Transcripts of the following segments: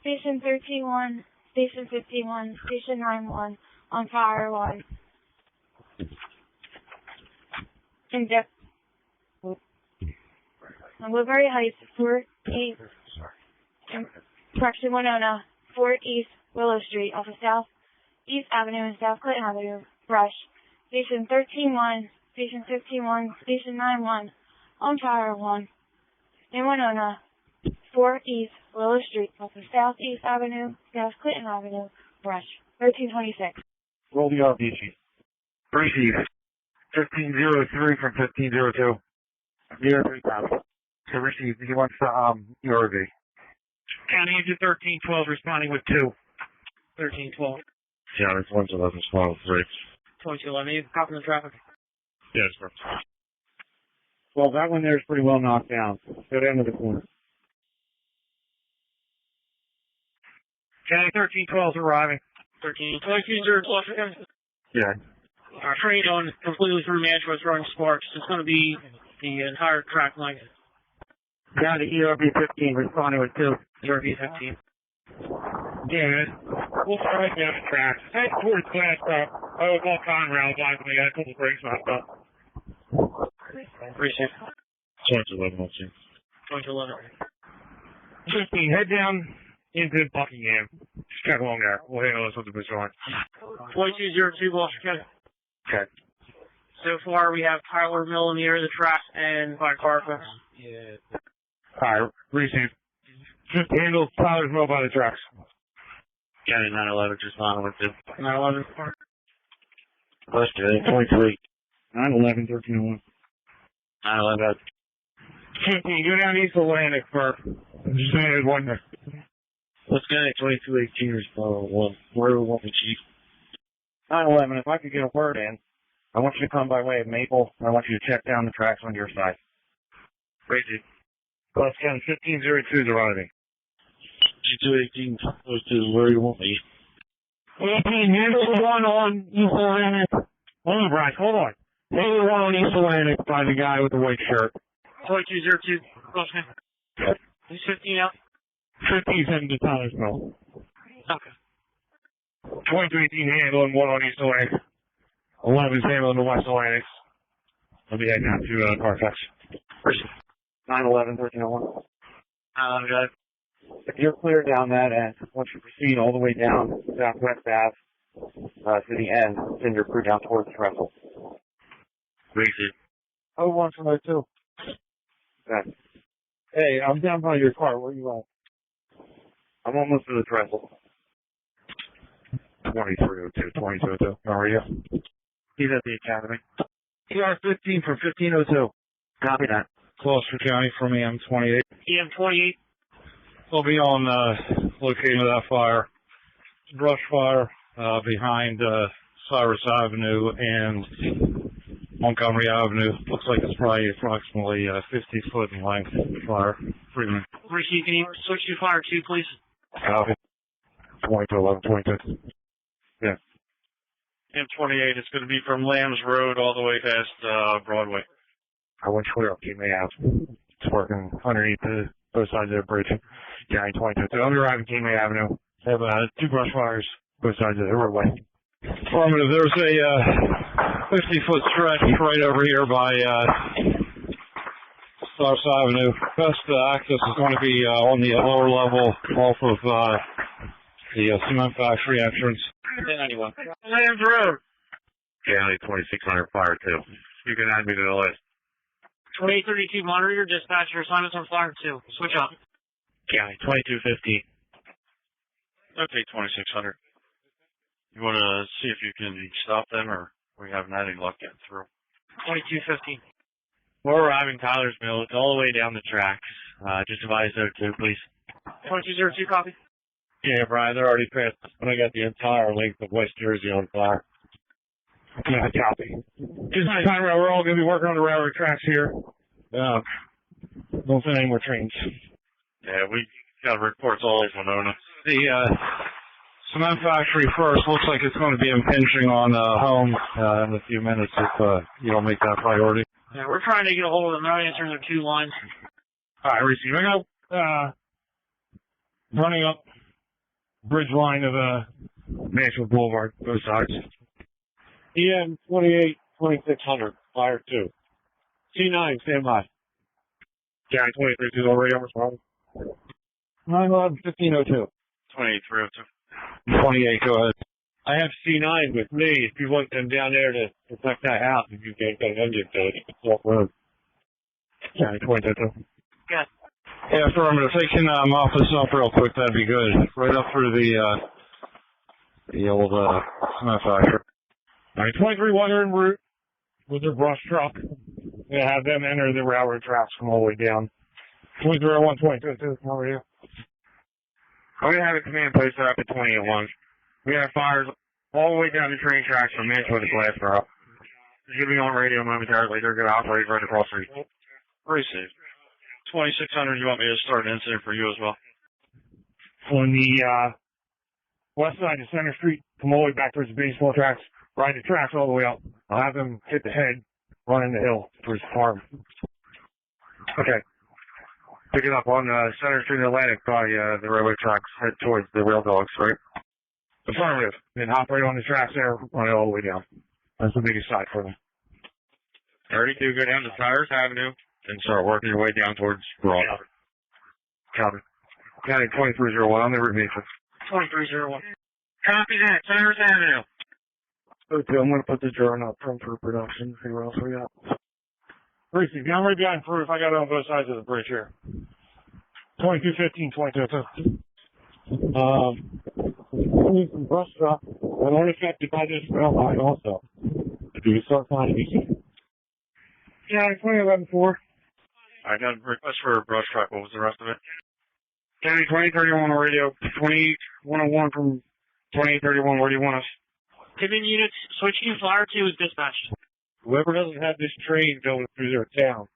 Station 13-1, Station 15-1, Station 9-1, on fire 1. In depth. On Woodbury Heights, 4 East, correction 109, 4 East Willow Street, off of South East Avenue and South Clinton Avenue, brush. Station 13-1, Station 15-1, Station 9-1, on fire 1. In 109, 4 East Willow Street, off of South East Avenue, South Clinton Avenue, brush. 1326. Roll the RBG. Receive. 1503 from 1502. 03 copy. So receive. He wants the URV. County Agent 1312 responding with 2. 1312. Yeah, it's 111, 12, 3. 2211. You copy the traffic? Yes, sir. Well, that one there is pretty well knocked down. Go down to the corner. County 1312 is arriving. 1322. Yeah. Our train on completely through Manchester is running sparks. It's going to be the entire track length. Down to ERB 15, responding with 2. ERB 15. David, we'll try down the track. Head towards Glass up. I was all Conrail, by the way. I got a couple brakes knocked up. Appreciate it. 2211, I'll see. 2211. 15, head down into Buckingham. Just check along there. We'll handle this with the baton. 2202 Gloucester County. Okay. So far, we have Tyler Mill in the area of the track and by Carfax. Yeah. Alright, receive. Just handle Tyler's Mill by the tracks. County 911, just on with 2. 911. Gloucester, 23. 911, 1301. 911. 15, go down East Atlantic for just handed one there. Let's go at 2218, respond 1. Where we want the chief? 911, if I could get a word in, I want you to come by way of Maple, and I want you to check down the tracks on your side. Crazy. Gloucester County 1502 is arriving. 2218, goes to where you want me. 18, handle the one on East Atlantic. Hold on, Bryce, hold on. Handle the one on East Atlantic by the guy with the white shirt. 2202 Gloucester County. He's 15 out. 15's heading to Tyler's Mill. Okay. 2218 handling one on East Atlantic. 11's handling the West Atlantic. I'll be heading out to Carfax. 911, 1301. Guys. If you're clear down that end, once you proceed all the way down Southwest Ave to the end, send your crew down towards the trestle. Crazy. Oh, 102. Okay. Hey, I'm down by your car. Where you at? I'm almost to the trestle. 2302, 2202. How are you? He's at the academy. ER 15 from 1502. Copy that. Gloucester County from EM28. EM28. We'll be on locating of that fire. Brush fire behind Cyrus Avenue and Montgomery Avenue. Looks like it's probably approximately 50 foot in length fire. Freeman. Ricky, can you switch to fire 2, please? Copy. 2211, 22. Yeah. M28, it's going to be from Lambs Road all the way past Broadway. I went clear up King May Ave. It's working underneath both sides of the bridge. Yeah, 22. So I'll be arriving King May Avenue. Have 2 brush fires both sides of the roadway. Affirmative. There's a 50-foot stretch right over here by Cyrus Avenue. Best access is going to be on the lower level off of the cement factory entrance. 1091. Lambs Road. County 2600 fire 2. You can add me to the list. 2832, monitor your dispatch. Your assignment's on fire 2. Switch off. County 2215. Okay, 2600. You want to see if you can stop them, or we haven't had any luck getting through? 2215. We're arriving Tyler's Mill. It's all the way down the tracks. Just advise O2, please. 2202, copy. Yeah, Brian, they're already pissed. When I got the entire length of West Jersey on fire. Yeah, copy. Just in time, we're all going to be working on the railroad tracks here. Don't send any more trains. Yeah, we got reports all over Winona. The cement factory first looks like it's going to be impinging on home in a few minutes if you don't make that priority. Yeah, we're trying to get a hold of them. They're answering their 2 lines. All right, receiving up. Running up bridge line of Mansfield Boulevard, both sides. EM 28-2600, fire 2. C9, stand by. County 23 over radio responding. 911-1502. 2302. 28, go ahead. I have C9 with me. If you want them down there to protect that house, if you can't get an engine to it, it's off road. County 22. Good. Yeah, affirmative. If they can mop this up real quick, that'd be good. Right up through the old cement factory. All right, 23-1 en route with their brush truck. They have them enter the railroad tracks from all the way down. 2301, 22, how are you? We have a command post set up at 28-1. We have fires all the way down the train tracks from Mansfield to Gloucester. Should be on radio momentarily. They're going to operate right across the street. Receive. 2600, you want me to start an incident for you as well? On the west side of Center Street, come all the way back towards the baseball tracks, ride the tracks all the way up. I'll have them hit the head, run in the hill towards the farm. Okay. Pick it up on Center Street in Atlantic by the railway tracks, head towards the rail dogs, right? Affirmative. Then operate on the tracks there, run it all the way down. That's the biggest side for them. 32, go down to Cyrus Avenue, and start working your way down towards Broad. Copy. County 2301 on the route matrix. 2301. Copy that, Cyrus Avenue. Okay, I'm going to put the drawing up front for production. See what else we got. Reese, I'm right behind proof. I got it on both sides of the bridge here. 2215, 22. Some brush truck. I'm unaffected by this rail line also. Do you start finding easy? Yeah, 2011-4. I got a request for a brush truck. What was the rest of it? County 2031 on radio. 2101 from 2831. Where do you want us? Pivot units, switching fire 2 is dispatched. Whoever doesn't have this train going through their town,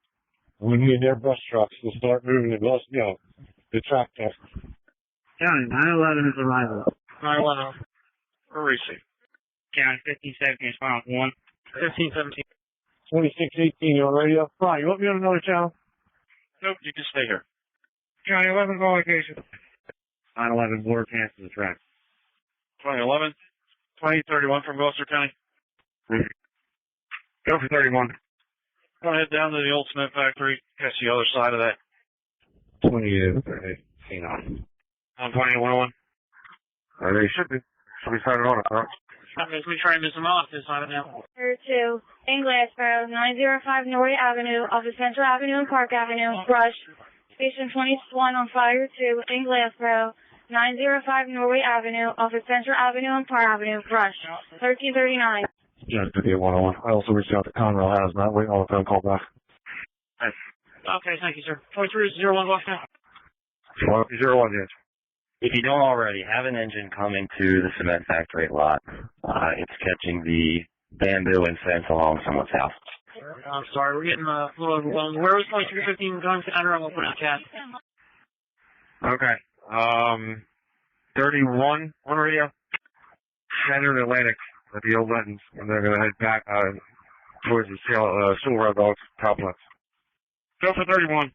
we need their brush trucks to start moving the track test. County 911 is arrival. 911. For receipt. County 1517 is final 1. 1517. 2618 on radio. Fine, you want me on another channel? Nope, you can stay here. County 11 on location. 911 border cancels the track. 2011. 2031 from Gloucester County. Go for 31. Go head down to the old cement factory. Catch the other side of that. 28. On 2101. They should be. Should be started on it, huh? That means we try and miss them off this time now. 2 in Gloucester, 905 Norway Avenue, off of Central Avenue and Park Avenue, brush. Station 21 on fire 2 in Gloucester, 905 Norway Avenue, off of Central Avenue and Park Avenue, brush. 1339. Yeah, 101. I also reached out to Conrail Hazmat, waiting on a phone call back. Okay, thank you, sir. 2301 Gloucester. 01, yes. If you don't already, have an engine coming to the cement factory lot. It's catching the bamboo and fence along someone's house. I'm sorry, we're getting a little overwhelmed. Where was 2315 going to enter? I'm going to put it in chat. Okay. 31 on radio. Center Atlantic at the old Lentons, and they're going to head back towards the Steel Rail Dogs complex. Go for 31.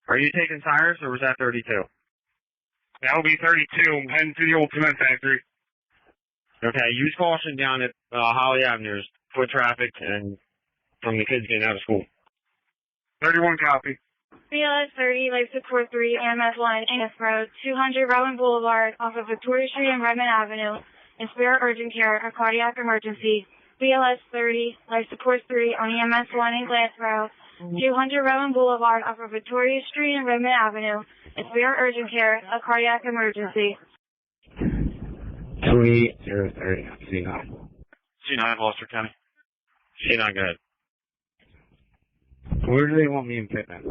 Are you taking tires, or was that 32? That will be 32. I'm heading to the old cement factory. Okay, use caution down at Holly Avenue. There's foot traffic and from the kids getting out of school. 31 copy. BLS 30, Life Support 3, AMS line, AS Road, 200 Rowan Boulevard, off of Victoria Street and Redmond Avenue, in Spirit Urgent Care, a cardiac emergency. BLS 30, Life Support 3, on EMS line in Gloucester, 200 Rowan Boulevard, off of Victoria Street and Redmond Avenue, in Spirit Urgent Care, a cardiac emergency. 2803, C9. C9, Gloucester County. C9, go ahead. Where do they want me in Pittman?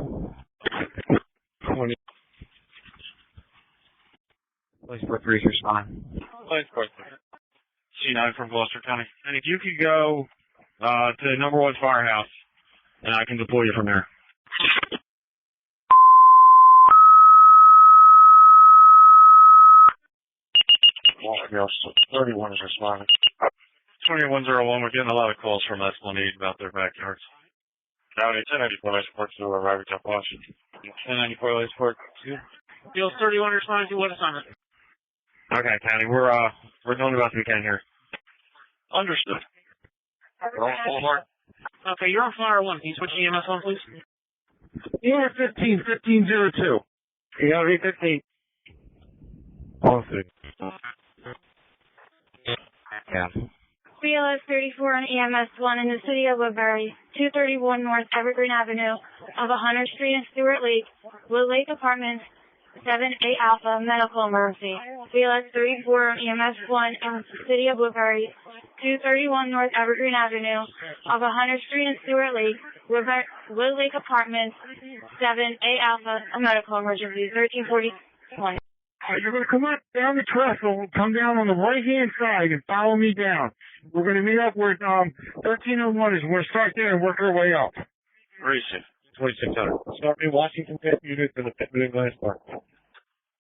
20. Place for 3 is fine. C9 from Gloucester County. And if you could go to the number 1 firehouse, and I can deploy you from there. Well, 31 is responding. 2101, we're getting a lot of calls from Esplanade about their backyards. County 1094 Light Support to Robert Jeff Washington. 1094 Light Support 2. Field 31 responding to what assignment? Okay, County, we're doing the best we can here. Understood. Okay, you're on Flyer 1. Can you switch to EMS 1, please? EMS 1502. EMS 15. Policy. Yeah. BLS 34 on EMS 1 in the city of Woodbury, 231 North Evergreen Avenue of 100th Street and Stewart Lake, Wood Lake Apartments, 7A Alpha, medical emergency. BLS 34 on EMS 1 in the city of Woodbury, 231 North Evergreen Avenue of 100th Street and Stewart Lake, Wood Lake Apartments, 7A Alpha, a medical emergency, 1341. You're going to come up down the trestle, come down on the right-hand side and follow me down. We're going to meet up where 1301 is. We're going to start there and work our way up. Receive. 2600. Start me Washington Pit unit to the Pit Moving Glass Park.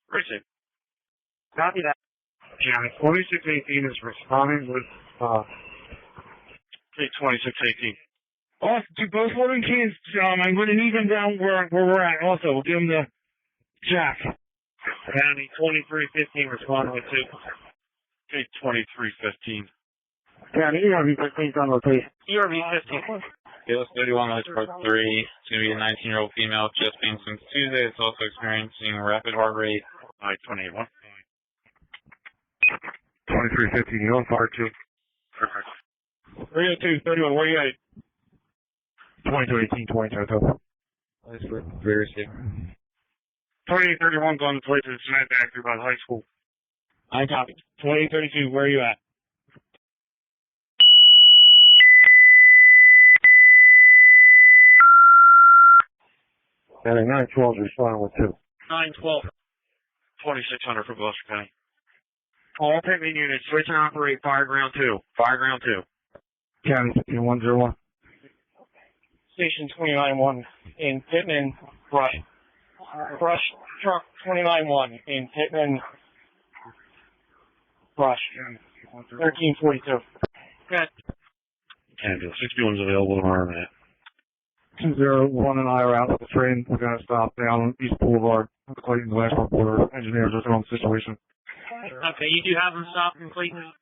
Receive. Copy that. Yeah, 2618 is responding with, Okay, 2618. to both loading cans, I'm going to need them down where we're at also. We'll give them the jack. County 2315 responding with 2. Okay, 2315. County ERV 15 on location. ERV 15. Gales 31 Light Support 3. It's going to be a 19-year-old female, just been since Tuesday. It's also experiencing rapid heart rate. 281. 2315, you on fire 2. Perfect. 302, 31, where you at? 2218, 2202. Light Support 3 received. 2831 going to play to the cement factory by the high school. I copy. 2832, where are you at? County 912 is responding with 2. 912. 2600 for Gloucester County. All Pittman units, switch and operate fire ground 2. Fire ground 2. County 10101. Station 291 in Pittman, Brush. Brush truck 291 in Pittman, Brush. 1342. Good. Canada. 61's available tomorrow night. 201 and I are out with the train. We're going to stop down East Boulevard. Clayton's last reporter. Engineers are on the situation. Okay, you do have them stopped in Clayton?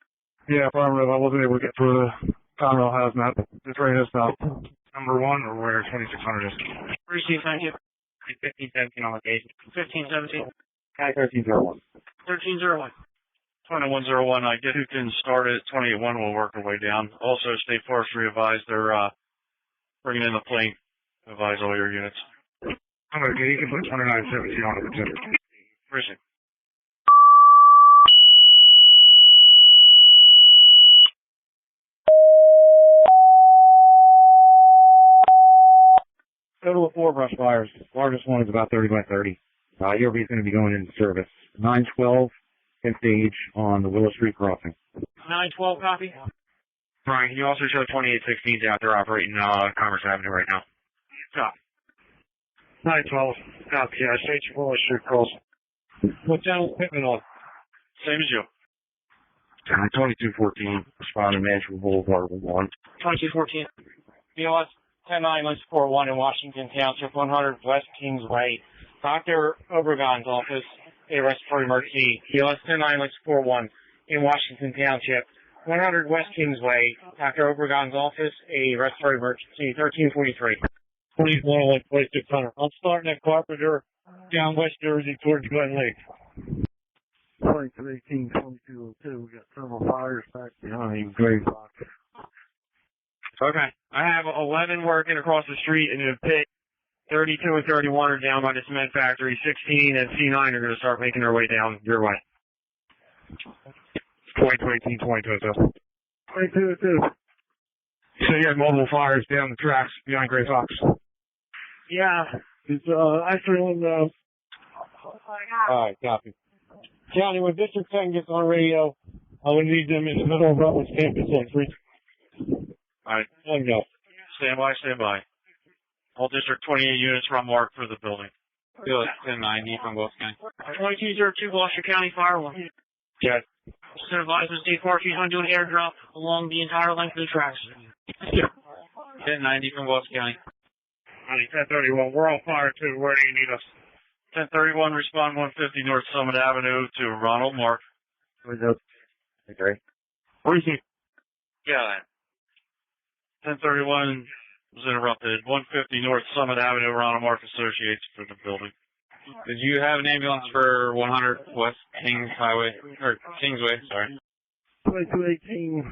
Yeah, Farm Road. I wasn't able to get through the Conrail hazmat. The train has stopped. Number 1 or where 2600 is. Receive, thank you. 1517 on location. 1517. 1301. 1301. 2101, I get who can start at 281. We'll work our way down. Also, State Forestry advised they're bringing in the plane. Advise all your units. Okay, you can put 2917 on the agenda. Appreciate it. Total of 4 brush fires. Largest one is about 30 by 30. ERB is going to be going into service. 912 can stage on the Willow Street crossing. 912 copy. Brian, can you also show 2816s out there operating Commerce Avenue right now? Copy. 912. Copy. Yeah, stage Willow Street crossing. What channel is Pittman on? Same as you. 2214. Responding Manchester Boulevard 1. 2214. BLS 109 Light Support 1 in Washington Township, 100 West Kingsway. Dr. Obregon's office, a respiratory emergency. BLS 109 Light Support 1 in Washington Township, 100 West Kingsway. Dr. Obregon's office, a respiratory emergency. 1343. 21 2600. I'm starting at Carpenter down West Jersey towards Glen Lake. 2318, 2202. We got several fires back behind Gray Fox. Okay. I have 11 working across the street in the pit. 32 and 31 are down by the cement factory. 16 and C9 are going to start making their way down your way. 2218, 2202. 2202. So you have mobile fires down the tracks behind Gray Fox. Yeah. It's actually on Alright, copy. County, when District 10 gets on radio, I would need them in the middle of Rutland's campus on 3. Alright. There you go. Stand by, stand by. All District 28 units run mark for the building. BLS 1090 from Gloucester County. 2202 Gloucester County Fire 1. Jet. Just advise the State Forest he's going to do an airdrop along the entire length of the tracks. 1090 from Gloucester County. 1031, we're on fire too. Where do you need us? 1031, respond 150 North Summit Avenue to Ronald Mark. What's up? Okay. Where is he? Yeah. 1031 was interrupted. 150 North Summit Avenue, Ronald Mark Associates for the building. Did you have an ambulance for 100 West Kings Highway, or Kingsway, sorry? 2218,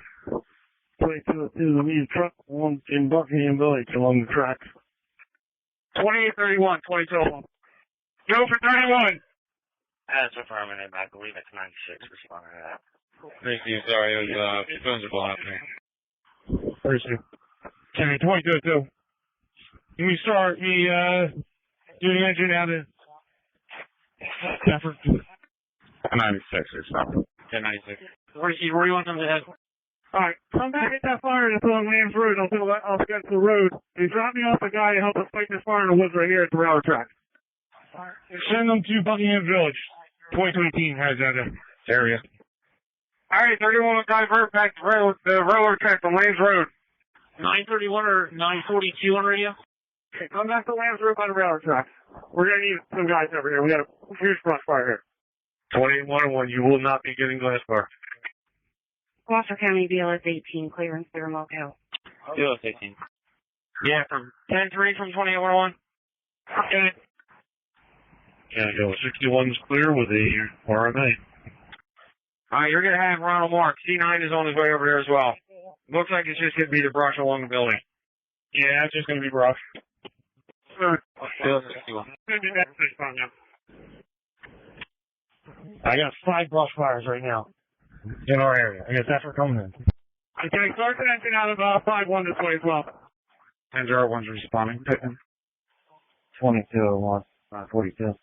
2202, we need a truck one in Buckingham Village along the tracks. 2831, 2201. Go for 31! That's affirmative. I believe it's 96 responding to that. Thank you, sorry, it was, the phones are blowing up there. Where's you? 2202. Can we start the, do the engine out of effort? 96 responding. 1096. Where do you want them to head? Alright, come back, hit that fire that's on Lamb's Road. I'll get to the road. And drop me off a guy to help us fight this fire in the woods right here at the railroad track. Send them to Buckingham Village. 2018 has that area. Alright, 31 will divert back to the railroad track on Lamb's Road. 931 or 942 on radio? Okay, come back to Lamb's Road by the railroad track. We're gonna need some guys over here. We got a huge brush fire here. 2811, you will not be getting glass bar. Gloucester County BLS 18, clearance there, locale. BLS 18. Yeah, from 10-3 from 2811. Okay. Yeah, 61 is clear with the RMA. Alright, you're gonna have Ronald Mark. C9 is on his way over there as well. Looks like it's just gonna be the brush along the building. Yeah, it's just gonna be brush. BLS 61. I got 5 brush fires right now in our area. I guess that's what's coming in. Okay, start the engine out of 5-1 this way as well. 1001's responding. 2201, 42.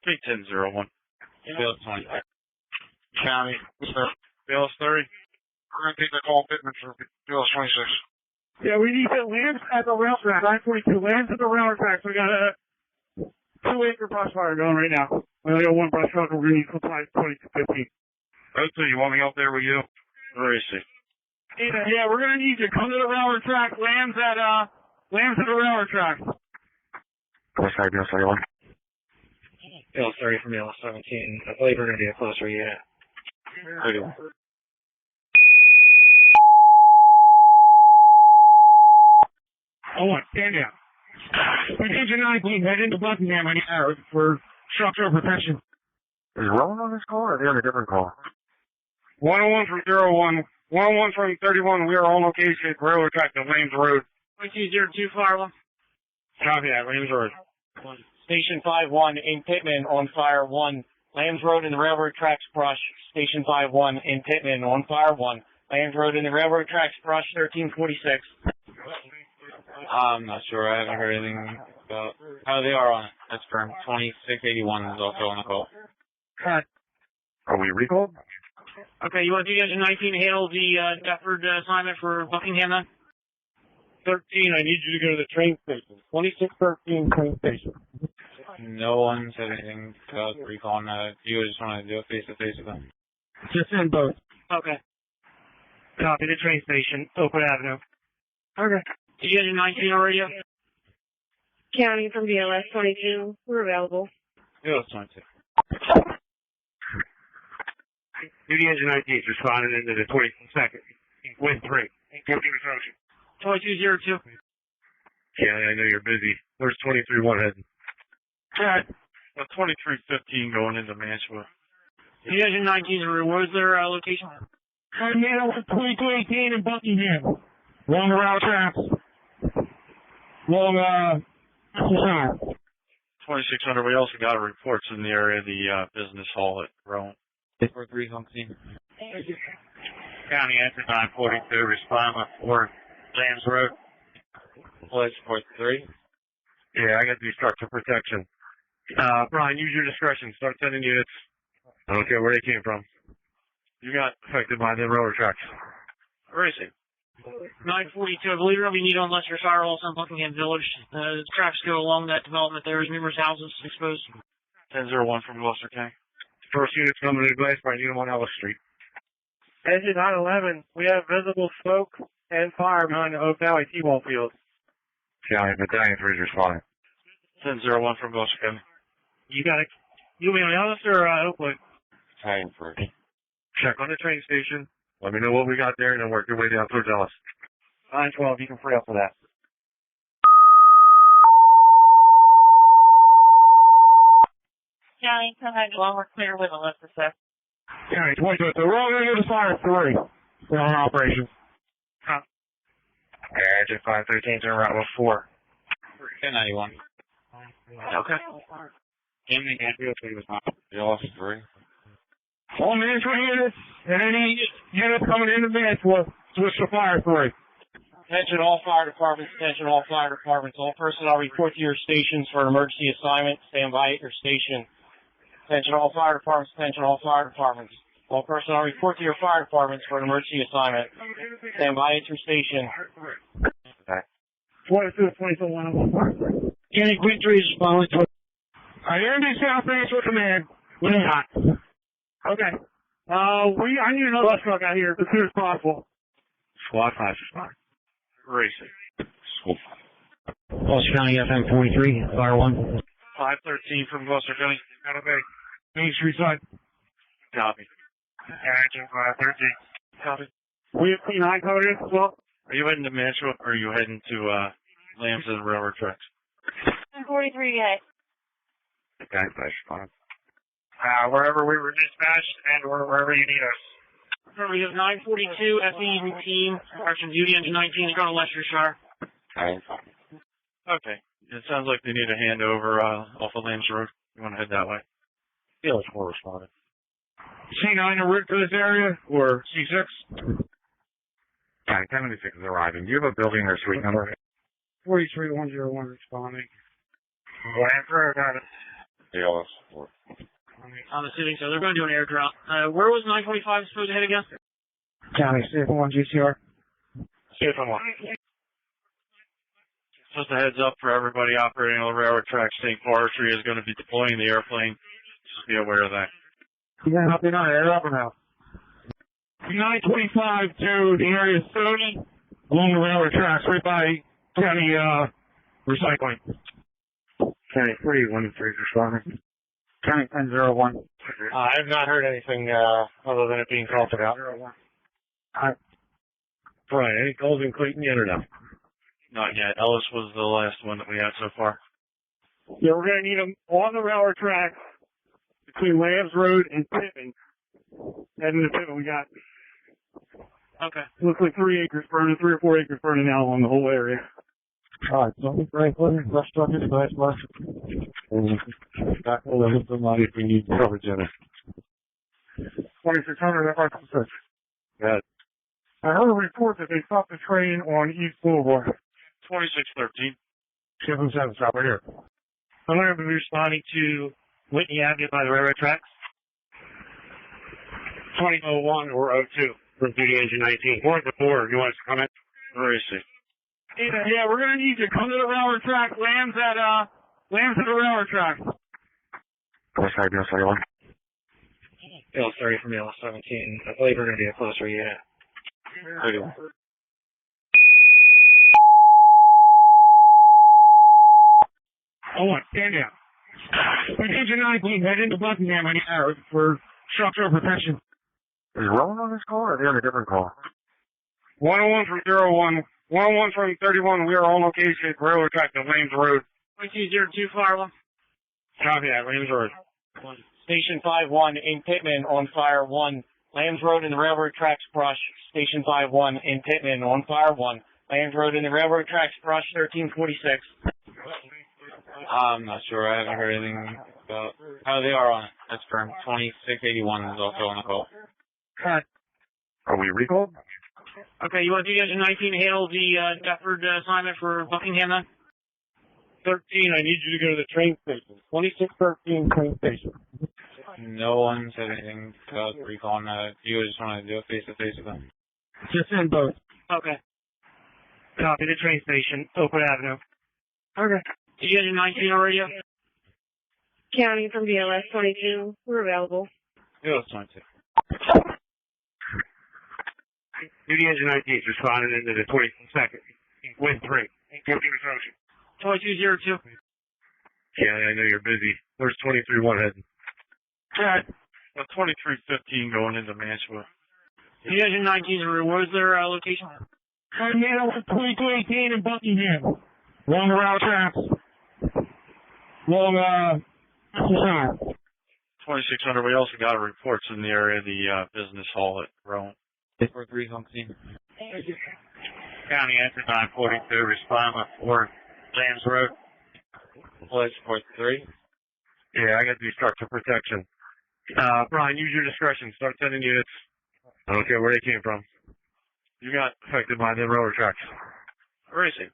Take 1001. BLS 20. County, sir. BLS 30. I'm gonna take the call Pittman for BLS 26. Yeah, we need to land at the rail track. 942, lands at the railroad track. So we got a 2-acre brush fire going right now. We only got 1 brush truck. We're going to need supplies 2215. Okay, you want me up there with you? Where is he? Yeah, we're going to need you. Come to the railroad track. Lands at the railroad track. What's that, BLS 31? BLS 30 from BLS 17. I believe we're gonna be a closer unit. 31. Hold on, stand down. Engine 9, please head into Buckingham for structural protection. Is Rowan on this call or are they on a different call? 101 from 01. 101 from 31. We are on location at railroad track to Lames Road. 2202 fire one. Copy that, Lames Road. Station 5-1 in Pittman on fire 1. Lambs Road in the railroad tracks brush. Station 5-1 in Pittman on fire 1. Lambs Road in the railroad tracks brush 1346. I'm not sure. I haven't heard anything about how they are on it. That's firm. 2681 is also on the call. Are we recalled? Okay, you want to do engine 19 hail the Deptford assignment for Buckingham then? 13, I need you to go to the train station. 2613 train station. No one said anything about recalling that. You just want to do it face-to-face with them. Just in both. Okay. Copy the train station, Oakwood Avenue. Okay. Did you engine 19 already? County from BLS 22, we're available. Yeah, that's 22. Duty engine 19 responded into the 22nd. Wind 3. Working instruction. 2202. Yeah, I know you're busy. Where's 23-1 heading? Alright. 2315 going into Mantua. The engine 19, what is their location? Terminal 2218 in Buckingham. Long route tracks. Long, 2600, we also got reports in the area of the business hall at Rowan. 43 on scene. County engine 942, respond for James Road. Pledge 43. Yeah, I got to do structural protection. Brian, use your discretion. Start sending units. I don't care where they came from. You got affected by the railroad tracks. Where is it? 942, I believe we need on Lester Firewalls on Buckingham Village. The tracks go along that development. There's numerous houses exposed. 1001 from Gloucester County. First unit's coming to Gloucester by unit 1 Ellis Street. Engine 911, we have visible smoke and fire behind the Oak Valley T-ball field. County, Battalion 3 is responding. 1001 from Gloucester County. You got it. You mean on Ellis or Oakwood? Battalion 3. Check on the train station. Let me know what we got there, and then work your way down towards Ellis. 912, you can free up for that. County, come ahead, well, we're clear with a list of stuff. County 22, so we're all going to do the fire 3. We're on operations. Engine 513 to route 4. 1091. Okay. Give me an ambulance, was not. You lost 3. All management units and any units coming in advance will switch to fire 3. Attention all fire departments, attention all fire departments. All personnel report to your stations for an emergency assignment. Stand by at your station. Attention all fire departments, attention all fire departments. All personnel report to your fire departments for an emergency assignment. Stand by at your station. Okay. 22, 1. County Queen 3 is responding to I hear these South Base with command. We're not. Okay. I need another bus truck out here as soon as possible. Squad 5 is fine. Racing. Gloucester County FM 43, fire 1. 513 from Gloucester County. Out of Main Street side. Copy. Engine 513. Copy. We have P9 coded as well. Are you heading to Mansfield or are you heading to Lambs and Railroad Tracks? 43 yet. Okay, that's fine. Wherever we were dispatched and wherever you need us. We have 942 FE routine, Arson Duty, Engine 19 is going to Leicestershire. Okay. It sounds like they need a handover off of Lambs Road. You want to head that way? Yeah, it's more responded. C9 en route to this area or C6? Okay, 1096 is arriving. Do you have a building or suite number? 43101 responding. Lancer, got it. Yeah, On the city, so they're going to do an airdrop. Where was 925 supposed to hit again? County, CF1 GCR. CF1. Just a heads up for everybody operating on the railroad tracks. State Forestry is going to be deploying the airplane. Just be aware of that. Yeah, nothing on air up or now. 925 to the area of Sony, along the railroad tracks, right by County Recycling. County 313 responding. County 1001. I have not heard anything other than it being called about. Brian, any calls in Clayton yet or no? Not yet. Ellis was the last one that we had so far. Yeah, we're going to need them on the railroad tracks between Lambs Road and Pittman. Heading to Pittman, we got, Okay. looks like 3 or 4 acres burning now along the whole area. Alright, so Franklin, rush truck is nice, left. And back to somebody if we need coverage in it. 2600, that's 6. Good. I heard a report that they stopped the train on East Boulevard. 2613. 77, stop right here. I'm going to be responding to Whitney Avenue by the railroad tracks. 2001 or 02 from duty engine 19. Or the 4, you want us to come in? Where is he? Yeah, we're going to need you to come to the railroad track, Lambs at the railroad track. What's that, Bill 31? Bill 30 from Bill 17. I believe we're going to be a closer unit. Okay. Hold on, stand down. Engine 19, head into Buckingham for structural protection. Is Rowan on this call or are they on a different call? 101 from 01. 101 from 31, we are on location at railroad track to Lambs Road. 2202 fire 1. Copy that, Lambs Road. Station 51 in Pittman on fire 1. Lambs Road in the railroad tracks brush. Station 51 in Pittman on fire 1. Lambs Road in the railroad tracks brush 1346. I'm not sure. I haven't heard anything about how they are on it. That's firm. 2681 is also on the call. Are we recalled? Okay, you want to do Engine 19 hail the Deptford assignment for Buckingham then? 13, I need you to go to the train station. 2613 train station. No one said anything about recalling that. You just want to do it face-to-face with them. Just in both. Okay. Copy the train station, Oakwood Avenue. Okay. Did you Engine 19 already? County from BLS 22, we're available. Yeah, that's 22. Duty engine 19 is responding into the 22nd. Wind 3. 14 instruction. 2202. Yeah, I know you're busy. Where's 23-1 heading? Alright. 2315 going into Mantua. Duty engine 19 is what is their location? Terminal 2218 in Buckingham. Along the rail tracks. Along, 2600, we also got reports in the area of the business hall at Rowan. 43 Hunksy. County Engine 942, responding for James Road. Place 43. Yeah, I got to do structure protection. Brian, use your discretion. Start sending units. I don't care where they came from. You got affected by the railroad tracks. Where is it?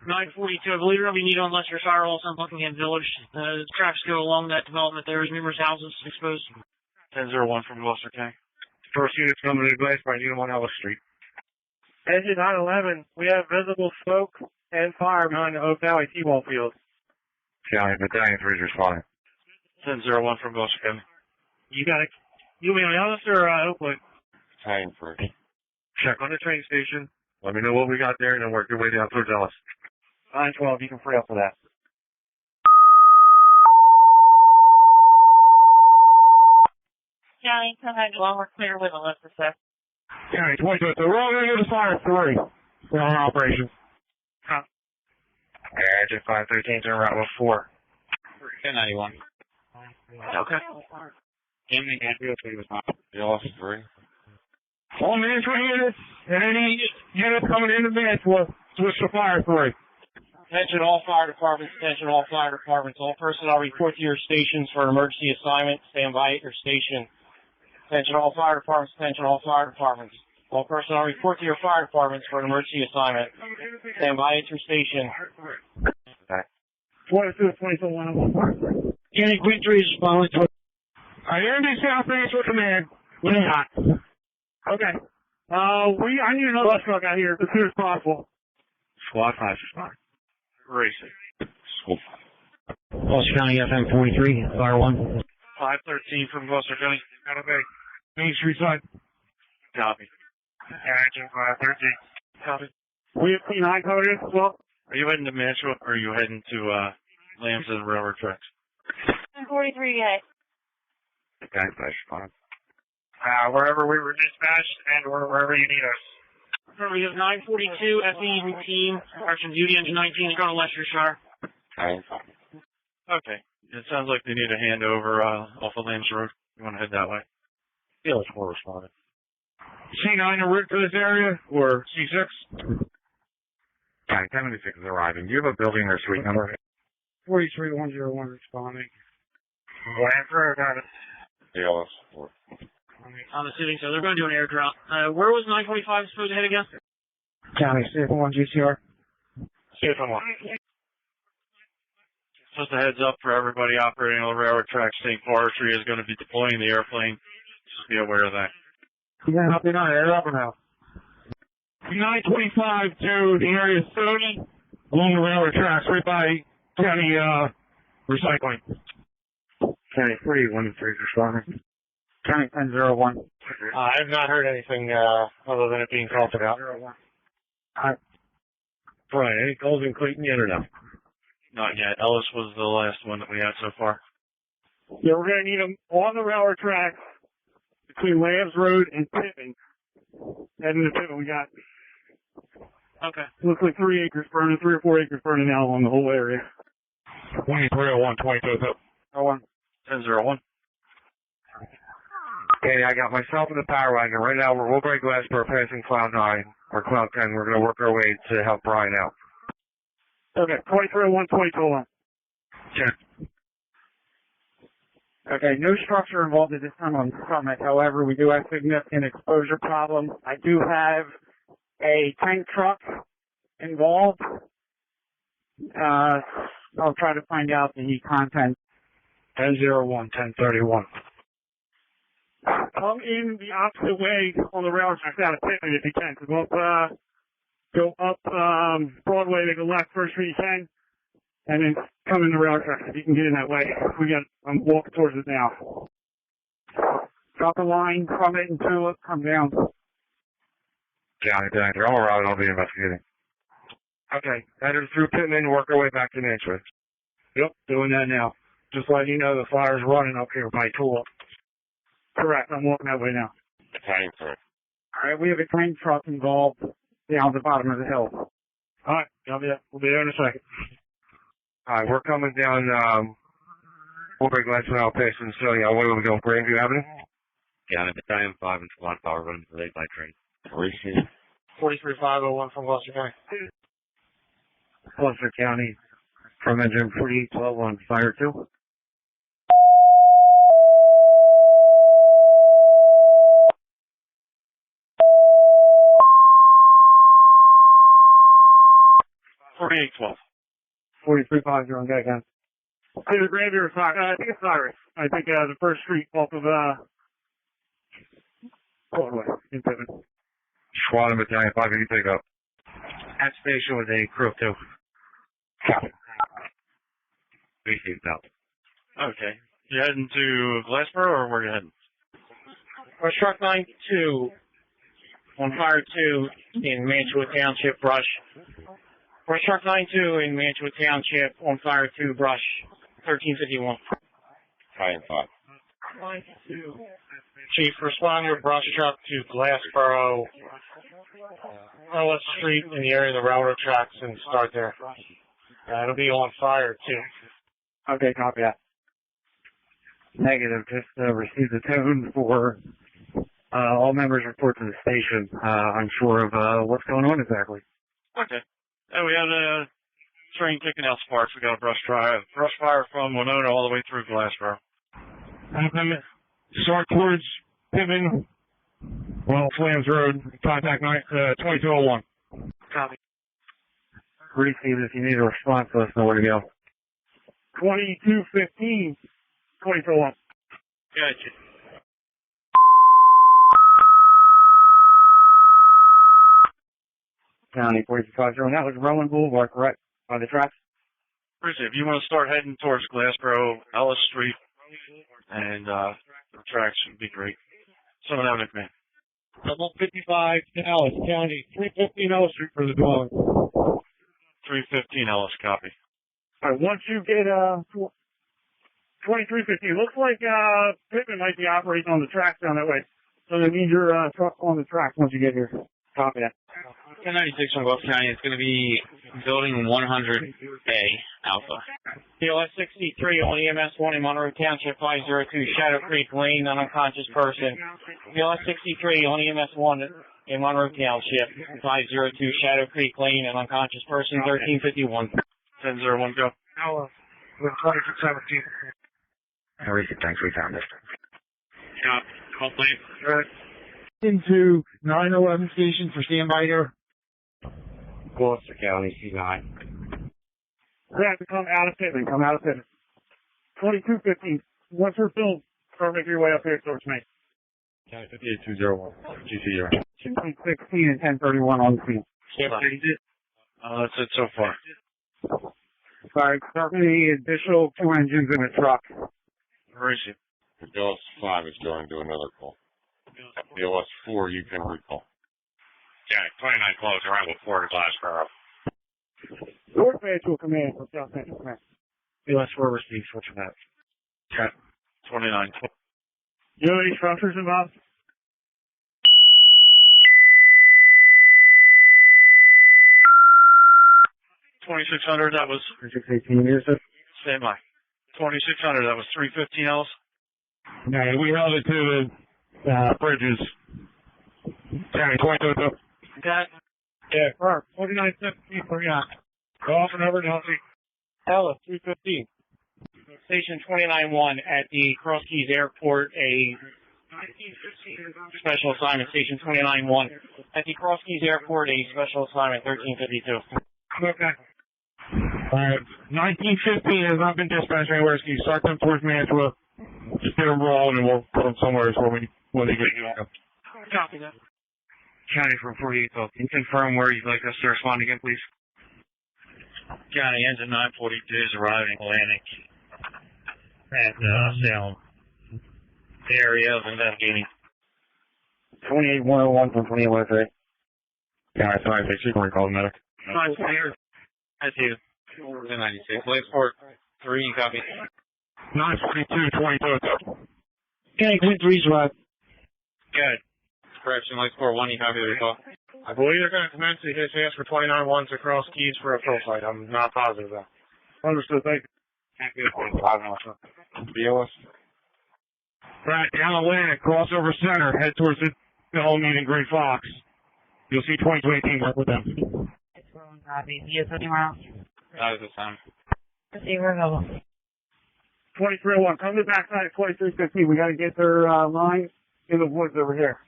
942. I believe we need on Leicester Firewalls in Buckingham Village. The tracks go along that development. There's numerous houses exposed. 1001 from Gloucester County. First unit's coming to Glass by unit on Ellis Street. Engine 911, we have visible smoke and fire behind the Oak Valley T-ball field. County Battalion 3 is responding. 1001 from Gloucester County. You got it. You mean on Ellis or Oakwood? Battalion 3. Check on the train station. Let me know what we got there, and then work your way down towards Ellis. 912, you can free up for that. County, come ahead. Well, we're clear with Alyssa, sir. County 22, so we're all going to do the fire 3. We're on operations. Huh. Engine 513 to route 4. 1091. Okay. Give me the lost 3. All management units and any units coming into Mantua, switch to fire 3. Attention all fire departments, attention all fire departments. All personnel report to your stations for an emergency assignment. Stand by at your station. Attention all fire departments, attention all fire departments. All personnel report to your fire departments for an emergency assignment. Stand by at your station. 22, 22, 101. County Queen 3 is responding to I hear these South Mantua command. We're not. Okay. I need another bus truck out here as soon as possible. Squad 5 responding. Racing. Gloucester County FM 43, Fire 1. 513 from Gloucester County. Okay. Main Street side. Copy. Engine 513. Copy. We have P9 coded as well. Are you heading to Mantua or are you heading to Lambs and Railroad Tracks? 43 yet. Okay, that's fine. Wherever we were dispatched and wherever you need us. We have 942 FE routine. Action duty engine 19 is going to Leicestershire. Okay. It sounds like they need a handover off of Lambs Road. You want to head that way? Felix 4 responded. C9 en route to this area, or C6? County 1096 is arriving. Do you have a building or suite number? 43101 responding. Lancer, got it. Felix 4. I'm assuming so. They're going to do an air drought. Where was 945 supposed to head again? County, CF1 GCR. CF1. Just a heads up for everybody operating on the railroad tracks. State Forestry is going to be deploying the airplane. Just be aware of that. Yeah, nothing on air up now. 925 to the area of Stony, along the railroad tracks, right by County Recycling. County 313 responding. County 1001. I have not heard anything other than it being called about. Brian, any calls in Clayton yet or no? Not yet. Ellis was the last one that we had so far. Yeah, we're going to need them on the railroad tracks between Lambs Road and Pippin. Heading to Pippin, we got, Okay. looks like 3 acres burning, 3 or 4 acres burning now along the whole area. 2301, 22. 01. 1001. Okay, I got myself in the power wagon. Right now, we're over at Gloucester, passing Cloud 9, or Cloud 10. We're going to work our way to help Brian out. Okay, 2301, 2201. Check. Okay, no structure involved at this time on the summit. However, we do have significant exposure problems. I do have a tank truck involved. I'll try to find out the content. 1001, 1031. Come in the opposite way on the railroad tracks out of Pippin if you can. Go up Broadway, make a left first where you can, and then come in the railroad tracks if you can get in that way. I'm walking towards it now. Drop a line from it into it, come down. County, thank you. All right, I'll be investigating. Okay, headed through Pittman, work our way back to Nashville. Yep, doing that now. Just letting you know the fire's running up here by Tool. Correct, I'm walking that way now. Tank truck. Alright, we have a tank truck involved down the bottom of the hill. Alright, copy that. We'll be there in a second. Alright, we're coming down, Woodbury Gloucester now, passing Celia. Where are we going? Grandview Avenue? County Battalion 5 and Squad Power running delayed by train. 43501 from Gloucester County. Gloucester County, from engine 4812 on fire 2. Forty-eight 12. 4350 on that again. Hey, the Grandview is I think it's Cyrus. I think, the first street off of, Broadway in Pittman. Squad and Battalion 5, you pick up. At station with a crew 2. Copy. Received out. Okay. You heading to Gloucester or where you heading? Brush truck 92 on fire 2 in Mantua Township, brush. Brush truck 92 in Mantua Township on fire 2, brush. 1351. Battalion 5. Chief, respond your brush truck to Glassboro, Ellis Street in the area of the railroad tracks and start there. It'll be on fire too. Okay, copy that. Negative, just received a tone for all members report to the station. Unsure of what's going on exactly. Okay. And we had a train kicking out sparks. We got a brush fire from Winona all the way through Glasgow. Start towards Pittman, Flames Road, contact 2201. Copy. Receive if you need a response, let us know where to go. 2215, 2201. Gotcha. County 4250, and that was Rowan Boulevard, correct? By the tracks? Appreciate it. If you want to start heading towards Glasgow, Ellis Street, and the tracks would be great. Someone have it, man. Level 55 Ellis County, 315 Ellis Street for the dwelling. 315 Ellis, copy. All right, once you get 2350, looks like Pittman might be operating on the tracks down that way. So they need your truck on the tracks once you get here. Copy that. 1096 from Gloucester County. It's going to be building 100A Alpha. PLS 63 on EMS 1 in Monroe Township, 502 Shadow Creek Lane, non-unconscious person. PLS 63 on EMS 1 in Monroe Township, 502 Shadow Creek Lane, an unconscious person, 1351. 1001, go. With 2617. Thanks, we found it. Call plate. Into 911 station for standby here. Gloucester County, C9. We have to come out of Pittman, 2215. Once we're filled, start making your way up here towards me. County 58201. GC0. 16 and 1031 on the scene. That's it so far. Sorry, start with the additional 2 engines in a truck. Where is he? PLS 5 is going to another call. PLS 4, you can recall. County 29 close, arrival 4 to Glasgow. North Central Command for South Central Command. PLS 4 receives, what's your map? Okay. 29. You know any structures involved? $2,600, that was 2618 years. stand by. $2,600, that was 315 Ellis. No, we held it to the bridges. County 22. Got Yeah, car 4917 for you. Go off and over now. Ellis 315. Station 291 at the Cross Keys Airport, a special assignment. Station 291 at the Cross Keys Airport, a special assignment. 1352. Okay. Alright, 1915 has not been dispatched anywhere, so you start them towards Mantua. Just get them rolling and we'll put them somewhere when they get you. Copy that. County from 48, can you confirm where you'd like us to respond again, please? County engine 942 is arriving Atlantic at Salem. area of investigating. 28101 from 2813. Yeah, it's nice. She can recall the medic. Nice, clear. I see you. 1096. Lakesport 3, copy. 942, 22. Okay, Queen 3's right. Good. Correction, Lakesport 1, you copy the recall. I believe they're going to commence the HAS for 29-1 across keys for a fill site. I'm not positive though. Understood, thank you. BOS. Right, down Atlantic, crossover center, head towards the home meeting, Great Fox. You'll see 2218 work with them. Copy. Yes, anywhere else? That is the time. See, we're going. 2301, come to the backside of 2315. We got to get their line in the woods over here.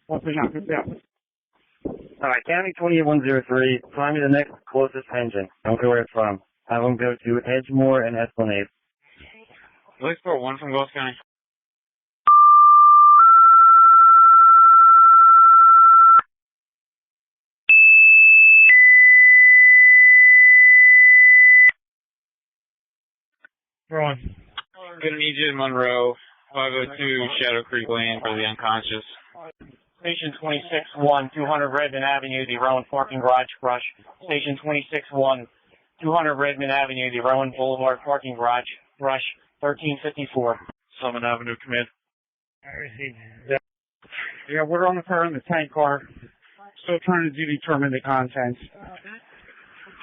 Once they knock this down. Alright, County 28103, find me the next closest engine. Don't go where it's from. Have them go to Edgemore and Esplanade. Lakesport 1 from Gloucester County. Ron. Gonna need you in Monroe, 502 Shadow Creek Lane for the unconscious. Station 26-1, 200 Redmond Avenue, the Rowan Parking Garage, Rush. Station 26-1, 200 Redmond Avenue, the Rowan Boulevard Parking Garage, Rush, 1354. Summit Avenue, command. I received. Yeah, we're on the car in the tank car. Still trying to determine the contents.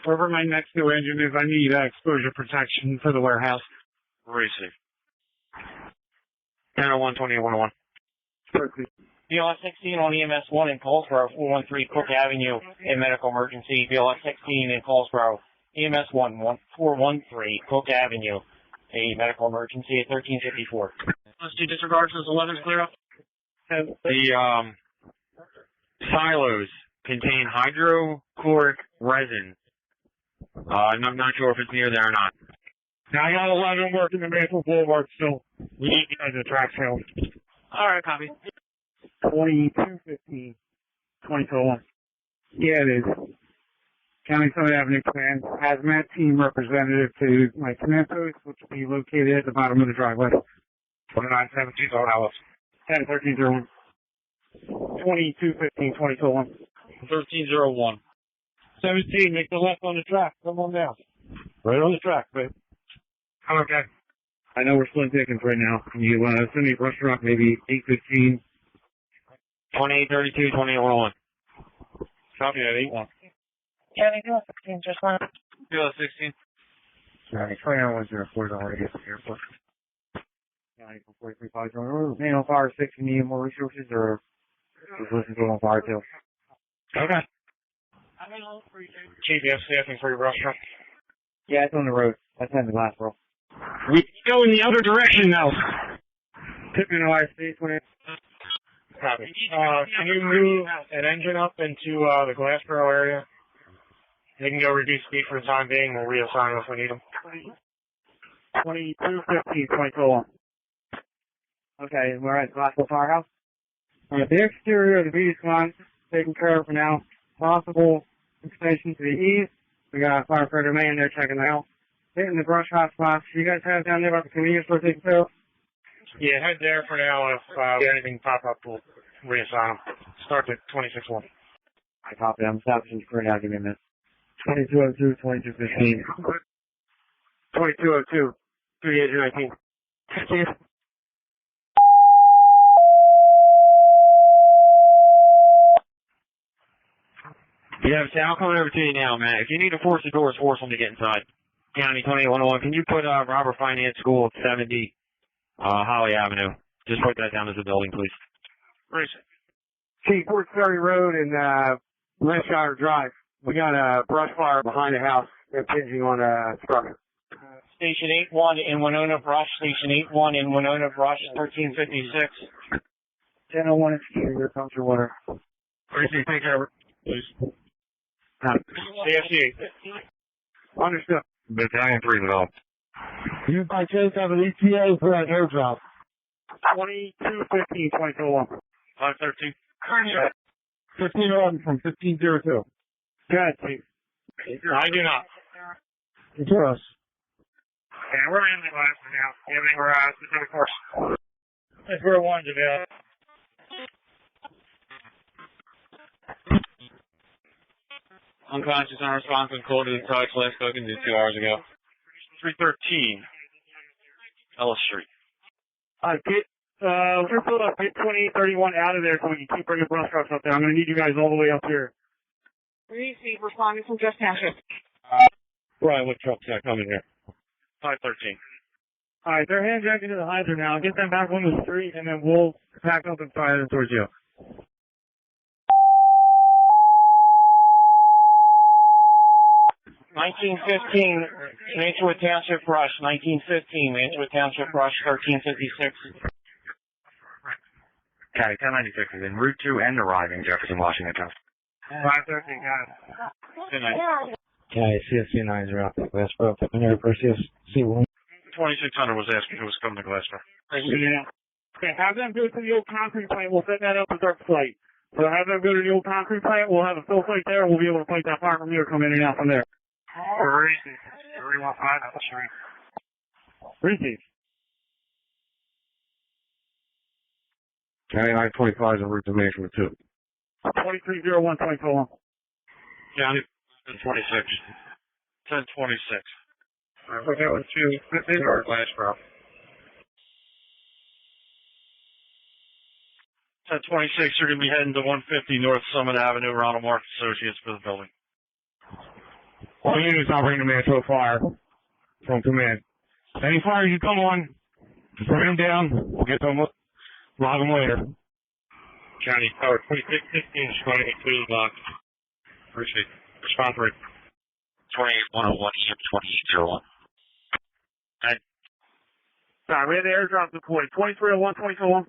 Wherever my next new engine is, I need exposure protection for the warehouse. Racing. Channel 120-101. BLS 16 on EMS 1 in Colesboro, 413 Cook Avenue, a medical emergency. BLS 16 in Colesboro, EMS 1, 413 Cook Avenue, a medical emergency at 1354. Let's do disregards as 11's clear up. The silos contain hydrochloric resin. I'm not sure if it's near there or not. Now I got 11 working the Maple Boulevard still. We need you guys to track sales. Alright, copy. 2215. 2201. Yeah, it is. County Summit Avenue Command Hazmat Team representative to my command post, which will be located at the bottom of the driveway. 2917, Alice. 101301. 2215, 2201. 1301. 17, make the left on the track. Come on down. Right on the track, babe. I'm okay. I know we're slim pickings right now. Can you send me a brush truck, maybe 815? 2832, 2811. Copy that, 81. County 16, just one. BLS 16. Sorry, 29104 is already at the airport. 4335. Man on fire 6, you need more resources, or just listen to them on fire too? Okay. Chief, you have staffing for your brush truck? Yeah, it's on the road. That's in the last roll. We go in the other direction now. Tipping OIC 20. Copy. Can you move an engine up into the Gloucester area? They can go reduce speed for the time being. We'll reassign them if we need them. 2215, 2201. Okay, we're at Gloucester Firehouse. The exterior of the beach line taken care of for now. Possible extension to the east. We got a firefighter man there checking it out. Hitting the brush hot spots. You guys have down there about the convenience store taken care of? Yeah, head there for now. If we have anything pop up, we'll reassign them. Start at 26-1. I copy. I'm stopping for now. Give me a minute. 2202, 2215. 2202, 3819. Steve. Yeah, so I'll come over to you now, Matt. If you need to force the doors, force them to get inside. County 2811, can you put Robert Finance School at 70 Holly Avenue? Just put that down as a building, please. Chief, Fort Ferry Road and Linshire Drive. We got a brush fire behind the house impinging on a structure. Station 81 in Winona Brush. Station 81 in Winona Brush, 1356. 1001 exterior, comes your water. Tracy, take care of it, please. CFC. Understood. Battalion 3 developed. You by chance have an ETA for that airdrop? 2215, 2201. 513. 1511 from 1502. Go ahead, Chief. I do not. It's us. Yeah, we're in the Gloucester now. You have any more specific questions? That's where one's about. Unconscious, unresponsive, cold to the touch, last spoken to 2 hours ago. 313 Ellis Street. We're going to pull up get 2831 out of there so we can keep bringing brush trucks up there. I'm going to need you guys all the way up here. Receive responding from Just Township. Brian, what truck's that coming here? 513. All right, they're hand jacking to the hydrant now. Get them back on the street, and then we'll pack up and fire them towards you. $19.15, Mantua Township Rush, $19.15, Mantua Township Rush, $13.56. County 1096 is en route to and arriving Jefferson, Washington. 513, got it. Good night. Okay, CSC 9 are out to Gloucester. Put in there for CSC 1. 2600 was asking who was coming to Gloucester. Yeah. Okay, have them go to the old concrete plant. We'll set that up as our site. So have them go to the old concrete plant. We'll have a fill site there. We'll be able to fight that fire from here, come in and out from there. Receive. 315 Ellis Street. Receive. County 925 is en route to Mantua 2. 2301, 2021. County 1026. 1026. I think that was 250 or Gloucester. 1026, you're going to be heading to 150 North Summit Avenue, Ronald Marks Associates for the building. All you do is operating the Mantua fire from command. Any fires you come on, just bring them down. We'll get them, log them later. County Power 2616, Chicago 2 block. Appreciate it. Response rate. 28101 EM 2801. Sorry, we had the airdrop deployed. 2301, 2021.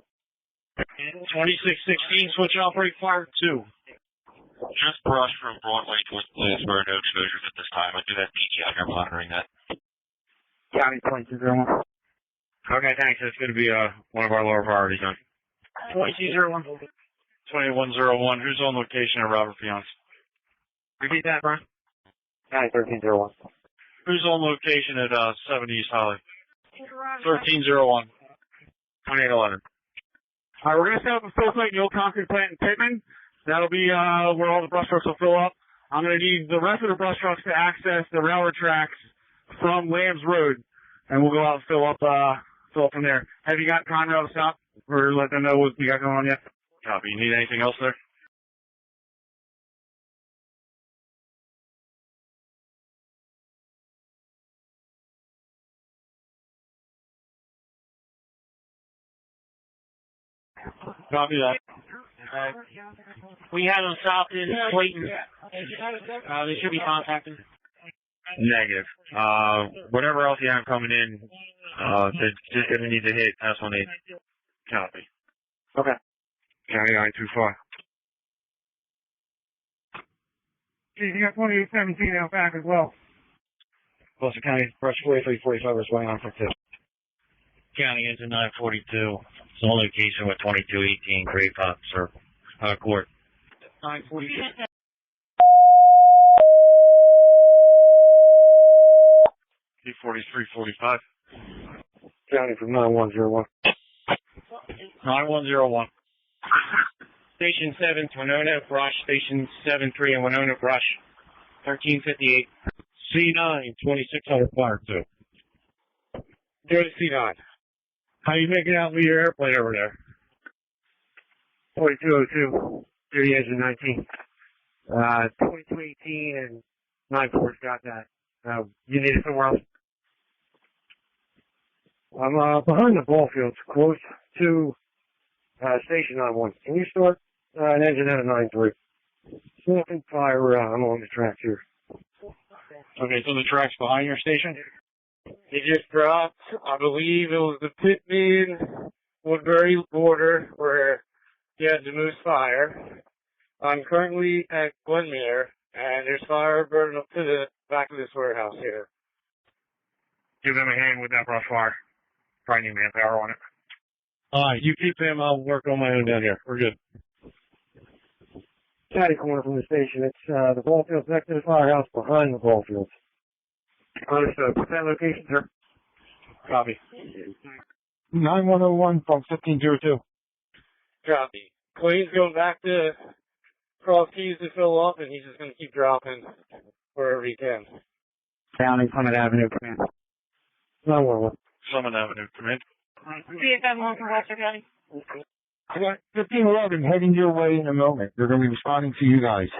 2616, switch operate fire 2. Just brush from Broadway to Gloucester, no exposures at this time. I do have DGI here monitoring that. County 2201. Okay, thanks. That's going to be one of our lower priorities on. 2201. 2101, who's on location at Robert Fiance? Repeat that, Brian. County 1301. Who's on location at 70 East Holly? 1301. 2811. All right, we're going to set up a fill site in the old concrete plant in Pittman. That'll be where all the brush trucks will fill up. I'm going to need the rest of the brush trucks to access the railroad tracks from Lambs Road, and we'll go out and fill up from there. Have you got Conrail to stop or let them know what we got going on yet? Copy. You need anything else there? Copy that. We have them stopped in Clayton. They should be contacting. Negative. Whatever else you have coming in, they're just going to need to hit S18. Copy. Okay. County 925. Geez, you got 2817 out back as well. Gloucester County, brush 4345 is swinging on for 2. County engine 942. It's on location with 2218 Great Pop Circle. Court. 942. P4345. County from 9101. 9101. Station 7 to Winona Brush. Station 73 in Winona Brush. 1358. C9, 2600 fire 2. Go to C9. How you making out with your airplane over there? 4202. 30 engine 19. 2218 and 94's got that. You need it somewhere else? I'm behind the ball fields, close to station 91. Can you start an engine at a 93? Second fire, I'm on the track here. Okay, so the track's behind your station? It just dropped. I believe it was the Pittman Woodbury border where you had the Moose fire. I'm currently at Glenmere, and there's fire burning up to the back of this warehouse here. Give them a hand with that brush fire. Probably need manpower on it. Alright, you keep them, I'll work on my own down here. We're good. Catty corner from the station. It's the ball fields next to the firehouse behind the ball fields. Understood. What's that location, sir? Copy. 9101 from 1502. Copy. Please go back to Cross Keys to fill up, and he's just going to keep dropping wherever he can. County, Summit Avenue, command. 911. Summit Avenue, come in. CFM 1 from Gloucester County. 1511 heading your way in a moment. They're going to be responding to you guys.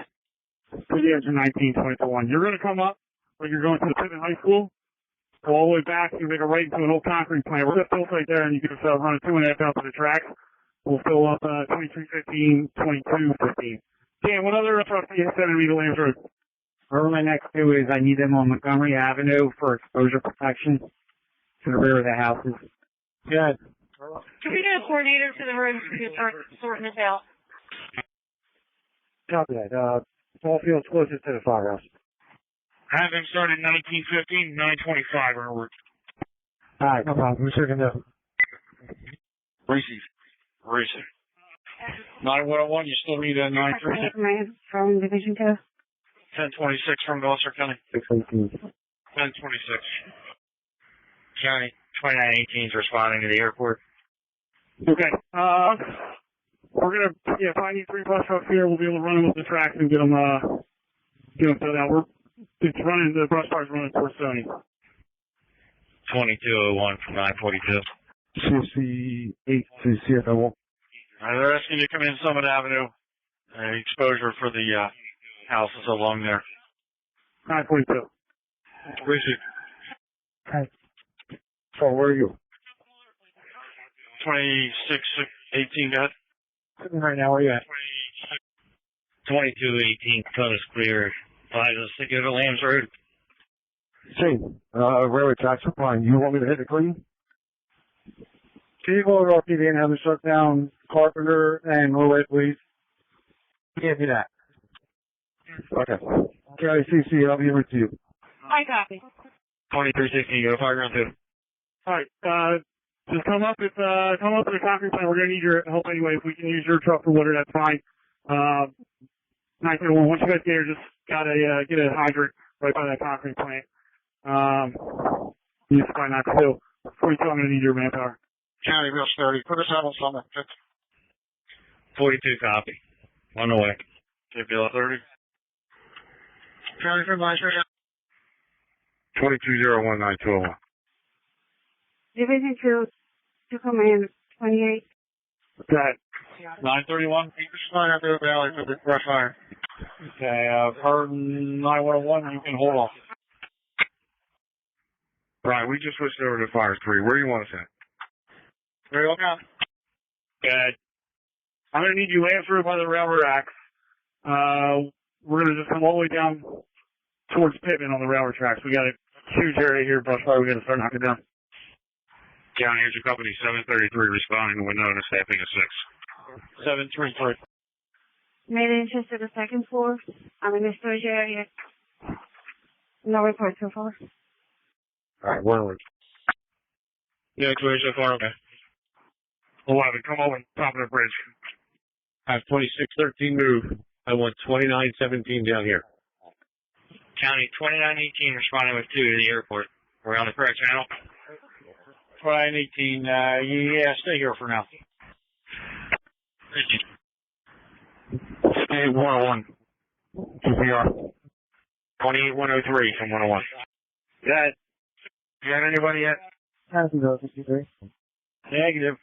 Engine 1921. You're going to come up when you're going to the Pittman High School. Go all the way back. You make a right into an old concrete plant. We're going to fill right there, and you can just run a 2.5 out to the track. We'll fill up 2315, 2215. Dan, what other trucks do you send me to Lambs Road? Where my next two is I need them on Montgomery Avenue for exposure protection to the rear of the houses. Good. Can we get a coordinator to the room to start sorting this out? Copy that. Ball field's closest to the firehouse. Have him start at 1915, 925 onward. All right, no problem. We're sure gonna. Receive. 9101, you still need a 936. From Division 2. 1026 from Gloucester County. 618. 1026. County 2918 is responding to the airport. Okay. We're gonna if I need 3 bus trucks here, we'll be able to run them up the tracks and get them filled out. The brush car's running towards Sony. 2201 from 942. CFC 8 to CFL 1. They're asking you to come in Summit Avenue. Exposure for the houses along there. 942. Receive. Okay. So where are you? 2618, go ahead. Sitting right now, where are you at? 2218, cut is clear. Advise us to go to Lambs Road. Say, railway tracks are fine. You want me to hit it clean? Can you go over to TV and have them shut down Carpenter and Norway, please? Can't do that. Okay. KICC, I'll be over to you. I copy. 2316, go to fire ground 2. Alright, just come up to the concrete plant. We're gonna need your help anyway. If we can use your truck for water, that's fine. 931, once you guys get here, just gotta get a hydrant right by that concrete plant. You just find that too. 42, I'm gonna need your manpower. County Real 30. Put us out on Summit. 42 copy. On the way. JPL 30. County for Gloucester. 2201921. Division 2 to command 28. Okay. 931. Respond out to the valley for the brush fire. Okay, per 9101, you can hold off. Right, we just switched over to Fire 3. Where do you want us at? Very well, County. Good. I'm gonna need you answered by the railroad tracks. We're gonna just come all the way down towards Pittman on the railroad tracks. We got a huge area here, brush fire. We gotta start knocking down. County, here's your company 733 responding. We're known as staffing of 6. 733. Made it into the second floor. I'm in the storage area. No report so far. Alright, where are we? Yeah, clear so far, okay. 11, come over top of the bridge. I have 2613 move. I want 2917 down here. County 2918 responding with 2 to the airport. We're on the correct channel. 2918, yeah, stay here for now. State 101. GPR. 28103 from 101. Good. Do you have anybody yet? Passenger 63. Negative.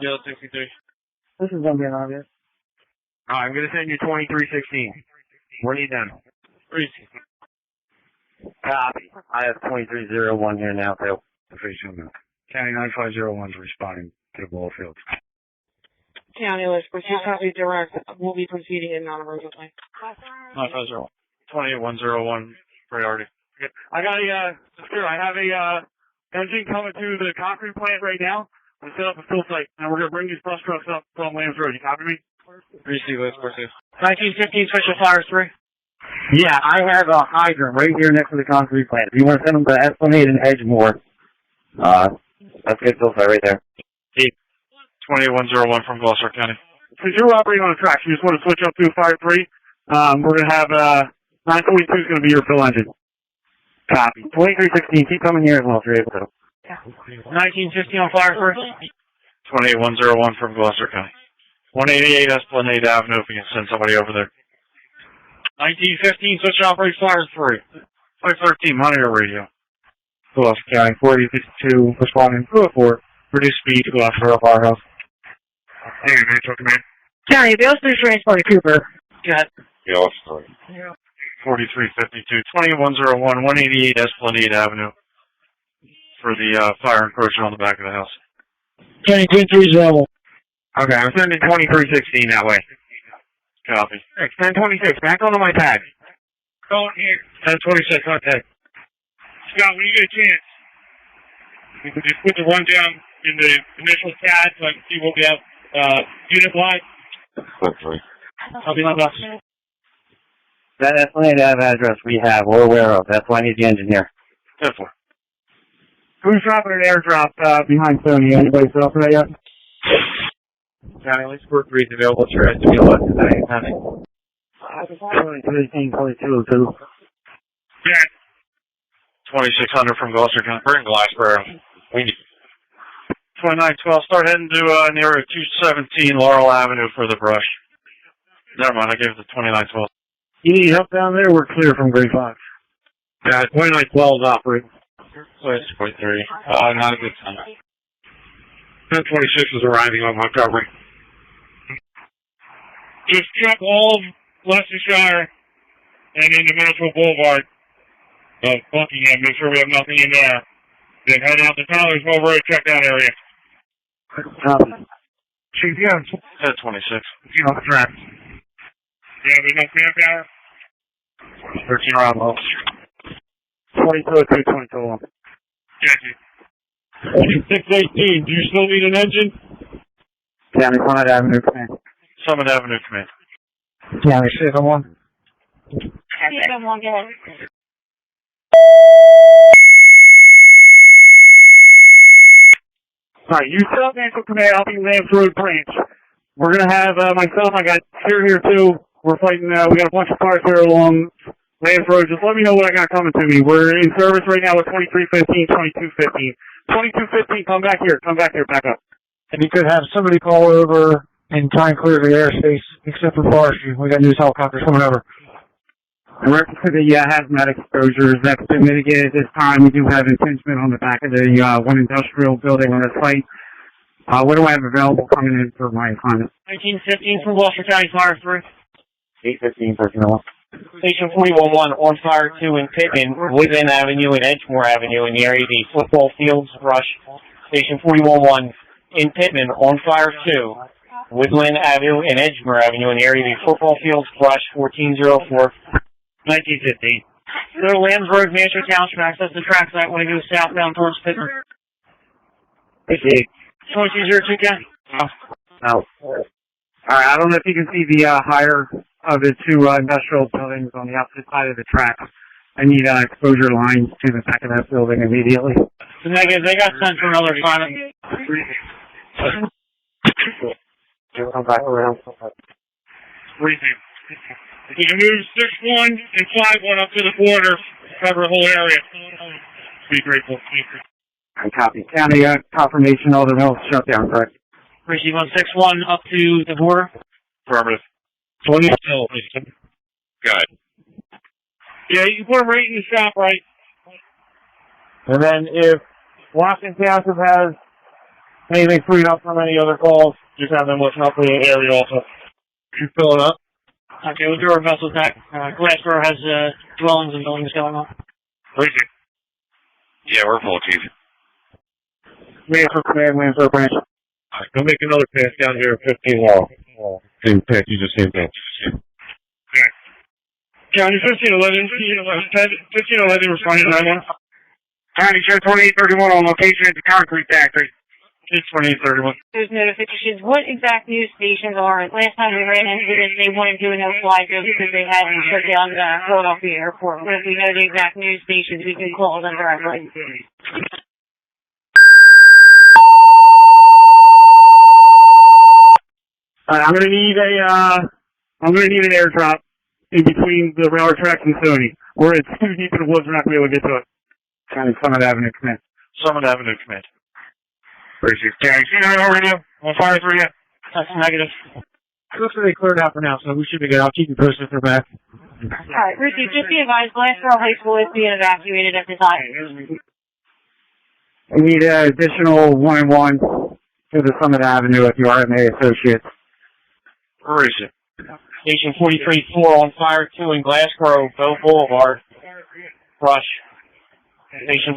Yellow 63. This is gonna be an obvious. Alright, I'm going to send you 2316. What are you done? Copy. I have 2301 here now, Phil. County 9501 is responding to the ball field. County list, proceed copy direct. We'll be proceeding in non-emergency. 950. 28101 priority. I got I have a engine coming to the concrete plant right now. We set up a fill site, and we're gonna bring these bus trucks up from Lambs Road. You copy me? Receive this, proceed. 1915 Special Fires 3. Yeah, I have a hydrant right here next to the concrete plant. If you want to send them to Esplanade and Edgemore, That's good fill site right there. 28101 from Gloucester County. Since you're operating on a track, you just want to switch up to a Fire 3. We're gonna have 942 is gonna be your fill engine. copy. 2316, keep coming here as well if you're able to. 1950 on fire first. 28101 from Gloucester County. 188 Esplanade Avenue, if you can send somebody over there. 1915, switch operate fire 3. 513, monitor radio. Gloucester County, 4052, responding 204. Reduce speed to Gloucester Firehouse. Hey, Metro Command. County, Bill 3 transport Cooper. Go ahead. BLS 3. 4352, 28101, 188 Esplanade Avenue for the fire encroachment on the back of the house. County, Twin 30. Okay, I'm sending 2316 that way. Copy. Hey, 1026, back onto my pad. Go here. 1026, contact. Scott, when you get a chance, you can just put the rundown in the initial tab so I can see what we have unit-wise. Quickly. I'll be my boss. That Esplanade Ave address we have, we're aware of. That's why I need the engineer. 10-4. Who's dropping an airdrop behind Sony? Anybody set up for that yet? County, let's work 3 is available to us to be alert today. Having. 2202. Yeah. 2600 from Gloucester County. We're in Gloucester. We need 2912, start heading to near 217 Laurel Avenue for the brush. Never mind, I gave it to 2912. You need help down there? We're clear from Grade 5. Yeah, 2912 is operating. Place 43. Not a good time. 1026 is arriving on Montgomery. Just check all of Leicestershire and into Middlesbrough Boulevard of Buckingham. Make sure we have nothing in there. Then head out to Tyler's Mill Road, check that area. Chief, you have 1026. you know, track. Yeah, there's no manpower. 13 around low. 2202, 2201. Gotcha. 618, do you still need an engine? County, Summit Avenue, command. Summit Avenue Command. County, 7-1. Seven one, go ahead. Alright, you South Central Command, I'll be Lambs Road Branch. We're gonna have, myself, I got Sear here too. We're fighting, we got a bunch of cars here along Lambs Road. Just let me know what I got coming to me. We're in service right now with 2315, 2215. 2215, come back here, back up. And you could have somebody call over and try and clear the airspace, except for forestry. We got news helicopters coming over. In reference to the hazmat exposures, that's been mitigated at this time. We do have impingement on the back of the one industrial building on the site. What do I have available coming in for my assignment? 1915 from Gloucester County Fire 3. 815, personnel. Station 411 on Fire 2 in Pittman, Woodland Avenue and Edgemore Avenue in the area of the football fields, brush. Station 411 in Pittman on Fire 2, Woodland Avenue and Edgemore Avenue in the area of the football fields, brush. 1404. 1915. Go to Lambs Road, Manchester Township, access the track site when it goes southbound towards Pittman. 2202, Ken. No. Alright, I don't know if you can see the higher of the two industrial buildings on the opposite side of the track. I need exposure lines to the back of that building immediately. The negative, they got sent for another assignment. Come back around. Briefing. You can move 6-1 and 5-1 up to the border, cover the whole area. Be grateful. I copy. County confirmation, all the mills shut down, correct? Receive on 6-1 up to the border. Affirmative. 20. Good. Yeah, you can put them right in the shop, right? And then if Washington Township has anything freed up from any other calls, just have them listen up for the area also. You fill it up? Okay, we'll do our best with that. Gloucester has dwellings and buildings going on. Briefing. Yeah, we're full, Chief. Lansford Command, Lansford Branch. Go make another pass down here at 15 Laurel. Same pass, you just same pass. County 1511, 1511 responding to 911. County Sheriff 2831 on location at the concrete factory. It's 2831. There's notifications. What exact news stations are it? Last time we ran into this, they wanted to do no fly go because they hadn't shut down Philadelphia Airport. But if we know the exact news stations, we can call them directly. I'm gonna need an airdrop in between the railroad tracks and Sony. We're too deep in the woods, we're not gonna be able to get to it. County Summit Avenue, command. Summit Avenue Command. Appreciate it. C9 radio. On fire 3 yet? That's negative. Looks like they cleared out for now, so we should be good. I'll keep you posted if they're back. Alright, Ruthie, just be advised, Gloucester High School is being evacuated at this time. We need an additional 1-1 to the Summit Avenue at the RMA Associates. Where is it? Station 43-4 on fire 2 in Glasgow, Bow Boulevard. Brush. Station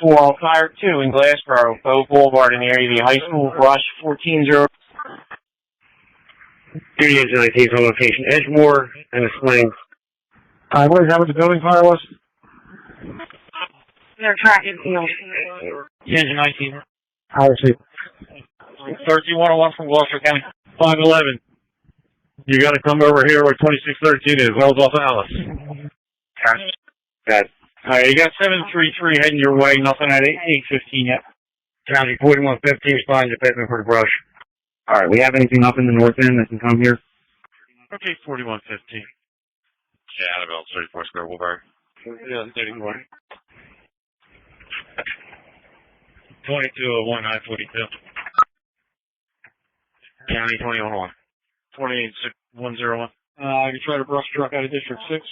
43-4 on fire 2 in Glasgow, Bow Boulevard in the area of the high school. Brush 14-0. Duty engine ITs on location. Edgemore and a Sling. What is that, what the building fire was? They're tracking field. Engine 19. I see. 13-101 from Gloucester County. 511. You got to come over here where 2613 is. That was off Alice. Got Alright, you got 733 heading your way. Nothing at 815 yet. County 4115 responding to Pittman for the brush. Alright, we have anything up in the north end that can come here? Okay, 4115. Yeah, Annabelle, 34 Square Woolbury. Yeah, 34. 2201, I-42. County 2101. 28101. You try to brush truck out of District 6.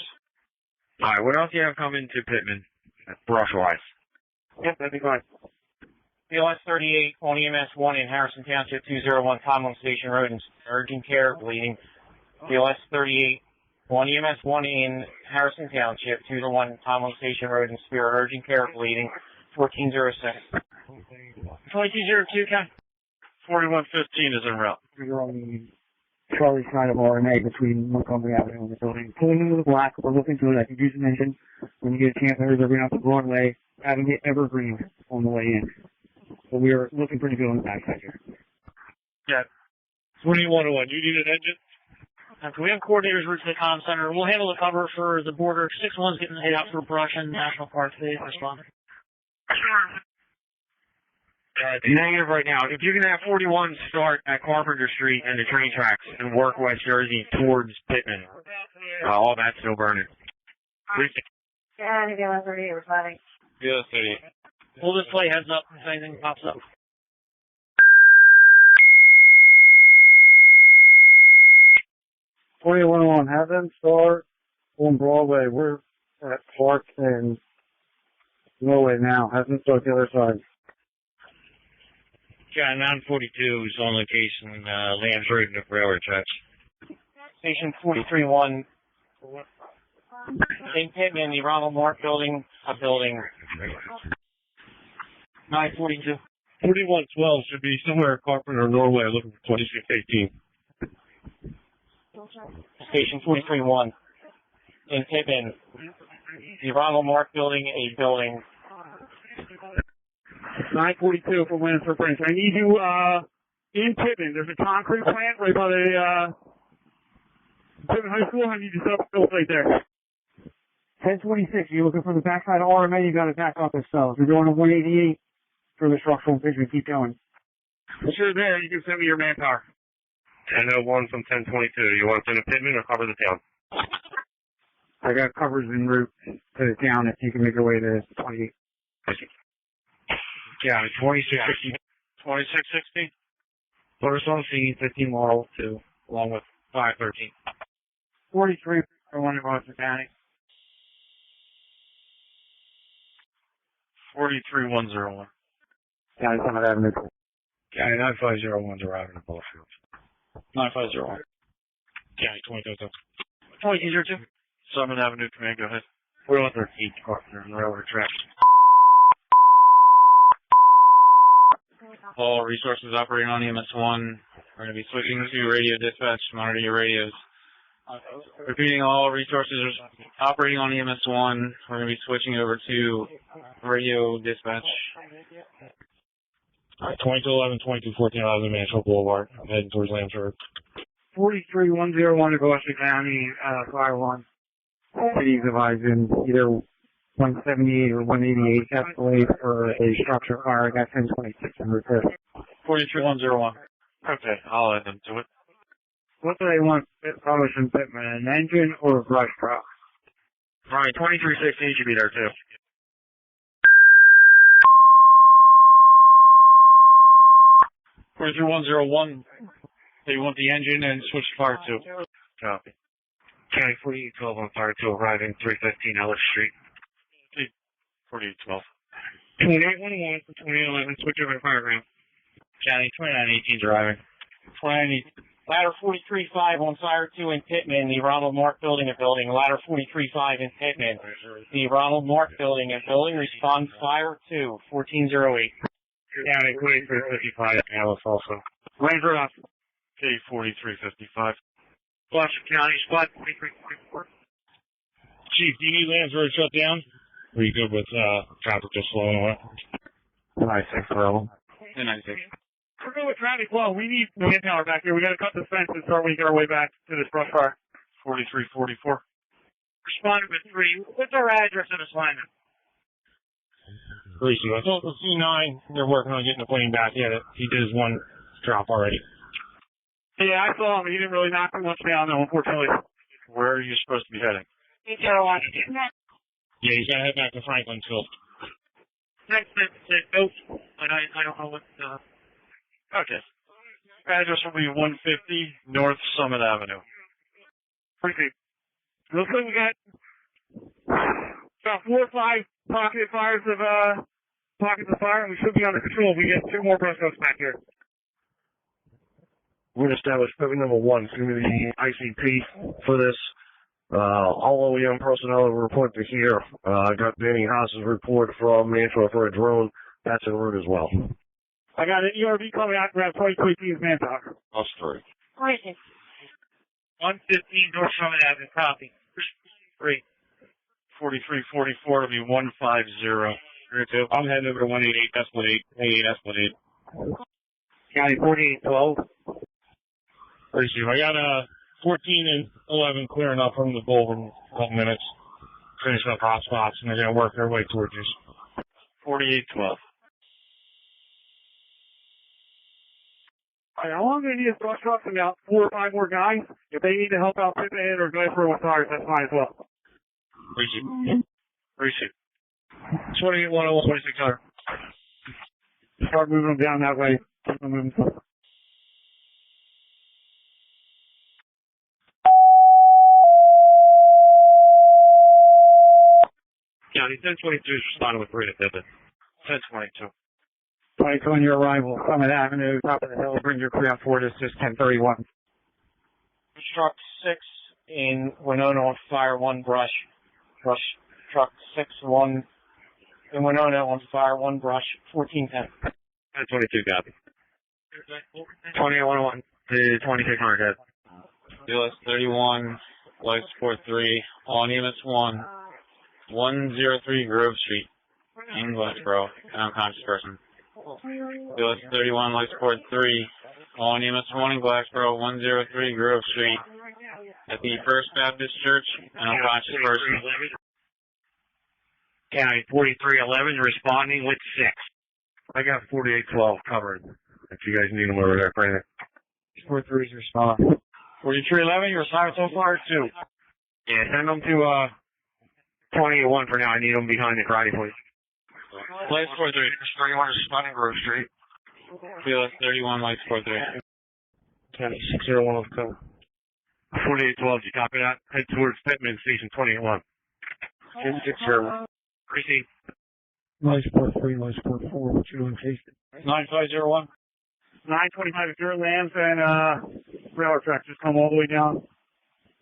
Alright, what else do you have coming to Pittman? Brush-wise. Yep, that'd be fine. BLS 38 on EMS 1 in Harrison Township, 201 Tomlin Station Road in urgent care, bleeding. BLS 38 on EMS 1 in Harrison Township, 201 Tomlin Station Road in Spear, urgent care, bleeding. 1406. 2202, Ken. 4115 is en route. We're on the Charlie side of RMA between Montgomery Avenue and the building. Pulling into the black, we're looking to it. I can use an engine. When you get a chance, they're going up the Broadway, having it evergreen on the way in. But we are looking pretty good on the backside here. Yeah. 2101, you need an engine? After we have coordinators route to the comm center, we'll handle the cover for the border. 6-1's getting hit out for brush and National Park. They respond. Negative right now. If you can have 41 start at Carpenter Street and the train tracks and work West Jersey towards Pittman, all that's still burning. Yeah, I think I was already responding. Yeah, 38. We'll just play heads up if anything pops up. Have them start on Broadway. We're at Park and Norway now. Have them start the other side. Yeah, 942 is on location, Lambs Road and the railroad tracks. Station 43-1 in Pittman, the Ronald Mark building, a building. 942. 4112 should be somewhere at Carpenter or Norway looking for 2618. Station 43-1 in Pittman, the Ronald Mark building, a building. 942 for Windsor Prince. I need you in Pittman. There's a concrete plant right by the Pittman High School. I need you to built right there. 1026, you're looking for the backside of RMA, you got to back up as so. If you're going to 188 for the structural vision, keep going. Sure, there. You can send me your manpower. 1001 from 1022. You want to send a Pittman or cover the town? I got covers en route to the town if you can make your way to 28. Yeah, 2660. 2660. Put us on scene, 15 Laurel 2, along with 513. 43 for one in Gloucester County. 43101. County Summit Avenue. County 9501's arriving at Bullfield. 9501. County 2202. 2202. Summit Avenue Command, go ahead. We're on 13 Carpenter and the railroad tracks. All resources operating on EMS-1. We're going to be switching to radio dispatch. Monitor your radios. Repeating, all resources are operating on EMS-1. We're going to be switching over to radio dispatch. All right, 2211, 2214, Mansfield Boulevard. I'm heading towards Lambs Road. 43101 to Gloucester County, Fire 1. Cities advising either 178 or 188 escalate for a structure fire. I got 1026 in repair. 43101. Okay, I'll add them to it. What do they want published in Pittman? An engine or a brush truck? Alright, 2316 should be there too. 43101, they want the engine and switch to fire 2. Copy. County 4812 on fire 2 arriving 315 Ellis Street. 4812. 2811 from 2811, switch over to fire ground. County 2918 driving. 20, ladder 435 on fire 2 in Pittman, the Ronald Mark building and building. Ladder 435 in Pittman, the Ronald Mark building and building. Respond fire 2, 1408. County 4355 Alice also. Range Road off. K4355. Gloucester County, spot 4354. Chief, do you need Lands Road shut down? Or are you good with traffic just slowing away? 96 level. 96. We're good with traffic flow. We need manpower back here. We got to cut the fence and start making our way back to this brush fire. 4344. Responded with 3. What's our address and assignment? Greasy. I told the C9 they're working on getting the plane back. Yeah, he did his one drop already. Yeah, I saw him. He didn't really knock too much down, though, unfortunately. Where are you supposed to be heading? Carolina. Yeah, he's got to head back to Franklinville. Next said nope, but I don't know what. Okay. Address will be 150 North Summit Avenue. Appreciate it. Looks like we got about 4 or 5 pocket fires of pockets of fire, and we should be under control. We get 2 more brush trucks back here. We're going to establish pivot number 1. It's going to be the ICP for this. All OEM personnel have reported to here. I got Danny Haas's report from Mantua for a drone. That's en route as well. I got an ERV coming out to grab 20 PP's manpower. Us 3. 115 North Summit Avenue, copy. 3. 4344 will be 150. I'm heading over to 188 Esplanade. 88 Esplanade. County 4812. Appreciate it. I got 14 and 11 clearing up from the bowl in a couple minutes. Finishing up hot spots, and they're going to work their way towards us. 4812. All right, how long do they need a brush truck and about 4 or 5 more guys? If they need to help out Pittman or Gloucester with fires, that's fine as well. Appreciate it. 2810, 2600. Start moving them down that way. Keep them moving forward. County 1022 is responding with 3 to Pittman. 1022. 22 on your arrival, Summit Avenue, top of the hill, bring your crew out for this is 1031. Truck 6 in Winona on fire 1 brush. Truck 6-1 in Winona on fire 1 brush. 1410. 1022 copy. 2811 to 2600 head. US 31, Life Support 3, on EMS 1, 103 Grove Street, in Gloucester, an unconscious person. US 31, Life Support 3, on EMS 1 in Gloucester, 103 Grove Street, at the First Baptist Church, an unconscious person. County 4311 responding with 6. I got 4812 covered. If you guys need them over there, Frank. 43's respond. 4311, you're assigned so far 2. Yeah, send them to 28-1 for now. I need them behind the karate, please. Life Support 3. 31 responding Grove Street. US 31, Life Support 3. County 601 of cover. 4812, you copy that? Head towards Pittman Station 28-1. 601. Proceed. Life Support 3, Life Support 4, what you doing, Casey? 9501. 925 if your lands and railroad tracks just come all the way down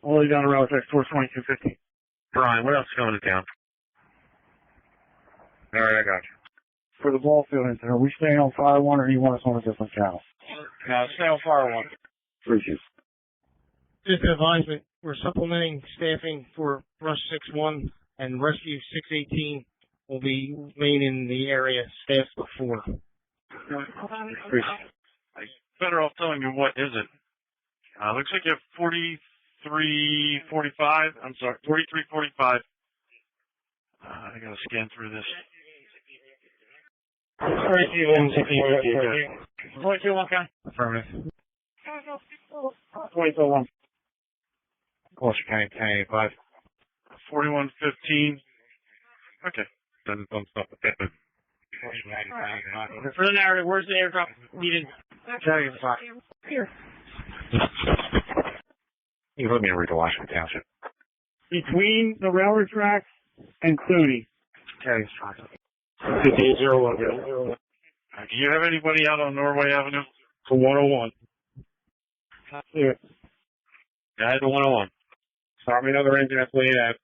the railroad tracks towards 2250. Brian, what else is coming to town? All right, I got you. For the ball field incident, are we staying on fire 1 or do you want us on a different channel? No, stay on fire 1. Appreciate it. Just an advisement, we're supplementing staffing for Rush 6-1 and Rescue 618 will be main in the area staffed before. Better off telling me what is it. Looks like you have 4345. I'm sorry, 4345. I gotta scan through this. 22-1, okay? Affirmative. 22-1. Gloucester County 1085. 4115. Okay. Then don't stop at Pittman. For the narrative, where's the airdrop needed? Here. You put me in Rico, Washington Township. Between the railroad tracks and Sony. Okay. 5801. Do you have anybody out on Norway Avenue? To 101. That's it. Guys, to 101. Start me another engine at 28 Ave.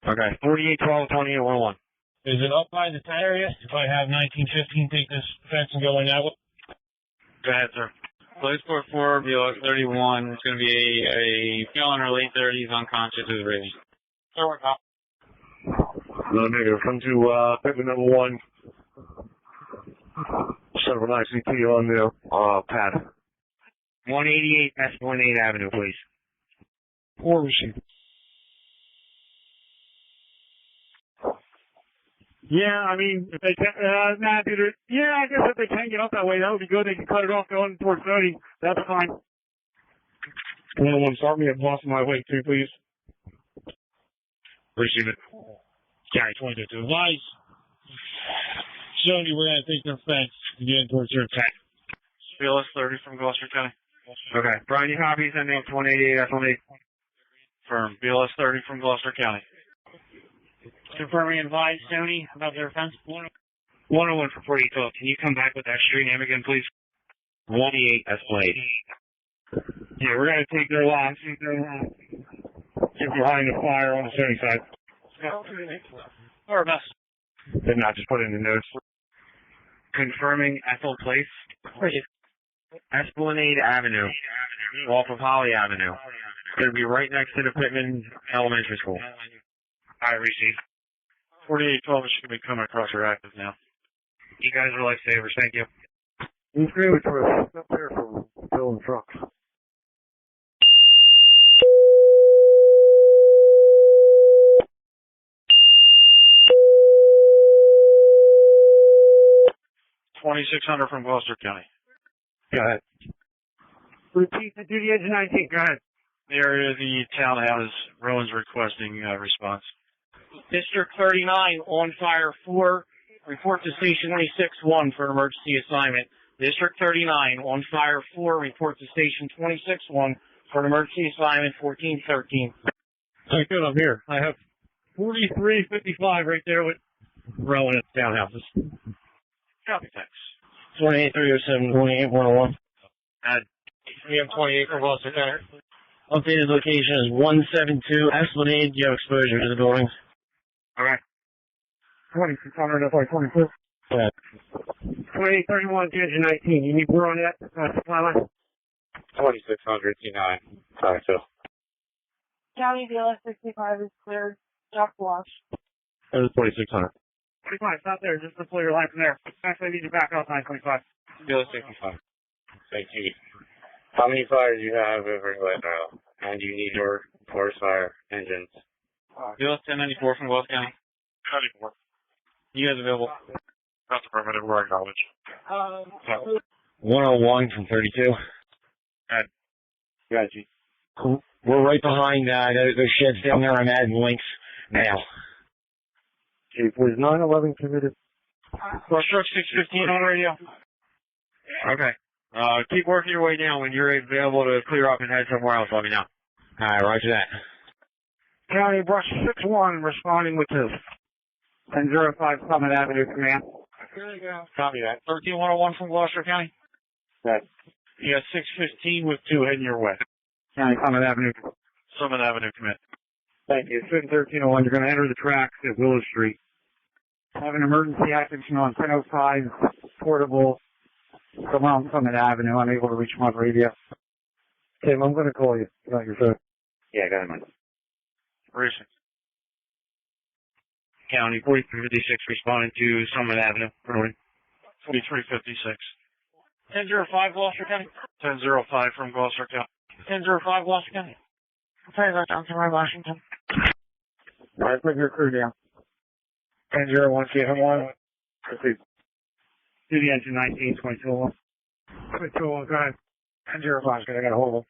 Okay. 4812, 28, 101. Is it up by the area? If I have 1915, take this fence and go in that way? Go ahead, sir. Place 44, BLS 31. It's going to be a female in her late 30s, unconscious with breathing. Sir, we're up. Another negative. Come to pavement number 1. Set up an ICT on the pad. 188 Esplanade Avenue, please. 4 receiver. Yeah, I mean, if they can, I guess if they can get up that way, that would be good. They can cut it off going towards 30. That's fine. 101, start me at Boston my way 2, please. Receive it. Carry 22 to advise. Sony, we're going to take their fence and get in towards their attack. BLS 30 from Gloucester County. Okay. Brian, you copy? Send me 188 Esplanade. Firm. BLS 30 from Gloucester County. Confirming advise Sony about their fence. 101 for 4812. Can you come back with that street name again, please? 188 Esplanade. Yeah, we're going to take their lots. Get behind the fire on the Sony side. Or best. Did not just put it in the notes. Confirming Ethel Place. Esplanade Avenue. Off of Holly Avenue. It's going to be right next to the Pittman Elementary School. All right, receive. 4812 is going to be coming across your active now. You guys are lifesavers. Thank you. These trailers were up there from filling trucks. $2,600 from Gloucester County. Go ahead. Repeat the duty engine 19. Go ahead. The area of the townhouse, Rowan's requesting response. District 39 on fire 4. Report to station 26-1 for an emergency assignment. District 39 on fire 4. Report to station 26-1 for an emergency assignment 1413. Good, I'm here. I have 4355 right there with Rowan at the townhouses. Copy, thanks. 28307, 28101. We have 28 for Gloucester County. Updated location is 172 Esplanade. You have exposure to the buildings. All right. 2600, that's like 22. Yeah. 2831, engine 19. You need more on that? Supply line? 2600 T9. Sorry, Phil. County BLS 65 is clear. Stop wash. That was 2600. 25, stop there. Just deploy your line from there. Actually, I need you back up 925. BLS 65. Thank you. How many fires do you have over in Gloucester? And do you need your forest fire engines? BLS 1094 from Gloucester County. 94. You guys available? That's affirmative. We're acknowledged. 101 from 32. Got you. Cool. We're right behind those sheds down there. I'm adding links now. Okay, please. 911 committed. Struck 615 on radio. Okay. Keep working your way down. When you're available to clear up and head somewhere else, let me know. All right, roger that. County Brush 61 responding with this. 1005 Summit Avenue Command. Copy that. 13101 from Gloucester County. Right. You got 615 with 2 heading your way. County Summit Avenue. Summit Avenue commit. Thank you. 1301, you're going to enter the tracks at Willow Street. Have an emergency activation on 1005 portable around Summit Avenue. Unable to reach my radio. Tim, I'm going to call you. You got your phone. Yeah, go ahead, man. Racing. County 4356 responding to Summit Avenue. Rolling. 4356. 1005 Gloucester County. 1005 from Gloucester County. 1005 Gloucester County. Okay, that's Johnson, Washington. All right, put your crew down. 1001, CFM1. Proceed. Do the engine 19, 2201. 2201, go ahead. 1005, I got a hold of him.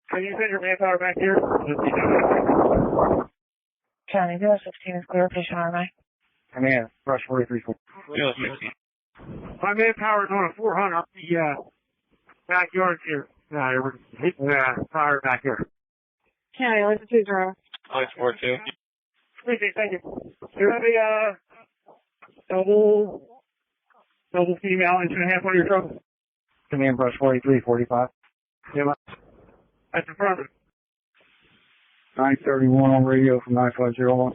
Can you send your manpower back here? County BLS 16 is clear. Patient RMA. Command, brush 43. My manpower's on a 400 up the backyard here. We're hitting fire back here. County, listen 20. Lights 42. Thank you. Do you have a double female inch and a half on your truck? Command, brush 4345. Yeah, that's affirmative. 931 on radio from 9501.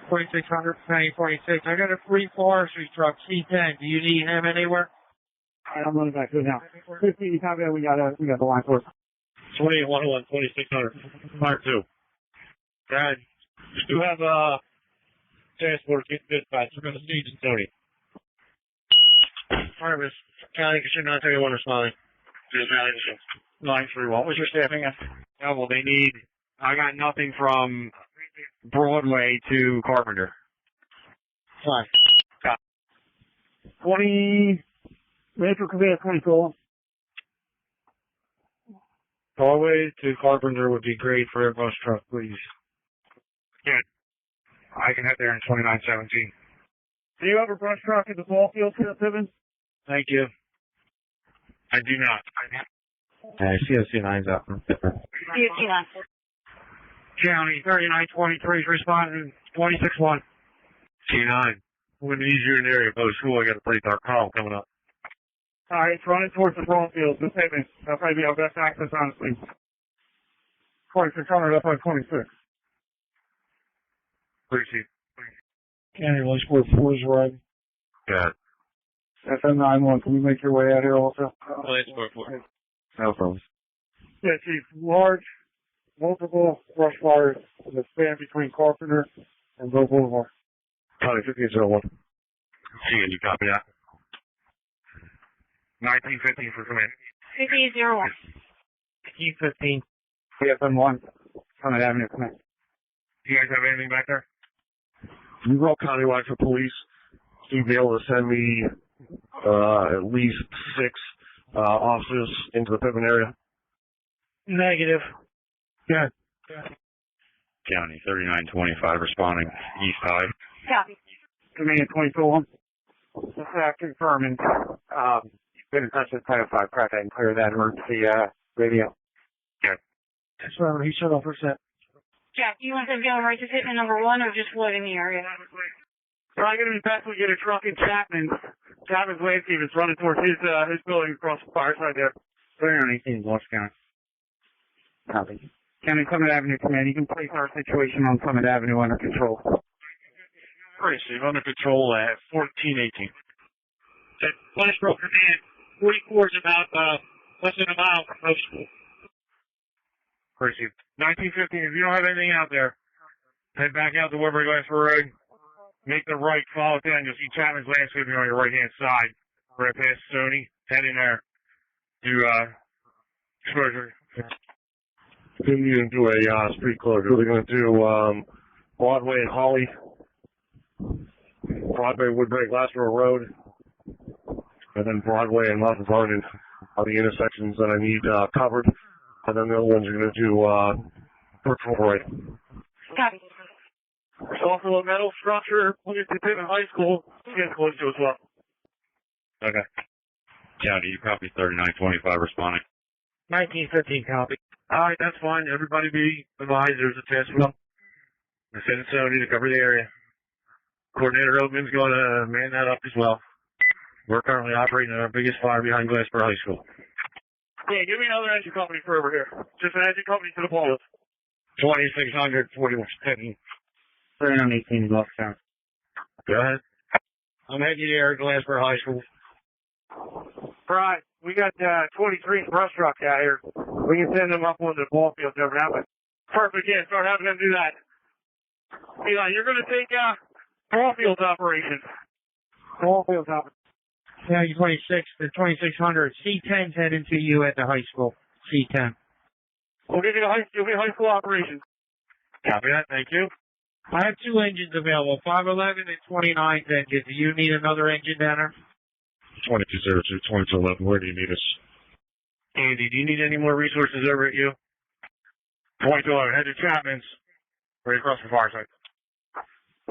2600, 946. I got a free forestry truck, C10. Do you need him anywhere? I'm running back to it now. 15, copy that. We got the line for us. 2811, 2600. Mark 2. Dad, you have transport dispatch. We're going to see you, Tony. Harvest County, should not tell you one responding. 931. What was your staffing at? Oh, well, I got nothing from Broadway to Carpenter. Fine. Got 20, Metro Command 24. Broadway to Carpenter would be great for a bus truck, please. Yeah. I can head there in 2917. Do you have a brush truck at the ball field, Pippin? Thank you. I do not. COC9's up. COC9. County 3923 is responding 261. C9. We're going to use you in the area post school. I got a pretty dark call coming up. All right, it's running towards the ball field. This Pippin. That'll probably be our best access, honestly. 2600 up on 26. Appreciate it. County, Light Sport 4 is riding. Got it. FM91, can you make your way out here also? Lights 44. No problems. Yeah, Chief. Large, multiple brush fires in the span between Carpenter and Bow Boulevard. County 1501. See you copy that. 1915 for command. 5001. 15. FM1, Summit Avenue, command. Do you guys have anything back there? You roll countywide for police. You'd be able to send me at least 6 officers into the Pippin area. Negative. Yeah. County 3925 responding east high. Copy. Command 24. Just confirming. Been in touch with Title 5 crack and clear that emergency radio. Yeah. That's right. He shut off for a set. Jack, do you want them going right to Pittman number 1 or just floating the area? Probably going to be best we get a truck in Chapman's landscape is running towards his building across the fire side there. 318 Gloucester County. Copy. County Summit Avenue Command, you can place our situation on Summit Avenue under control. Great, Steve. Under control at 1418. Flashbro command. 44 is about less than a mile from Post School. Great, Steve. 1915. If you don't have anything out there, head back out to Woodbury Gloucester Road. Make the right, follow it down. You'll see Chapman's landscaping on your right-hand side. Right past Sony. Head in there. Do exposure. Continue to do a street closure. We're going to do Broadway and Holly, Broadway, Woodbury, Gloucester Road, and then Broadway and Mount Vernon are the intersections that I need covered. And then the other ones are going to do virtual right. Copy. There's also a metal structure pointed to Pittman High School. Get close to as well. Okay. County, you copy 3925 responding. 1915 copy. Alright, that's fine. Everybody be advised there's a test wheel. I sent Sony to cover the area. Coordinator Oatman's going to man that up as well. We're currently operating our biggest fire behind Gloucester High School. Yeah, give me another engine company for over here. Just an engine company to the pole. 2600, 41, 318 Gloucester County. Go ahead. I'm heading to the area, Gloucester High School. Right. We got 23 brush trucks out here. We can send them up on the ball fields over now, but Perfect, yeah, start having them do that. Eli, you're going to take ball fields operations. ball fields out. County 26 to 2600. C10's heading to you at the high school. C10. We'll give you high school operations. Copy that, thank you. I have 2 engines available, 511 and 29's engine. Do you need another engine down there? 2202, 2211, where do you need us? Andy, do you need any more resources over at you? 2211, head to Chapman's, right across the far side.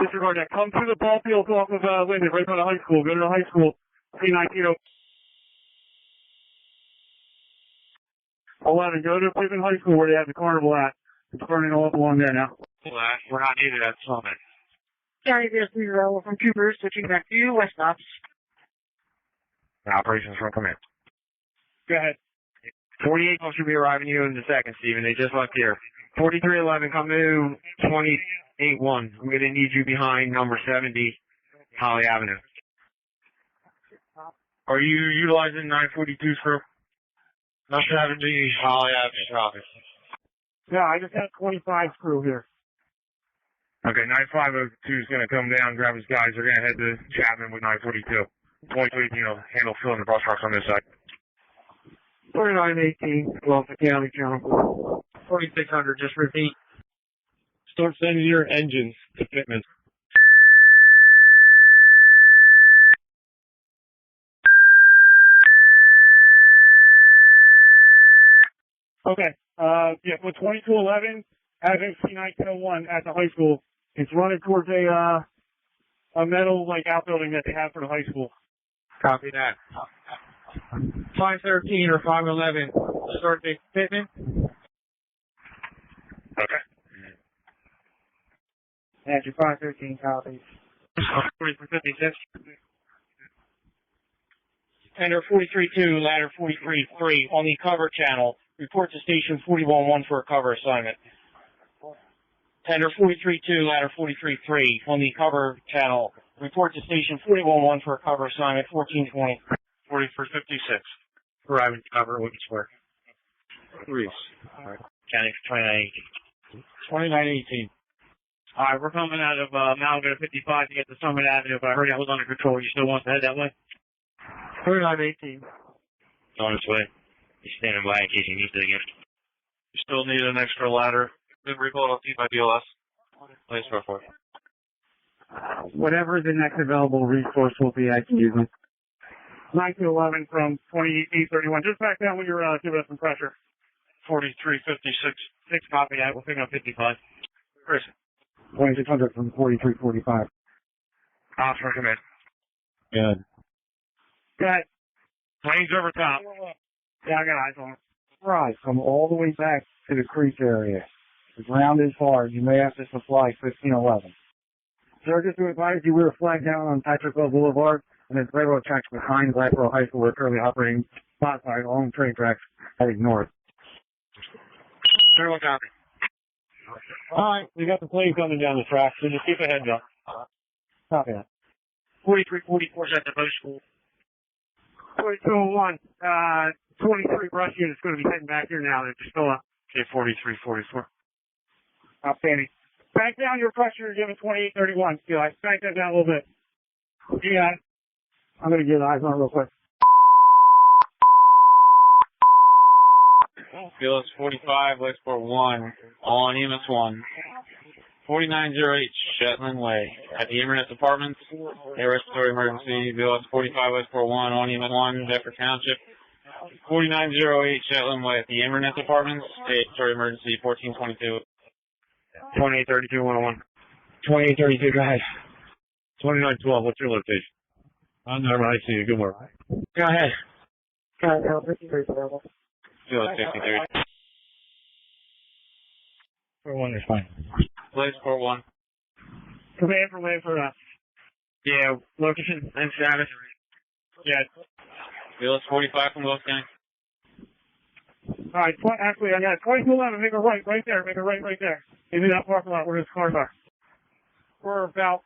Disregard that. Come to the ball field off of Linden, right by the high school. Go to the high school. P19. 11. Go to Cleveland High School where they have the carnival at. It's burning all up along there now. We're not needed at Summit. County District from Cooper, switching back to West Stops. Operations from command. Go ahead. 48 should be arriving you in the second, Stephen. They just left here. 4311, come to 281. I'm going to need you behind number 70, Holly Avenue. Are you utilizing 942's crew? Not 70, Holly Avenue, copy. Yeah, I just have 25 crew here. Okay, 9502 is going to come down, grab his guys. They're going to head to Chapman with 942. 2218 will handle filling the bus trucks on this side. 4918, Gloucester County, Channel 4600, just repeat. Start sending your engines to fitment. Okay, yeah, with 2211, having C1901 at the high school, it's running towards a metal, like, outbuilding that they have for the high school. Copy that. 513 or 511, start the fitment. Okay. After 513 copies. 56. Tender 43-2, ladder 43-3 on the cover channel. Report to station 41-1 for a cover assignment. Tender 43-2, ladder 43-3 on the cover channel. Report to station 41-1 for a cover assignment. 1420. 4456. Arriving to cover Wicked Square. Reese. Alright. County for 2918. Alright, we're coming out of Malvern 55 to get to Summit Avenue, but I heard that was under control. You still want to head that way? 3918. On its way. He's standing by in case he needs it again. You still need an extra ladder. Been recalled off by BLS. Place for it. Whatever the next available resource will be, I can use them. 9-11 from 2831. Just back down when you're giving us some pressure. 4356. 6 copy that. We'll pick up 55. Chris. 2600 from 4345. Ops for command. Good. Go ahead. Planes over top. Yeah, I got eyes on it. Right, come all the way back to the creek area. The ground is hard. You may have to supply 1511. Sir, just to advise you, we're flagged down on Patrickville Boulevard, and there's railroad tracks behind Gloucester High School. We're currently operating spot side along train tracks heading north. Sure, what copy? Alright, we got the planes coming down the track, so just keep a heads up. Copy that. 4344 is at the boat school. 4201, 23 brush units going to be heading back here now. They're still up. Okay, 4344. Outstanding. Back down your pressure, you're giving 2831. Eli, back that down a little bit. You got it. I'm going to get eyes on it real quick. BLS 45, Westport 1, on EMS 1. 4908 Shetland Way. At the Inverness Apartments, a respiratory emergency. BLS 45, Westport 1, on EMS 1, Bedford Township. 4908 Shetland Way. At the Inverness Apartments, a respiratory emergency. 1422. 2832, 101. 2832, go ahead. 2912, what's your location? Never mind, I see you. Good work. Go ahead. BLS 53. 41 is fine. Westport 1. Command for land for us. Yeah, location and status. Yeah. BLS 45 from Gloucester County. Alright, actually, I got 2211. Make a right there. Make a right there. Into that parking lot where his cars are. We're about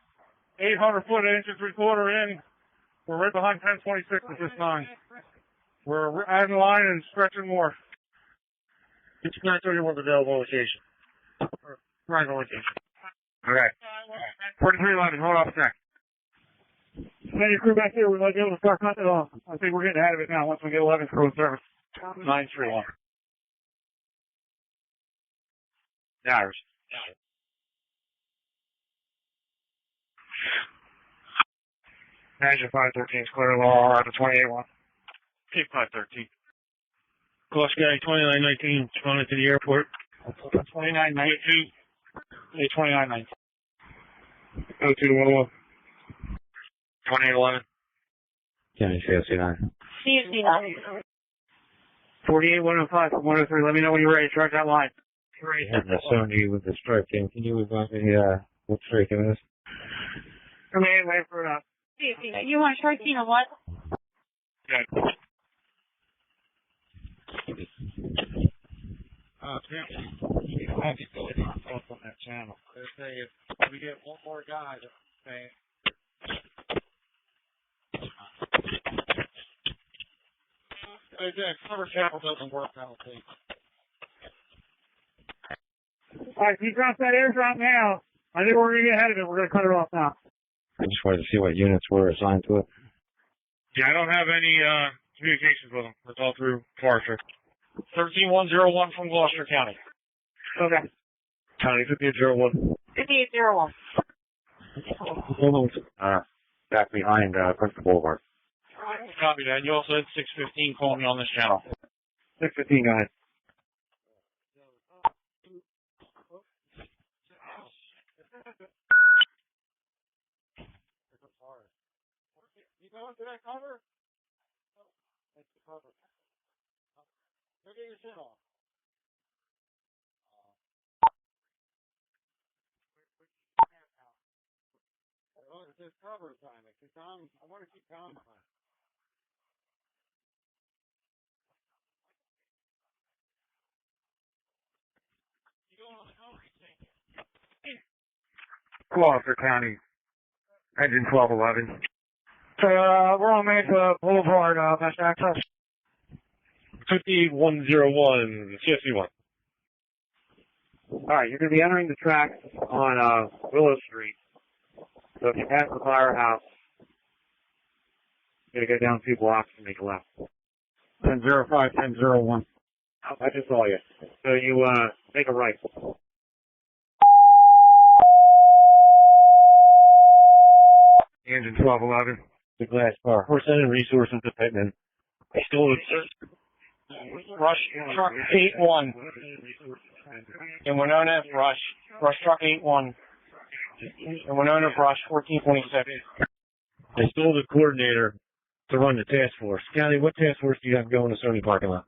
800 foot, 1 inch, 3/4 in. We're right behind 1026 at this time. We're adding line and stretching more. It's 931 available location. Right location. Okay. 4311, hold off a sec. Send your crew back here. We might be able to start cutting it off. I think we're getting ahead of it now once we get 11 crew in service. 931. Irish. Manager 513 is clear law out of 281. Keep 513. Gloucester County 2919, responding to the airport. 2992. 2919. 0211. 2811. County CFC 9. CFC 9. 48105 from 103. Let me know when you're ready to charge that line. Yeah, the Sony with the striking. Can you advise me what striking is? Come in, wait for it up. CFC 9. You want a short scene or what? Yeah. I just go off on that channel. They say if we get one more guy to say, cover channel doesn't work, I don't think. Alright, if you drop that airdrop now, I think we're going to get ahead of it. We're going to cut it off now. I just wanted to see what units were assigned to it. Yeah, I don't have any communications with them. It's all through Forester. 13101 from Gloucester County. Okay. County 5801. 5801. Back behind Princeton Boulevard. Copy that. You also had 615 calling me on this channel. 615, go ahead. You going to that cover? That's the cover. Go get your shit off. Well, it says cover time. I want to keep calm on it. You going on the cover, you think? Gloucester County. Engine 1211. We're on Mesa Boulevard, West Access. 5101. CFC 1. Alright, you're going to be entering the tracks on Willow Street. So if you pass the firehouse, you're going to go down 2 blocks and make a left. 1005, 1001. I just saw you. So you make a right. Engine 1211. The glass car. We're sending resources to Pittman. I still Rush truck 81. In Winona, Rush truck 81. In Winona, Rush 1426. I stole the coordinator to run the task force. County, what task force do you have going to Sony parking lot?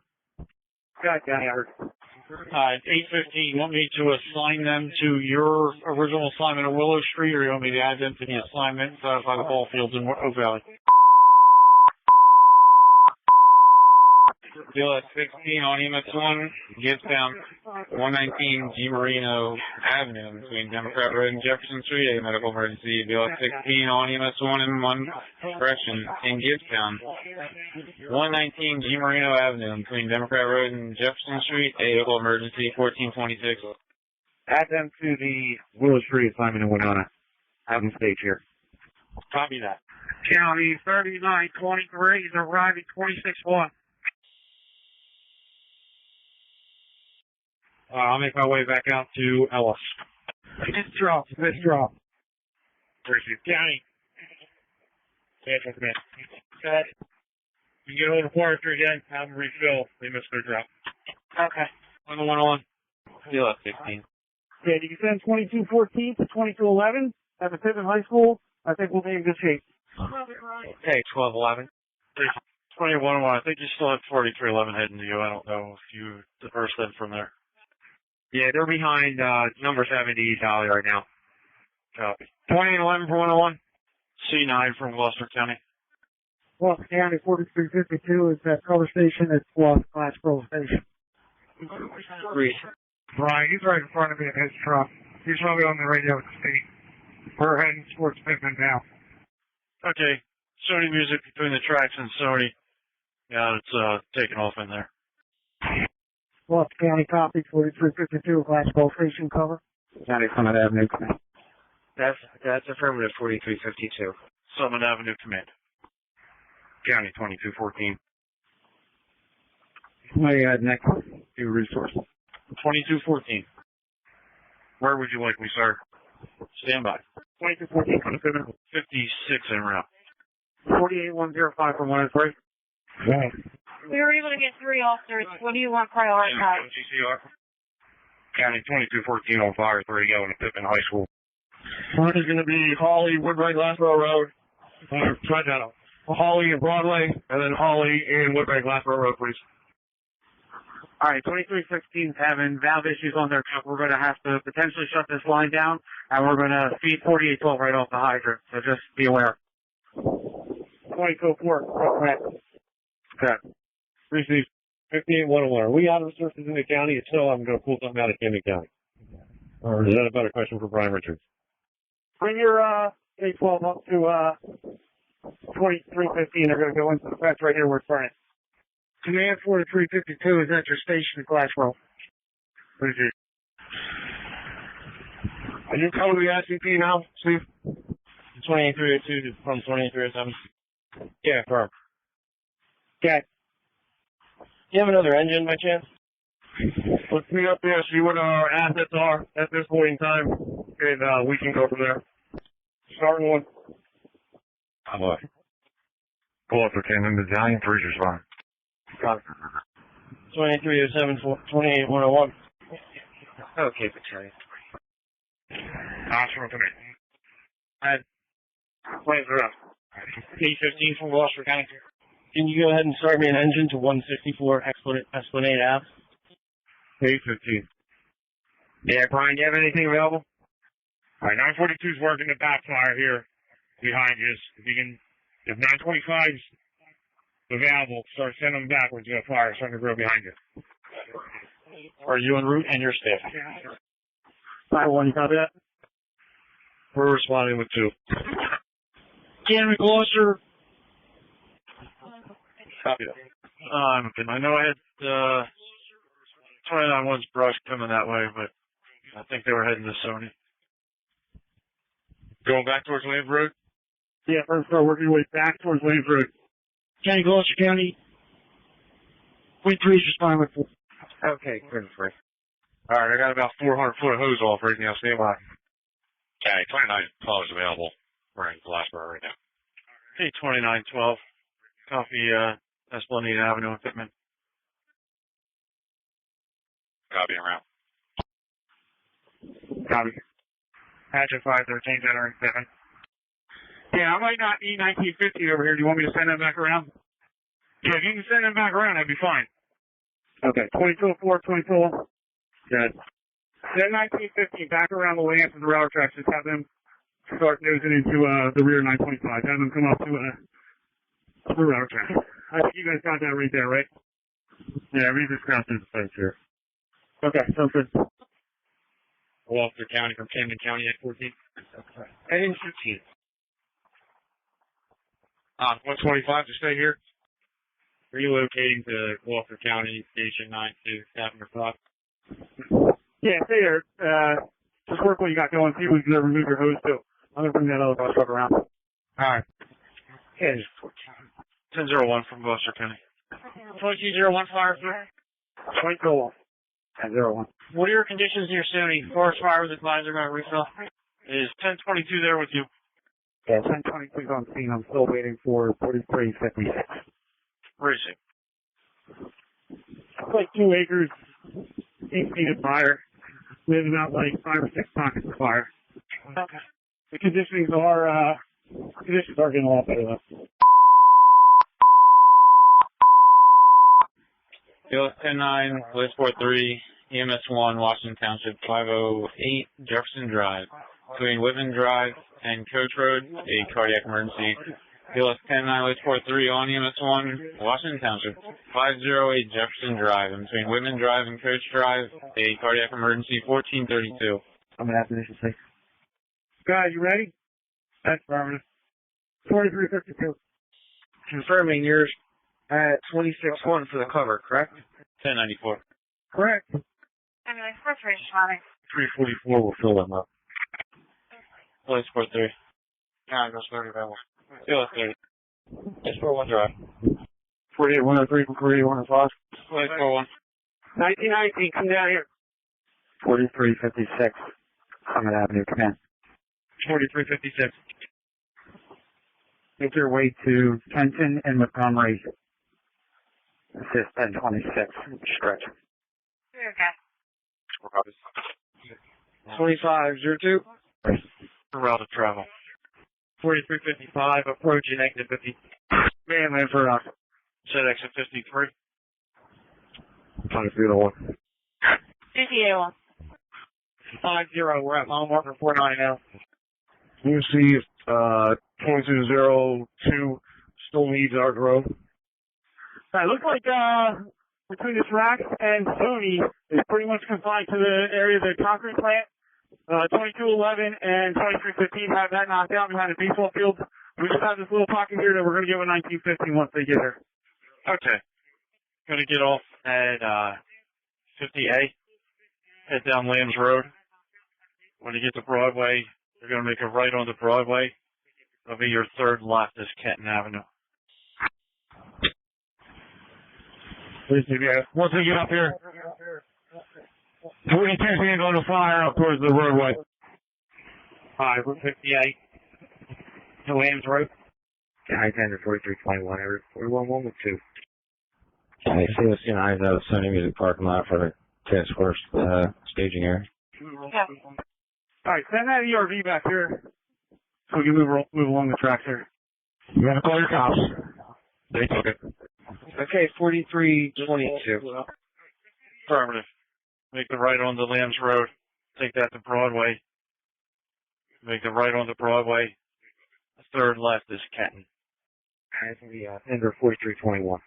Got it, County, I heard. 815. You want me to assign them to your original assignment at Willow Street, or you want me to add them to the assignment by the ball fields in Oak Valley? Bill 16 on EMS 1, Gibbstown, 119 G. Marino Avenue between Democrat Road and Jefferson Street, a medical emergency. Bill 16 on EMS 1 in one direction in Gibbstown, 119 G. Marino Avenue between Democrat Road and Jefferson Street, a medical emergency, 1426. Add them to the Willow Street assignment in Winona. Have them stage here. Copy that. County 3923 is arriving 26-1. I'll make my way back out to Ellis. This drop. County. Central Command. Good. You get a little Forester again, have them refill. They missed their drop. Okay. On the 101. Bill 16. Okay, you can send 2214 to 2211 at the Pittman High School. I think we'll be in good shape. Okay, 1211. 2101. I think you still have 4311 heading to you. I don't know if you diverse them from there. Yeah, they're behind number 70 Dolly right now. Copy. 2811 for 101. C9 from Gloucester County. Gloucester County 4352 is that cover station at Gloucester Class Pro Station. Brian, he's right in front of me in his truck. He's probably on the radio with the state. We're heading towards Pittman now. Okay. Sony music between the tracks and Sony. Yeah, it's taking off in there. Gloucester County copy 4352 Class Pro Station cover. County Summit Avenue. That's affirmative 4352. Summit Avenue Command. County 2214. Somebody add next to resources. 2214. Where would you like me, sir? Stand by. 2214. 56 en route. 48105 from 103. Yeah. We were able to get 3 officers. What do you want prioritized? GCR. County 2214 on fire 3 going to Pittman High School. Front is going to be Hawley, Woodbury, Gloucester Road. Try that out. Hawley and Broadway, and then Hawley and Woodbury, Gloucester Road, please. All right, 2316's having valve issues on their truck. We're going to have to potentially shut this line down, and we're going to feed 4812 right off the hydrant. So just be aware. 2204, okay. Receive 58101. Are we out of sources in the county? If so, I'm going to pull something out of Camden County. Or is that a better question for Brian Richards? Bring your A12 up to 2315. They're going to go into the fence right here where it's burning. Command 4352 is at your station at Glasswell. Appreciate it. Are you coming to the ICP now, Steve? 2302 from 2307. Yeah, firm. Okay. You have another engine by chance? Let's meet up there, see what our assets are at this point in time, and we can go from there. Starting one. What? Gloucester came in the Italian, 3's respond. 2307, 28101. Okay, battalion. Hospital to me. Planes are up. P15 from Gloucester County. Can you go ahead and start me an engine to 164 Esplanade Ave? P15. Yeah, Brian, do you have anything available? All right, 942's working the backfire here behind you. If 925's available, start sending them backwards. You got fire starting to grow behind you. Are you en route and your staff? 5-1, you copy that? We're responding with 2. Canada, Gloucester. Copy that. I know I had 29 one's brush coming that way, but I think they were heading to Sony. Going back towards Lane Road? Yeah, first start working your way back towards Lanes Road. County, Gloucester County. 23's responding with 4. Okay, good for it. All right, I got about 400 foot of hose off right now. Stand by. Okay, 2912 is available. We're in Gloucester right now. Hey, 2912. Copy, Esplanade Avenue and Pittman. Copy and route. Copy. Hatchet 513, entering 7. Yeah, I might not need 1950 over here. Do you want me to send them back around? Yeah, if you can send them back around, that'd be fine. Okay, 2204, 22. Good. Send 1950 back around the way after the railroad tracks. Just have them start nosing into the rear 925. Have them come up to the railroad track. I think you guys got that right there, right? Yeah, we just got through the fence here. Okay, sounds good. Gloucester County from Camden County at 14. Heading 15. 125 to stay here. Relocating to Gloucester County, Station 9 to Stafford Fox. Yeah, stay there. Just work what you got going. See if we can remove your hose too. I'm gonna bring that other bus truck around. All right. Yeah, 1001 from Gloucester County. 2201 fire. 2201. 1001. What are your conditions near Sony? Forest fire with advisor going to refill. Is 1022 there with you? Yeah, 1022's on scene. I'm still waiting for 4356. Where is it? It's like 2 acres, 8 feet of fire. We have about like 5 or 6 pockets of fire. Okay. The conditions are getting a lot better though. Field 109, List 43, EMS 1, Washington Township, 508 Jefferson Drive. Between Whitman Drive and Coach Road, a cardiac emergency. Field 109, List 43 on EMS 1, Washington Township, 508 Jefferson Drive. And between Whitman Drive and Coach Drive, a cardiac emergency, 1432. I'm gonna have to initial 6. Guys, you ready? That's affirmative. 4352. Confirming yours at 26-1 for the cover, correct? 1094. Correct. Ambulance 43 responding. 344 will fill them up. List 43. County goes 30 available. Field 30. List 41 Drive. 48103 from 48105. List 41. 1919, come down here. 4356, Summit Avenue, command. 4356. Make your way to Kenton and Montgomery. Assist 1026, stretch. Okay. 2502. route of travel. 4355, approach and exit 50. Man, for Set exit 53. Trying to feel one. CTA 50, we're at mile marker 49 now. You see, 2202 still needs our road. It looks like between the track and Sony is pretty much confined to the area of the concrete plant. 2211 and 2315 have that knocked out behind the baseball field. We just have this little pocket here that we're going to give a 1950 once they get there. Okay. Gonna get off at 50A. Head down Lambs Road. When you get to Broadway, you're gonna make a right onto Broadway. It'll be your third left is Kenton Avenue. Once we get up here, we intentionally going to fire up towards the roadway. Alright, Route 58. To Lambs Road. High 10 to 4321, area 4112. I see what's in the Sony Music parking lot for the task force staging area. Yeah. Alright, send that ERV back here so we can move along the tracks here. You gotta call your cops. They took it. Okay, 4322. Affirmative. Make the right onto Lambs Road. Take that to Broadway. Make the right onto Broadway. The third left is Kenton. That's going to be Ender 4321.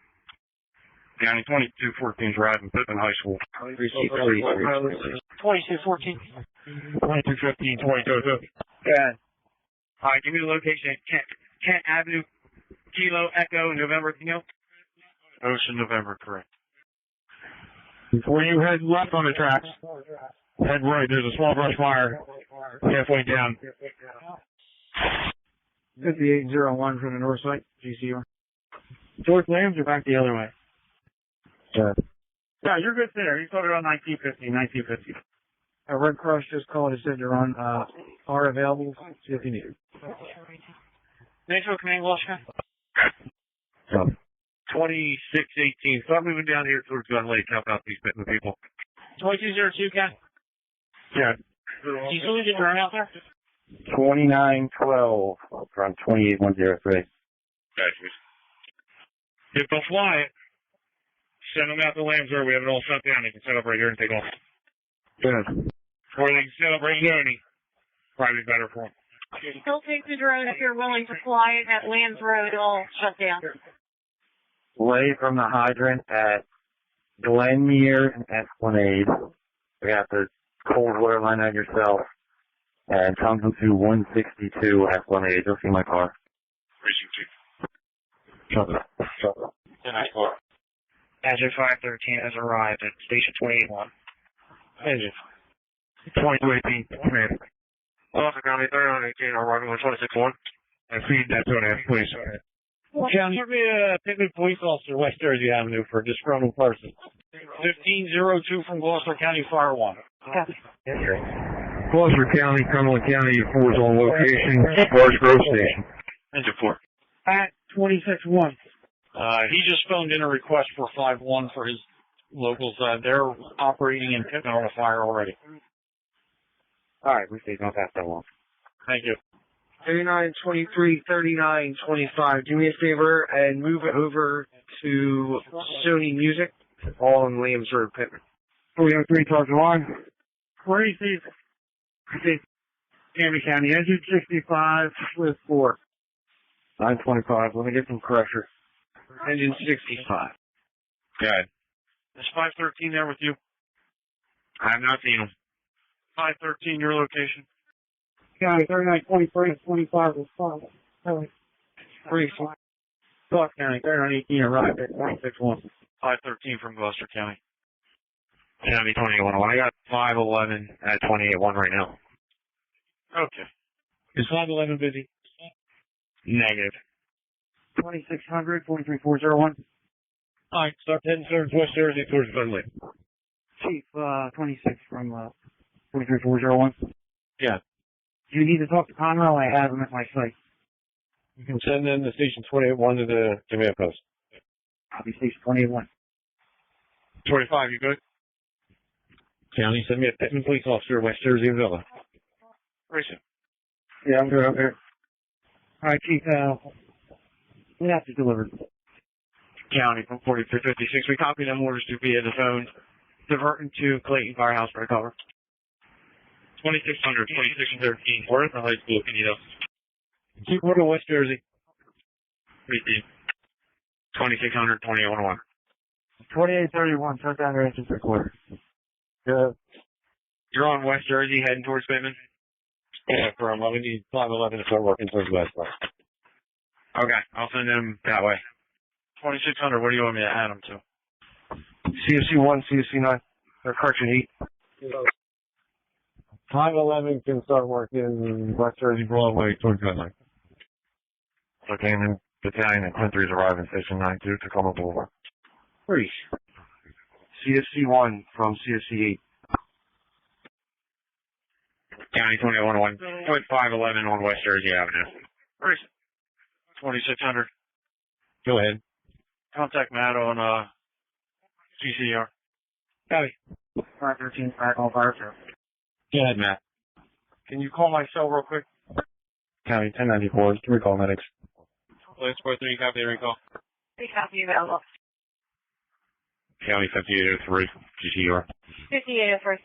County 2214 Drive in Pittman High School. 2214. 2215, 2202. Yeah. Alright, give me the location at Kent Avenue, Kilo, Echo, November, Kilo. Ocean, November, correct. Before you head left on the tracks, head right. There's a small brush fire halfway down. 5801 from the north side, GCR. George Lambs or back the other way? Yeah, you're good there. You talking about 1950. A Red Cross just called and said you're on, are available. See if you need it. Thanks for coming, Gloucester. 2618. Start moving down here towards Gun Lake. Help out these people. 2202, Ken. Yeah. Do you still need to turn out there? 2912 from 28103. Gotcha. If they'll fly it, send them out to Lambs Road. We have it all shut down. They can set up right here and take off. Good. Or they can set up right here and probably better for them. Still take the drone if you're willing to fly it at Lambs Road, all shut down. Away from the hydrant at Glenmere and Esplanade. We got the cold water line on yourself. And comes into 162 Esplanade. You'll see my car. Precinct 2. 10-4. Azure 513 has arrived at Station 281. Azure 2218, command. Gloucester County 3918, arriving on 261. And feed that to an please. County, give me a Pittman Police Officer, West Jersey Avenue for a disgruntled person. 1502 from Gloucester County Fire 1. Gloucester County, Cumberland County, 4 is on location, Forest Grove Station. Engine 4. At 261. He just phoned in a request for 5-1 for his locals. They're operating in Pittman on a fire already. Alright, we stay not pass that long. Thank you. 3923, 3925. Do me a favor and move it over to Sony Music, all in Lambs Road, Pittman. 303 charge line. Where is he? Camden County, engine 65 with 4. 925, let me get some pressure. Engine 65. Good. Is 513 there with you? I have not seen him. 513, your location? County, 3923, 25 with 5. 35. Gloucester County, 3918, arrived at 161. 513 from Gloucester County. County 281. I got 511 at 281 right now. Okay. Is 511 busy? Negative. 2600, 43401. Alright, start heading towards West Jersey, towards Gun Lake. Chief, 26 from 43401. Yeah. Do you need to talk to Conroe? I have him at my site. You can send in the station 281 to the command post. Copy station 281. 25, you good? County, send me a Pittman police officer, West Jersey and Villa. Recent. Yeah, I'm good up here. All right, Chief, we have to deliver. County from 4356. We copy them orders to via the phone, diverting to Clayton Firehouse for recover. 2600, 2613. Where is the high school? Can you know? Keep order West Jersey. 2600, 2811. 2831, shut down your engine for quarter. Good. You're on West Jersey heading towards Pittman? Yeah, from, we need 511 to start working towards West Park. Okay, I'll send them that way. 2600, what do you want me to add them to? CFC 1, CFC 9. They're Correction 8. 511 can start working West Jersey Broadway towards Gun Line. Containment Battalion and 10-3 is arriving Station 9-2, Tacoma Boulevard. 3. CFC 1 from CFC 8. County 2811. Put 511 on West Jersey Avenue. 2600. Go ahead. Contact Matt on GCR. Copy. 513, back on fire truck. Go ahead, Matt. Can you call my cell real quick? County 1094, recall medics. Let's 43, copy the recall. We copy available. County 5803, GCR. 5801st.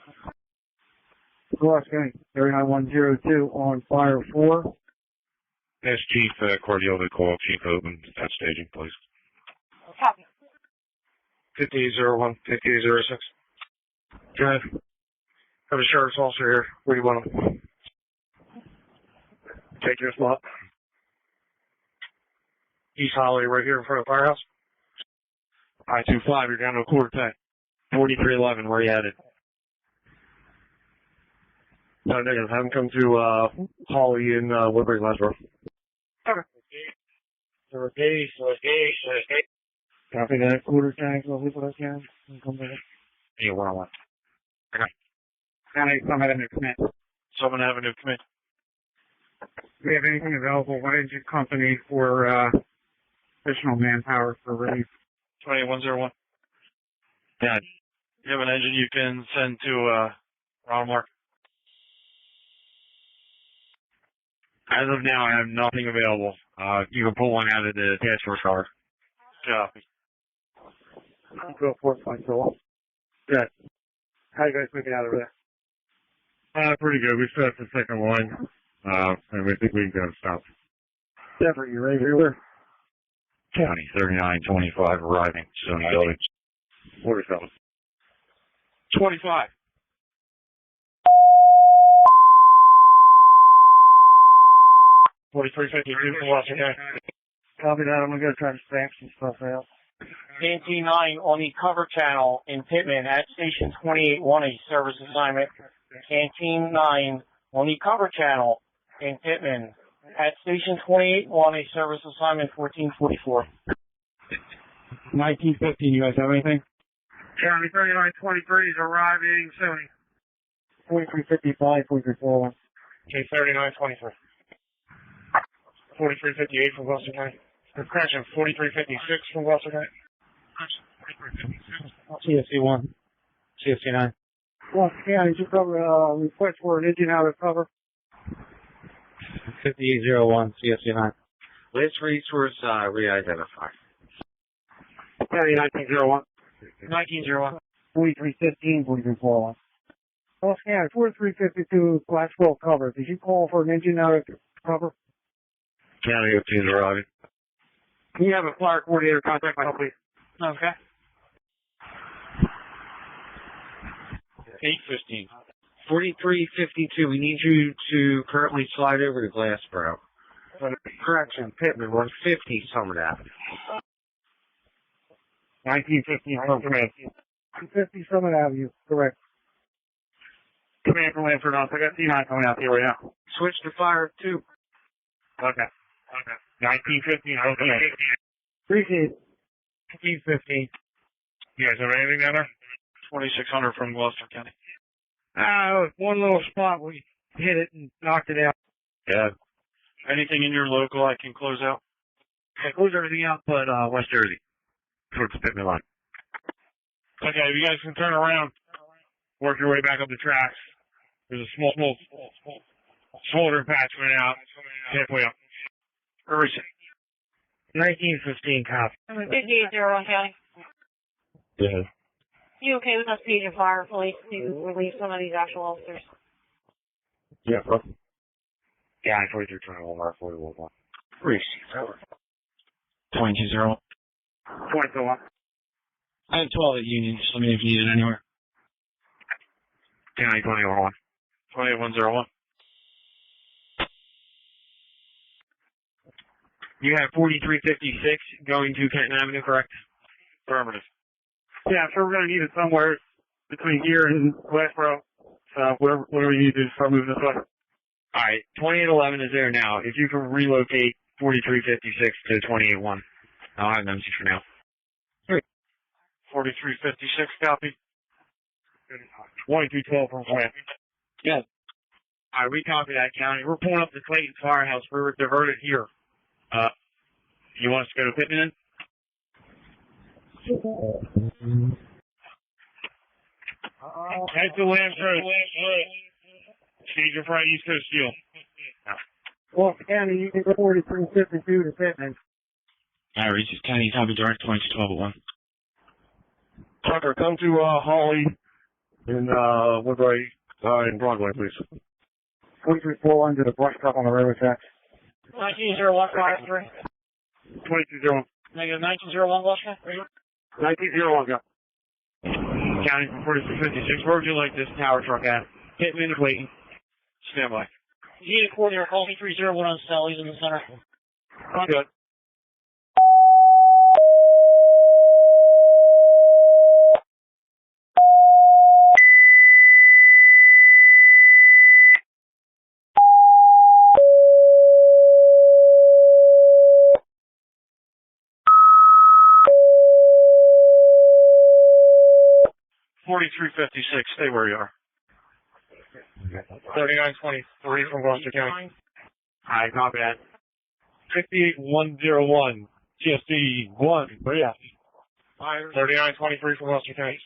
Gloucester, 39102 on fire 4. Yes, Chief Cordial call Chief Open at staging, please. Copy. 5801, 5806. Good. Have a sheriff's officer here. Where do you want him? Take your spot. East Holiday right here in front of the firehouse. I-25, you're down to a quarter tank. 4311, where you headed? No, negative. Have him come to Holly in Woodbury, Gloucester. Okay. Copy that. Quarter tank, we'll leave what I can. Come back. Yeah, 101. Okay. County, Summit Avenue, command. Summit Avenue, come in. Do we have anything available? What engine company for additional manpower for relief? 2101. Yeah. You have an engine you can send to Ronald Mark? As of now, I have nothing available. You can pull one out of the task force car. Copy. Go forth, my soul. Good. How you guys looking out over there? Pretty good. We set up the second line, and we think we can get it stopped. Deborah, you ready everywhere? County 3925 arriving, soon building. 47. 25. $43.52 from Washington. Copy that. I'm going to go try to stamp some stuff out. Canteen 9 on the cover channel in Pittman at Station 28-1, a service assignment. Canteen 9 on the cover channel in Pittman at Station 28-1, a service assignment 1444. 1915, you guys have anything? County 3923 is arriving soon. 4355, 4341. Okay, 3923. 4358 from Gloucester County. We're crashing 4356 from Gloucester County. CFC 1. CFC 9. Well, County, just cover, request for an engine out of cover. 5801, CFC 9. List resource re-identified. County 1901. 1901. 4315, 4341. Well, County, 4352, Glasswell cover. Did you call for an engine out of cover? County 18 is arriving. Can you have a fire coordinator contact my help, please? Okay. 815. 4352, we need you to currently slide over to Glassboro. Correction, Pittman, 150 Summit Avenue. 1915, hello, command. 250 Summit Avenue, correct. Command from Lanford on. I got T9 coming out here right now. Switch to fire 2. Okay. 1915, okay. Appreciate it. 1515. You guys have anything down there? 2600 from Gloucester County. One little spot we hit it and knocked it out. Yeah. Anything in your local I can close out? I close everything out but West Jersey. Towards the Pittman line. Okay, if you guys can turn around, work your way back up the tracks. There's a small Shoulder patch went out. Halfway up. Where is it? 1915 cop. 5801 County. Yeah. You okay with us paging fire police to relieve some of these actual officers? Yeah, bro. Yeah, 4321, Mark 41. 2201. 2201. I have 12 at Union. Just let me know if you need it anywhere. County 2101. 2101. You have 4356 going to Kenton Avenue, correct? Affirmative. Yeah, so we're going to need it somewhere between here and Westboro. So whatever you need to start moving this way. Alright, 2811 is there now. If you can relocate 4356 to 281, I'll have them for now. 4356, copy. 2212 from Plant. Yeah. Alright, we copy that, County. We're pulling up the Clayton Firehouse. We're diverted here. You want us to go to Pittman then? Head to Lamb Coast. Stage in front of East Coast Steel. Well, County, you can go 4352 to Pittman. Alright, Regis County, copy direct 2212 at 1. Tucker, come to Holly in Woodbury in Broadway, please. 4341 to the brush truck on the railroad tracks. 1901 53. 2201. Negative 1901 Gloucester. 1901, go. County from 4356. Where would you like this tower truck at? Pittman, Clayton. Stand by. You need a coordinator, call me 301 on cell. He's in the center. Good. Stay where you are. 3923 from Gloucester County. Alright, copy that. 58101. GSD 1. But yeah. 3923 from Gloucester County.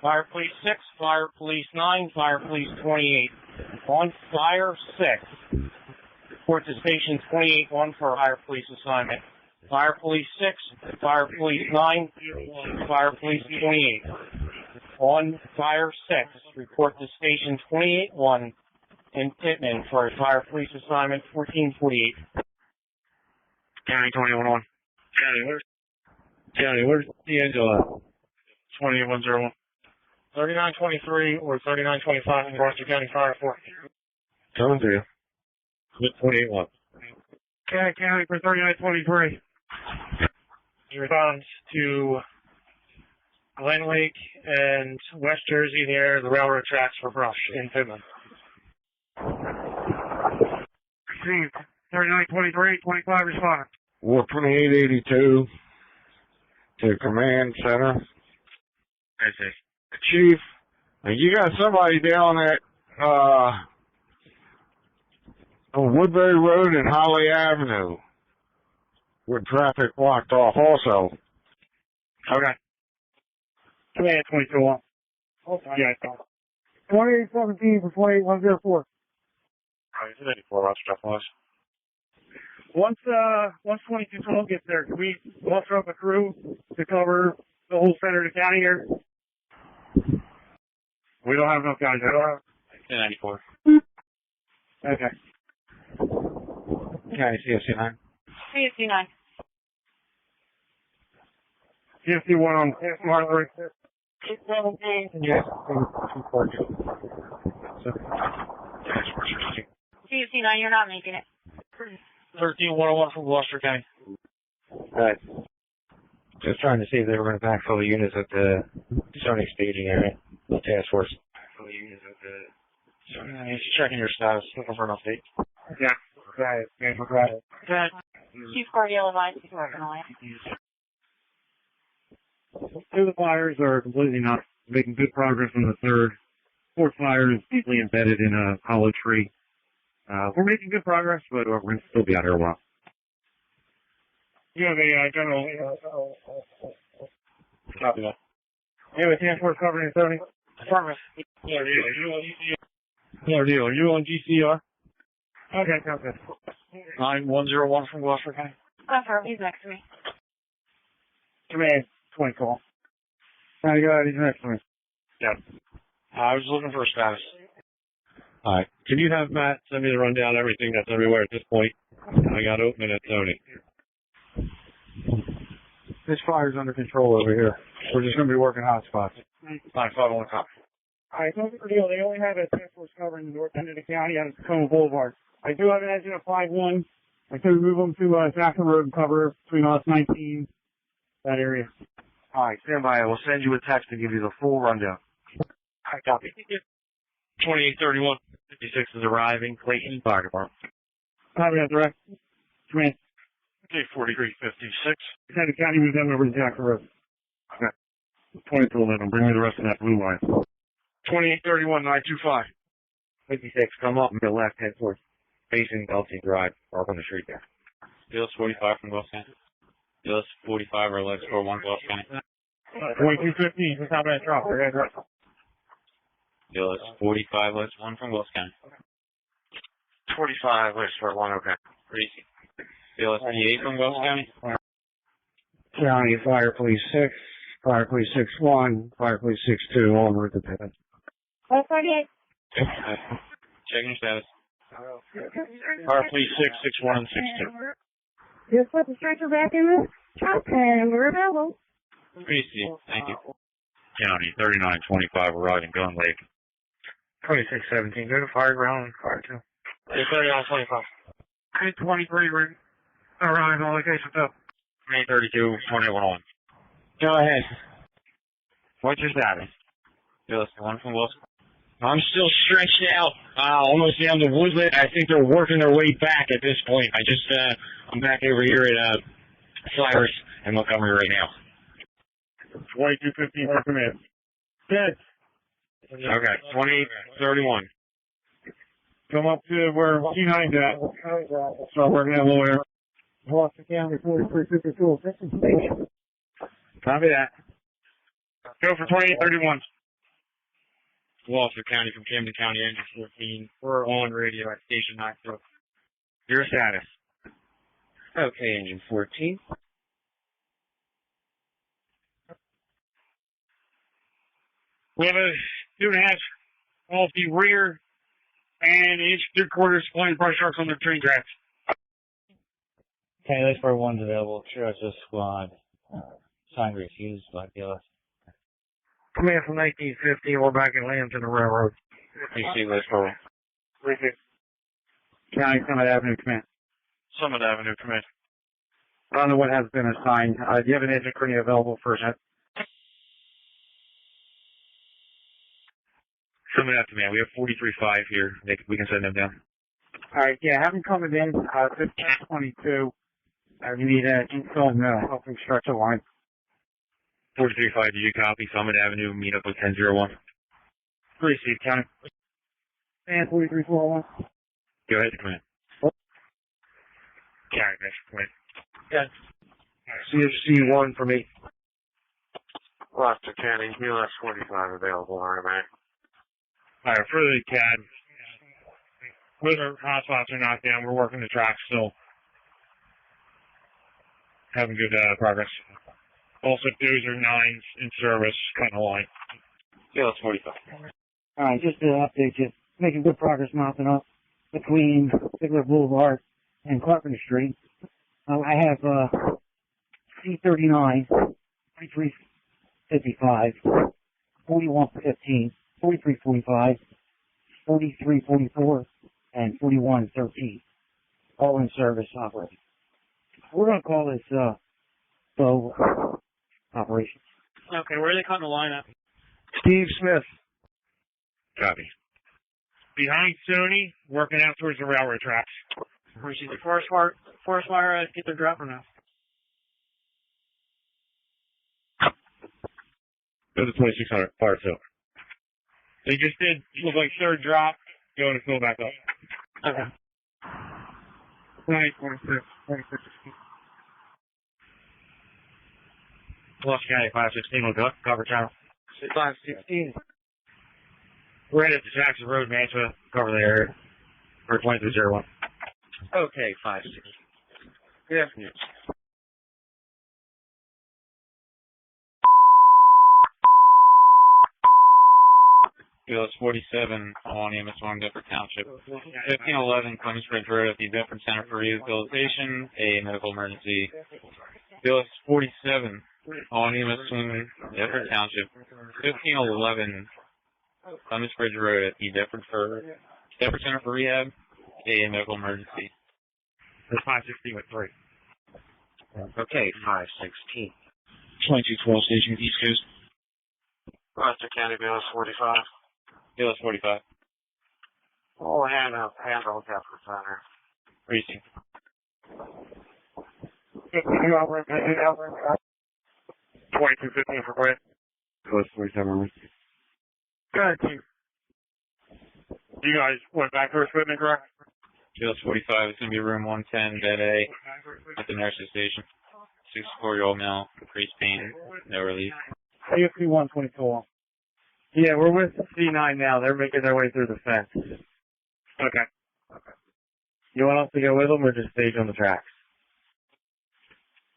Fire Police 6, Fire Police 9, Fire Police 28. On Fire 6. Report to Station 28-1 for Fire Police assignment. Fire Police 6, Fire Police 9, Fire Police 28. On Fire 6, report to Station 28-1 in Pittman for Fire Police assignment 1448. County 2101. County, where's D'Angelo? 2801. 3923 or 3925 in Gloucester County Fire Force. Coming to you. 281. Okay, County for 3923. He responds to Glen Lake and West Jersey near the railroad tracks for brush in Pittman. Received. 3923, 25 responders. War 2882 to Command Center. I see. Chief, you got somebody down at on Woodbury Road and Holly Avenue with traffic blocked off also. Okay. Command 22-1. Yeah, 2817 for 28104. Alright, 84 Roger, stuff was. Once 2212 gets there, can we muster up a crew to cover the whole center of the county here? We don't have enough guys. 94. Okay. County CFC 9. CFC 9. CFC 1 on Marley. 17. Yes. CFC 9, you're not making it. 13101 from Gloucester County. Alright. Just trying to see if they were going to backfill the units at the Sonic staging area. The task force. Just checking your status, looking for an update. Yeah. Right. Right. Good. Chief Cordell advised he's working on it. Two of the fires are completely not making good progress on the third. Fourth fire is deeply embedded in a hollow tree. We're making good progress, but we're going to still be out here a while. You have a general. Copy that. You have a task force covering 70? Affirmative. Yeah. Hello, deal. Are you on GCR? Okay, sounds good. 9101 from Gloucester County. Confirm, he's next to me. Command, 20 call. Trying to go ahead, he's next to me. Yeah. I was looking for a status. Alright. Can you have Matt send me the rundown of everything that's everywhere at this point? I got opening at Tony. This fire's under control over here. We're just going to be working hot spots. 95 copy. Alright, so for the deal, they only have a task force covering the north end of the county on Tacoma Boulevard. I do have an engine of 5-1. I could move them to Jackson Road and cover between us 19, that area. Alright, stand by. I will send you a text to give you the full rundown. I copy. 2831. 56 is arriving. Clayton Fire Department. Copy that, direct. Command. Okay, 4356. Send the county move them over to Jackson Road. Okay. 2211. Bring me the rest of that blue line. 2831 925. 56, come up to the left, head towards facing Elsie Drive, park on the street there. Phyllis 45 from Gloucester County. Phyllis 45 or let's score 1 Gloucester County. 2215, just how about that drop? We're going to drop. Phyllis 45, let's 1 from Gloucester County. 45, let's start 1, okay. Pretty easy. Phyllis 28 from Gloucester County. County Fire Police 6, Fire Police 6-1, Fire Police 6-2, all en route to Pitt. 48. Checking your status. Fire Police 661 and 62. Just put the stretcher back in the truck and we're available. Pretty easy. Thank you. County 3925 arriving Gun Lake. 2617. Go to fire ground and fire 2. 3925. 823, arrive on location 2. 832 2101. Go ahead. What's your status? Phyllis 1 from Gloucester. I'm still stretched out, almost down the Woodlet. I think they're working their way back at this point. I'm back over here at, Cyrus and Montgomery right now. 2215, command. Good. Okay, 2831. Come up to where T9's at. Start working that little area. Gloucester County 4352 assistance station. Copy that. Go for 2831. Gloucester County from Camden County, engine 14. We're on radio at station 9. Your status? Okay, engine 14. We have a 2.5 off the rear and inch 3/4 flying brush trucks on the train tracks. Okay, that's where one's available. Churches Squad. Sign refused by BLS. Command from 1950, we're back in Lambton, the railroad. PC list for County Summit Avenue, command. Summit Avenue, command. I don't know what has been assigned. Do you have an engine crew available for that? Summit Avenue, man. We have 43.5 here. We can send them down. Alright, yeah, have them coming in, 1522. We need an install helping stretch the line. 43.5, do you copy? Summit Avenue, meet up with 1001. Receive, County. And 4341. Go ahead, command. County, next, command. Good. CFC 1 for me. Gloucester County, US 45 available, alright, man. Alright, for the CAD. Whether hotspots are knocked down, we're working the tracks still. Having good progress. Also, 2s or 9s in service, kind of line. Phyllis 45. Alright, just to update you, making good progress mounting up between Ziegler Boulevard and Carpenter Street. I have C39, 4355, 4115, 4345, 4344, and 4113. All in service operating. We're going to call this bow operations. Okay, where are they cutting the line at? Steve Smith. Copy. Behind Sony, working out towards the railroad tracks. Receive the forest fire, get their dropper now. Go to 2600, fire two. They just did, look like third drop, going to fill back up. Okay. 26, 26. Gloucester County 516 will go, cover channel. 516. We're headed to Jackson Road, Mantua, cover the area for 2301. Okay, 560. Good afternoon. BLS 47 on EMS1 Bedford Township. 1511 Clemens Bridge Road at the Bedford Center for Rehabilitation, a medical emergency. BLS 47 on EMS1 Bedford Township. 1511 Clemens Bridge Road at the Bedford Center for Rehab, a medical emergency. That's 516 with 3. Okay, 516. 2212 Station East Coast. Gloucester County, BLS 45. BLS 45. Oh, handle Bedford Center. Precinct. 2215 for Quinn. Close 47. Go ahead, Chief. You guys went back to equipment, correct? BLS 45 is going to be room 110, bed A, at the nurse's station. 64-year-old male, increased pain, no relief. AFC 122. Yeah, we're with C9 now. They're making their way through the fence. Okay. You want us to go with them or just stage on the tracks?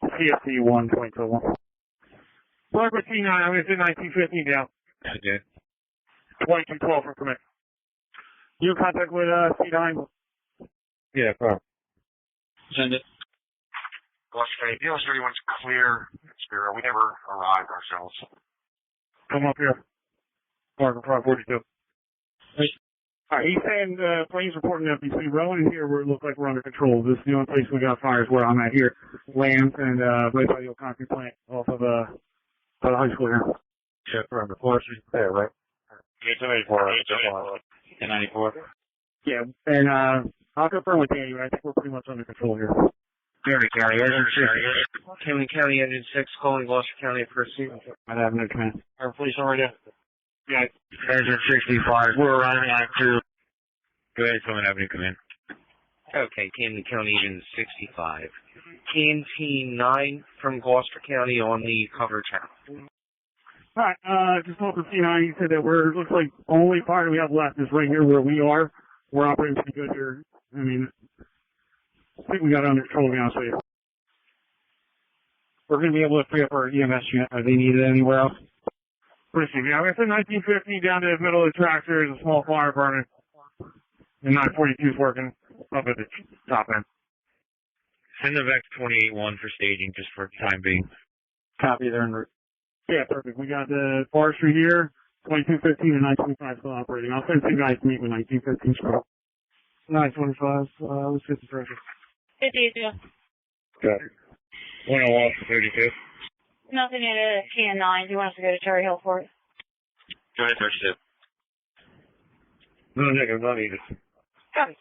CFC 122. Mark with C9, I'm going to say 1915 down. Okay. 2212 for commit. You in contact with C9? Yeah, problem. Send it. Gloucester County, BLS 31's clear. Spiro, we never arrived ourselves. Come up here. Mark 42. Alright, he's saying planes reporting FBC. Rolling here, we look like we're under control. This is the only place we got fires where I'm at here. Lambs and right by the old concrete plant off of the high school here. Yeah, from the forestry there, right? 894. 1094. Yeah, and I'll confirm with Danny, but I think we're pretty much under control here. Perry County, Engine 6. Kinley County, Engine 6, calling Gloucester County Pursuit. I have no command. Our police already. Yeah. Engine 65, we're running out to. Go ahead, Coleman Avenue, come in. Okay, Camden County, Engine 65. Canteen 9 from Gloucester County on the cover channel. Alright, just talking to C9, he said that looks like the only fire we have left is right here where we are. We're operating pretty good here. I mean, I think we got it under control, to be honest with you. We're going to be able to free up our EMS unit. Are they needed anywhere else? Pretty soon. Yeah, I said 1915 down to the middle of the track. There's a small fire burning. And 942 is working up at the top end. Send the VEX 281 for staging, just for time being. Copy there en route. Yeah, perfect. We got the forestry here. 2215 and 925 still operating. I'll send two guys to meet with 1915 squad. 925, let's get the pressure. 52. Got it. 101 for 32. Nothing at TN9. Do you want us to go to Cherry Hill for it? Go ahead, 32. No negative, not needed. Copy.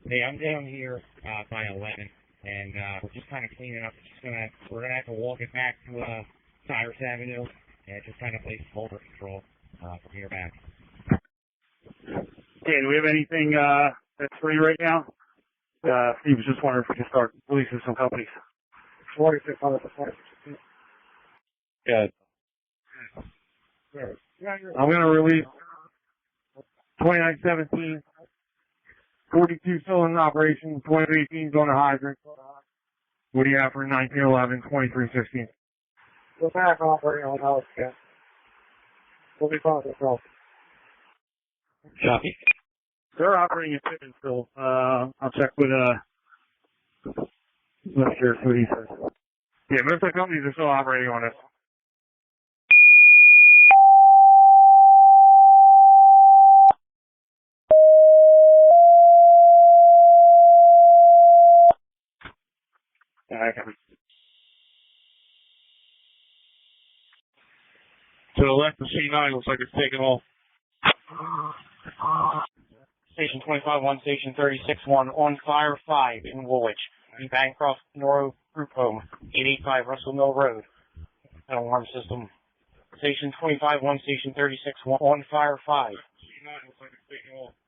Hey, I'm down here by 11, and we're just kind of cleaning up. We're gonna have to walk it back to Cyrus Avenue, and just kind of place folder control from here back. Okay, do we have anything that's free right now? Steve was just wondering if we can start releasing some companies. 4600 for 46. Good. I'm going to release 2917, 42 still in operation, 2018 going to hydrant. What do you have for 1911, 2316? We're back operating on house, yeah. We'll be fine with control. Copy. They're operating in Pittman still. I'll check with let's hear what he says. Yeah, most of the companies are still operating on it. To the left of C9 looks like it's taking off. Station 25-1, Station 36-1, on fire 5 in Woolwich. The Bancroft Noro Group Home, 885 Russell Mill Road. Alarm system. Station 25-1, Station 36-1, on fire 5.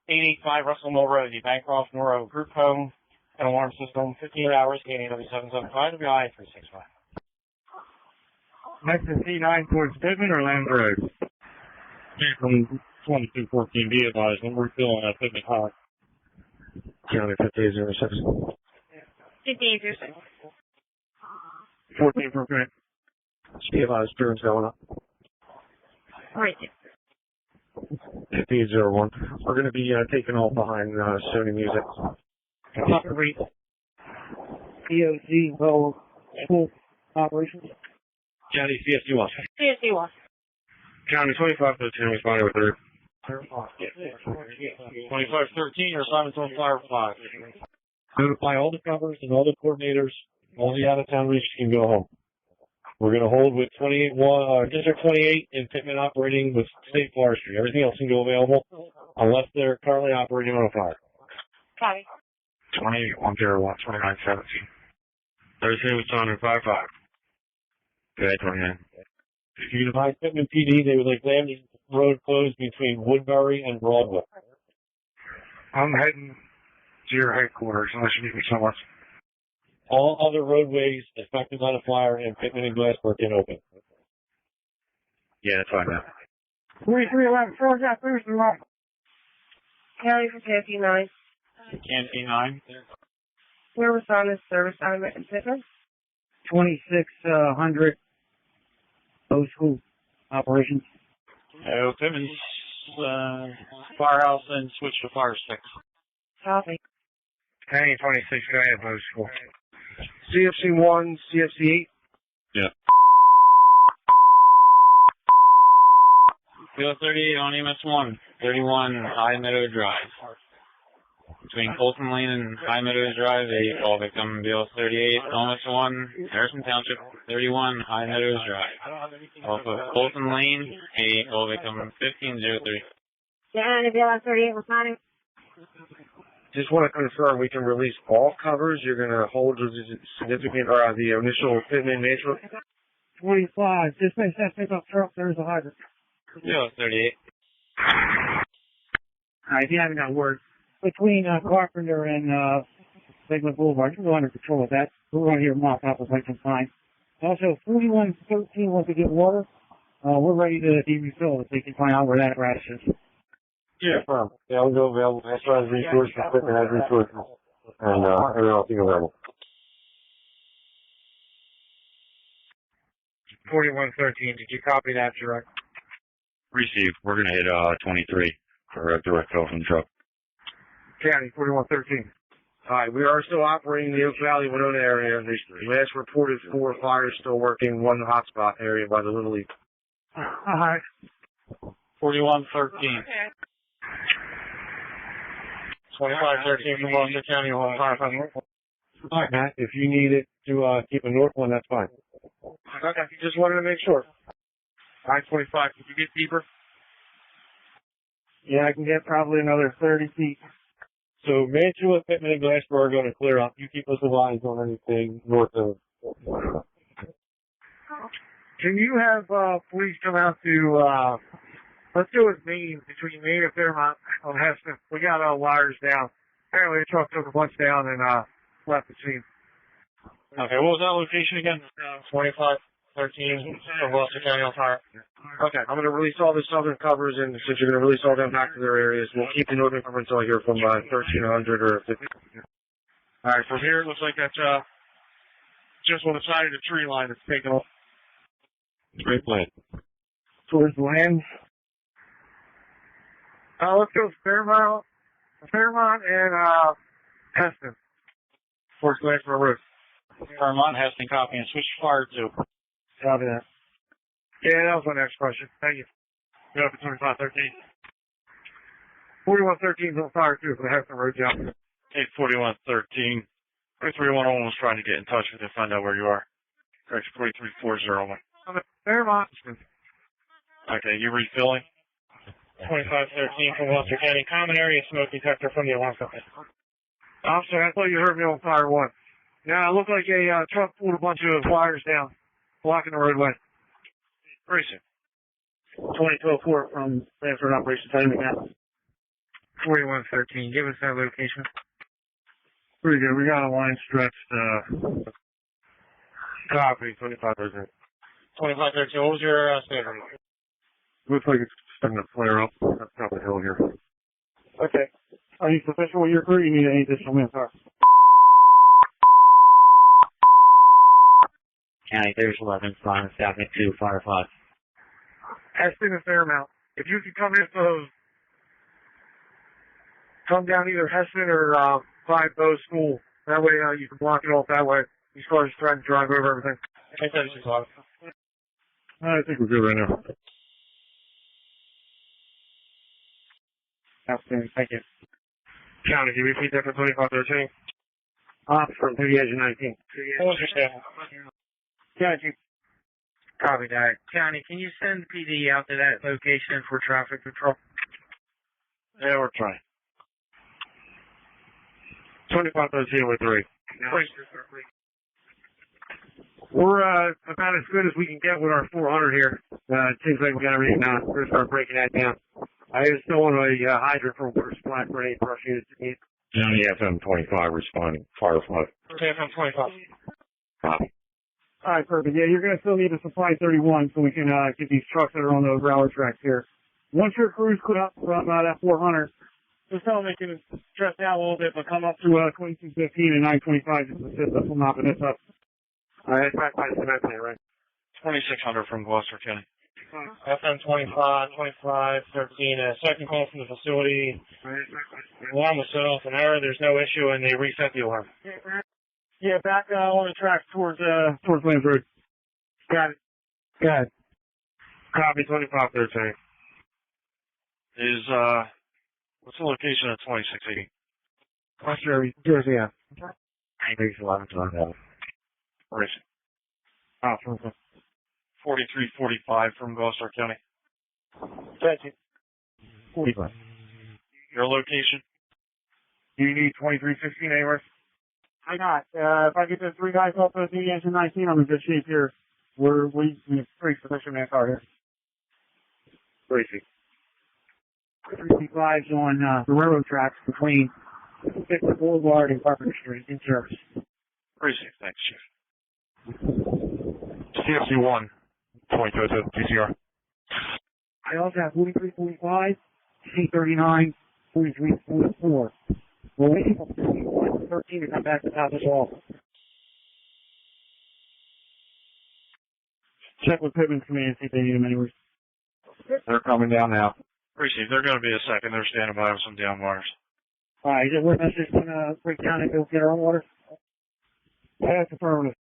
885 Russell Mill Road, the Bancroft Noro Group Home, and alarm system, 15 hours, gaining W775, WI 365. Next to C9 towards Pittman or Lambs Road? 2214, be advised, I'm refilling that picnic high. County 5806. 5806. 14 for Grant. Be advised, Durham's going up. Right. 5801. We're going to be taking off behind Sony Music. Operate EOC well school operations. County CSD 1. CSD 1. County 2513, responding with 3. 2513, your assignment's on fire 5. Notify all the covers and all the coordinators, all the out-of-town regions can go home. We're going to hold with District 28 in Pittman operating with state forestry. Everything else can go available unless they're currently operating on a fire. Copy. 280101, 2917. Thursday, responding 55. Go ahead, 29. If you advise Pittman PD, they would like Landing Road closed between Woodbury and Broadway. I'm heading to your headquarters unless you need me somewhere. All other roadways affected by the fire in Pittman and Gloucester can open. Yeah, that's fine now. 4311, George F. Thurston, County for 59. Canteen 9. Where was on this service element in Pittman? 2600 old school operations. Pittman's firehouse and switch to fire 6. Copy. County 26, go ahead, Post School. CFC 1, CFC 8. Yeah. Field 38 on EMS 1, 31 High Meadow Drive. Between Colton Lane and High Meadows Drive, a call victim, Bill 38, EMS 1, Harrison Township, 31 High Meadows Drive. Off of Colton Lane, a call victim, 1503. County Bill 38 responding. Just want to confirm we can release all covers. You're going to hold the significant or the initial Pittman nature. 25, dispatch that pickup truck, there's a hydrant. Bill 38. Alright, if you haven't got word. Between Carpenter and Segment Boulevard, we're under control with that. We're going to hear mop up with some fine. Also, 4113 wants to get water. We're ready to be refilled if they can find out where that apparatus is. Yeah, firm. Yeah, we'll go available. Extra has resources, Pittman has resources, and everyone else is available. 4113, did you copy that, direct? Received. We're going to hit 23 for a direct call from the truck. County 4113. Alright, we are still operating the Oak Valley, Winona area. The last reported 4 fires still working, 1 hotspot area by the Little League. Alright. 4113. 2513 from Gloucester County, Alright, Matt, if you need it to keep a north one, that's fine. Okay, just wanted to make sure. 525, could you get deeper? Yeah, I can get probably another 30 feet. So Mantua, Pittman, and Gloucester are going to clear up. You keep us advised on anything north of. Can you have police come out to, let's go with Maine, between Maine and Fairmont on Heston. We got wires down. Apparently the truck took a bunch down and left the scene. Okay, what was that location again? 2513 from Gloucester County on fire. Okay, I'm going to release all the southern covers, and since you're going to release all them back to their areas, we'll keep the northern cover until I hear from 1300 or 50. Alright, from here it looks like that's just on the side of the tree line that's taken off. Great plan. Towards the land. Let's go Fairmont and Heston. Towards Gloucester Road. Fairmont, Heston, copy, and switch to fire 2. Copy that. Yeah, that was my next question. Thank you. Go up to 2513. 4113 is on fire too for the Heston Road job. 4113. 3311 was trying to get in touch with you to find out where you are. Correct, 43401. I'm at Fairmont. Okay, you refilling? 2513 from Gloucester County. Common area smoke detector from the alarm company. I'm sorry, I thought you heard me on fire 1. Yeah, it looked like a truck pulled a bunch of wires down, blocking the roadway. Very soon. 2204 from Transfer Operations Timing now. 4113, give us that location. Pretty good. We got a line stretched, copy, 2513. 2513, what was your schedule? Looks like it's starting to flare up. That's top of the hill here. Okay. Are you sufficient with your crew? You need any additional manpower? County, there's 11, flying staffing 2, fire 5. Has been a fair amount. If you could come down either Heston or 5 Bow School, that way you can block it off that way. These cars trying to drive over everything. I think we're good right now. Outstanding. Thank you. County, can you repeat that for 2513? From to the edge of 19. What was your staff? County. Copy that. County, can you send PD out to that location for traffic control? Yeah, we're trying. 2513 with 3. We're about as good as we can get with our 400 here. It seems like we got everything down. We're going to start breaking that down. I just don't want a hydrant for water supply for any brush units. County FM 25 responding. Fire 5. FM 25. Copy. All right, perfect. Yeah, you're going to still need a supply 31 so we can get these trucks that are on those railroad tracks here. Once your crew's clear up from that 400, just tell them they can stress out a little bit, but come up to 2215 and 925 just to assist us from mopping this up. All right, that's back by the cement plant, right? 2600 from Gloucester County. FM 25, 25, 13, second call from the facility. Alarm was set off an error. There's no issue, and they reset the alarm. Yeah, back on the track towards Lambs Road. Got it. Got it. Copy 2513. Is, what's the location of 2680? Gloucester, Jersey, yeah. There's 11, 12. Where is it? 4345 from Gloucester County. Thank you. 45. Your location? Do you need 2316 anywhere? I got. If I get the 3 guys off of the engine 19, I'm in good shape here. We're pretty sufficient manpower here. 365's on the railroad tracks between 5th Boulevard and Carpenter Street in service. Appreciate it. Thanks, Chief. CFC 1, 2202, TCR. I also have 4345, C39, 4344. We're waiting for 13 to come back to top us off. Check with Pittman's command, see if they need them anywhere. They're coming down now. Appreciate it. They're going to be a second. They're standing by with some down wires. Alright, is it worth us just gonna break down and go get our own water? That's affirmative.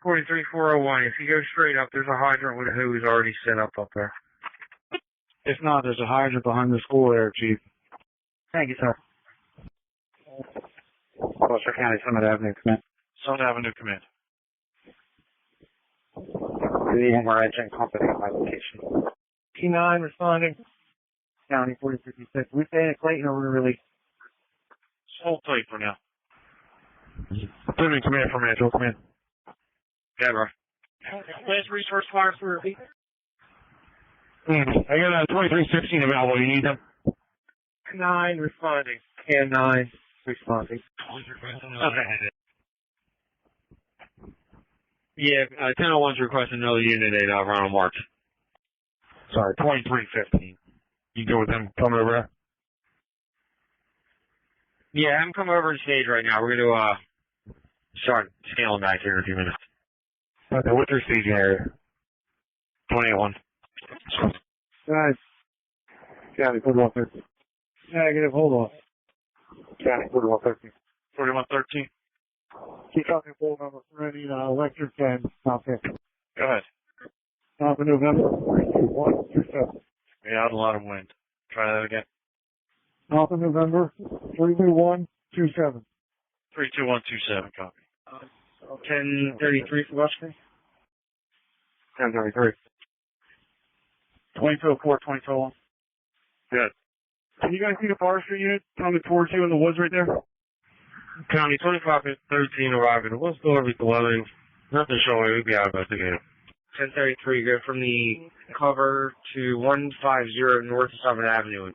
43401, if you go straight up, there's a hydrant with a hose already set up there. If not, there's a hydrant behind the school there, Chief. Thank you, sir. Gloucester County, Summit Avenue, Command. Summit Avenue, Command. The Homer Engine Company at my location. T9 responding. County 4056. We staying at Clayton or we're released? Hold tight for now. Pittman command from Angelo, command. Yeah, bro. Last resource fire for a I got a 2316 available. You need them? 9 responding. And 9 responding. Okay. Yeah, 1001's requesting another unit at Ronald Marks. Sorry, 2315. You go with them coming over there? Yeah, I'm coming over to stage right now. We're going to start scaling back here in a few minutes. Okay, what's your staging area? 281. Guys. County 4113. Negative, hold on. County 4113. 4113. Keep talking full number for any electric and South End. Go ahead. For November 32127. Yeah, a lot of wind. Try that again. Alpha November 32127. 32127, copy. 1033 for Washington. 1033. 2204, 2201. Good. Can you guys see the forestry unit coming towards you in the woods right there? County 2513 arriving. We'll go over to 11. Nothing showing. We'll be out about to get it. 1033, go from the cover to 150 North 7th Avenue.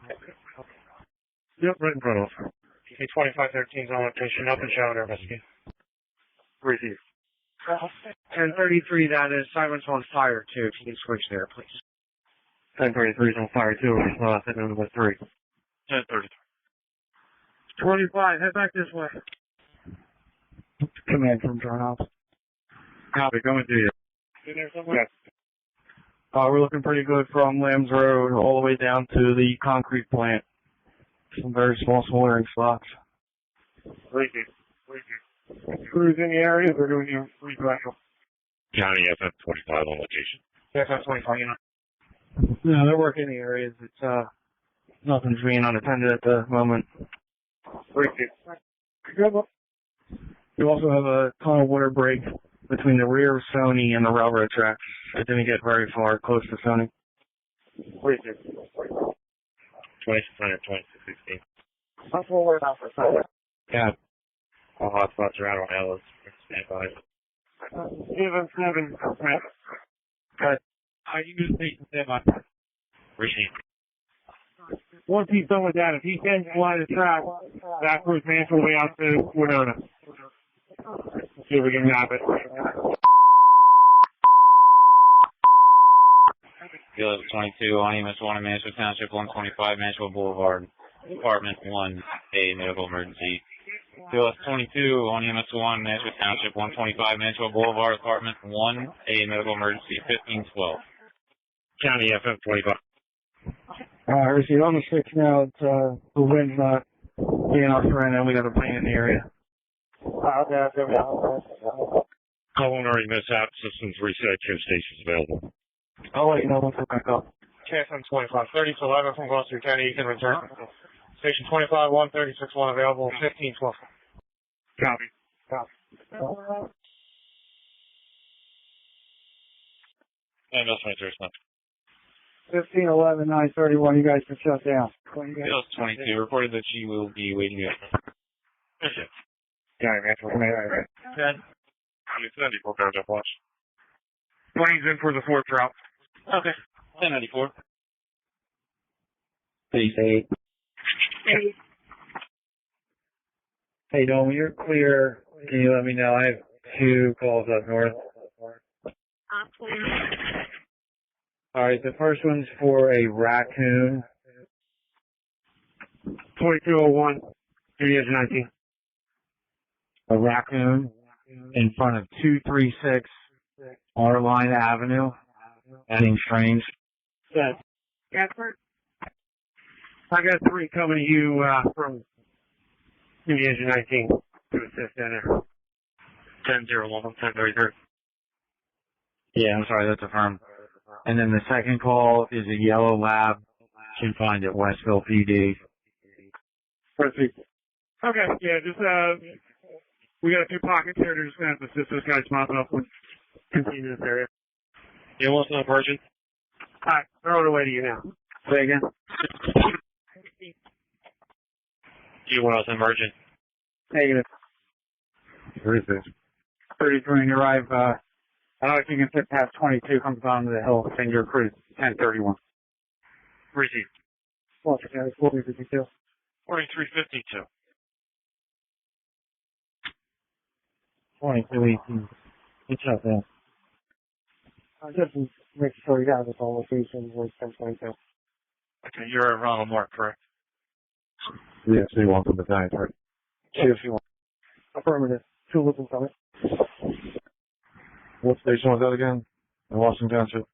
Yep, right in front of us. PK 2513's on location. Up and shower rescue. Receive. 1033, that is. Silence on fire, too. If you can switch there, please. 1033 is on fire 2 over heading on number 3. 1033. 25, head back this way. Command from John House. Copy, coming to you. In there somewhere? Yes. We're looking pretty good from Lambs Road all the way down to the concrete plant. Some very small smoldering spots. Thank you. Crews in the area, we're doing your refresher. County FM25 on location. FM25, you know. No, they're working in the areas. It's, nothing's being unattended at the moment. Thank you. You also have a tunnel water break between the rear of Sony and the railroad tracks. I didn't get very far close to Sony. Thank you. 2600, 2616. That's what we're about for Sunday. Yeah. All hotspots are out on Ellis. Stand by. 7, Cut. I use station standby. Receive. Once he's done with that, if he sends you line of track, that crews man's way out to Winona. See if we can map it. Field 22 on EMS 1 in Mansfield Township, 125 Mansfield Boulevard, Department 1A, medical emergency. Field 22 on EMS 1 Mansfield Township, 125 Mansfield Boulevard, Department 1A, medical emergency, 1512. County FM 25. Receive on the 6 now. It's, the wind's not being our friend and we got a plane in the area. Culinary mishap systems reset, train stations available. I'll let you know once we're back up. KFM 25, 30 to 11 from Gloucester County, you can return. Station 25, 136, 1 available, 1512. Copy. And that's 23, it's not. 1511, 931, you guys can shut down. Field 22 reported that she will be waiting you. Yeah, man. Good. You said you broke out that watch. Plane's in for the 4th route. Okay. 1094. Please, hey. Hey, Dome, when you're clear, can you let me know? I have 2 calls up north. Alright, the first one's for a raccoon. 2201, area 19. A raccoon in front of 236 R-Line Avenue. Adding strange. Yes. I got 3 coming to you from area 19 to assist in there. 1001, 1033. Yeah, I'm sorry, that's affirmed. And then the second call is a yellow lab confined at Westville PD. Okay, yeah, just, we got a few pockets here. They're just going to have to assist those guys mopping up with continue this area. You want some version? Alright, throw it away to you now. Say again? You want us emergent? Negative. Where is this? 33 and you arrive, I don't know if you can fit past 22, comes down to the hill, send your crew, 1031. Receive. Gloucester County, 4052. 4352. 2218. Good shot there. Just make sure you got this all locations where it's 1022. Okay, you're around the mark, correct? Yeah, so you want the battalion, right? See if you want. Affirmative. 2 looking from it. What station was that again? In Washington Township?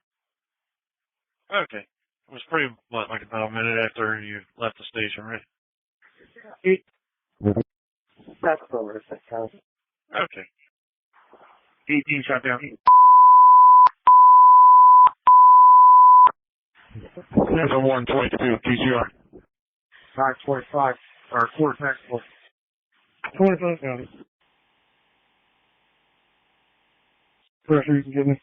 Okay. It was pretty, like about a minute after you left the station, right? That's affirmative. Okay. 18 shut down. 122 TCR. 545, or 4 taxable. 25 county. Pressure you can give me.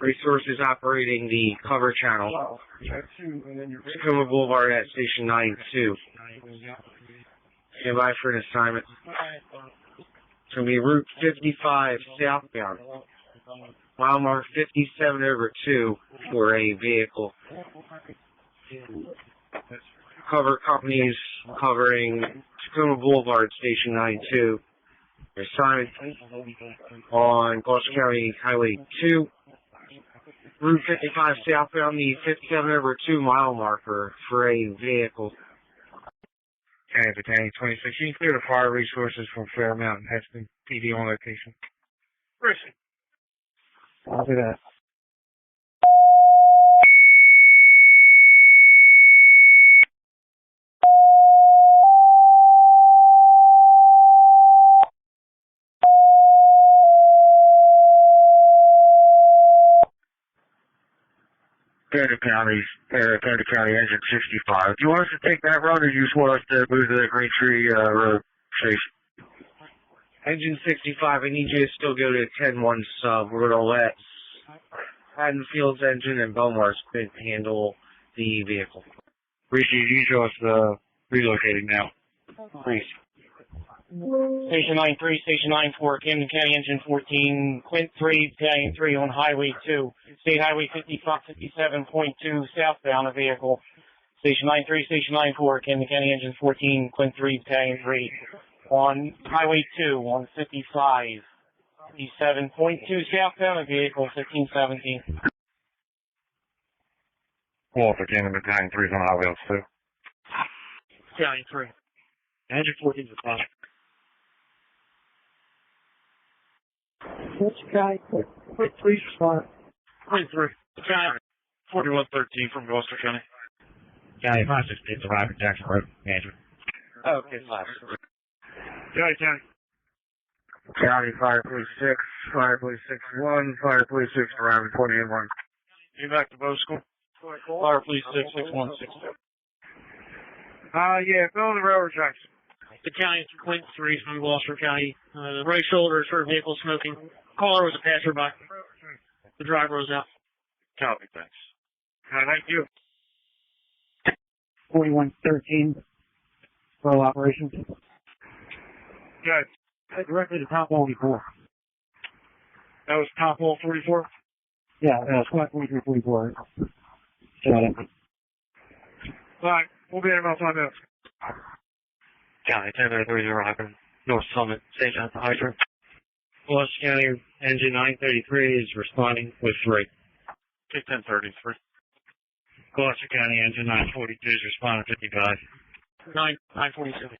Resources operating the cover channel. Tacoma Boulevard at Station 9-2. Stand by for an assignment. It's going to be Route 55 southbound. Mile mark 57/2 for a vehicle. Cover companies covering Tacoma Boulevard, Station 9-2. Assignment on Gloucester County Highway 2. Route 55 southbound, the 57/2 mile marker for a vehicle. Okay, Battalion 26. You can clear the fire resources from Fairmount and Heston. PD on location. Richard. I'll do that. Gander County Engine 65. Do you want us to take that run, or do you just want us to move to the Green Tree Road station? Engine 65, I need you to still go to 10-1 sub. We're going to let Haddonfield's engine and Belmar's Quint handle the vehicle. Appreciate you show us relocating now. Please. Station 93, Station 94, Camden County Engine 14, Quint 3, Battalion 3 on Highway 2, State Highway 57.2 southbound, a vehicle. Station 93, Station 94, Camden County Engine 14, Quint 3, Battalion 3 on Highway 2 on 55, 57.2 southbound, a vehicle 1517. Walter, Camden Battalion 3 is on Highway 2. Battalion 3. Engine 14 is a fine. Which guy? Quick, please respond. 23. Battalion 4113 from Gloucester County. County 568 arrived at Jackson Road, management. Okay, 5. County. County Fire Police 6, Fire Police 61, Fire Police 6 arriving 28-1. You back to Bow School? Fire Police 66162. Yeah, go on the railroad tracks. Battalion Quint 3 from Gloucester County. The right shoulder is for a vehicle smoking. Caller was a passerby. The driver was out. Copy, thanks. Thank you. 4113. Roll operations. Good. Head directly to top 44. That was top wall 44? Yeah, squad 4344. Alright, we'll be in about 5 minutes. County 1030 arriving. North Summit, station at the hydrant. Gloucester County Engine 933 is responding with 3. Take 1033. Gloucester County Engine 942 is responding 55. 947.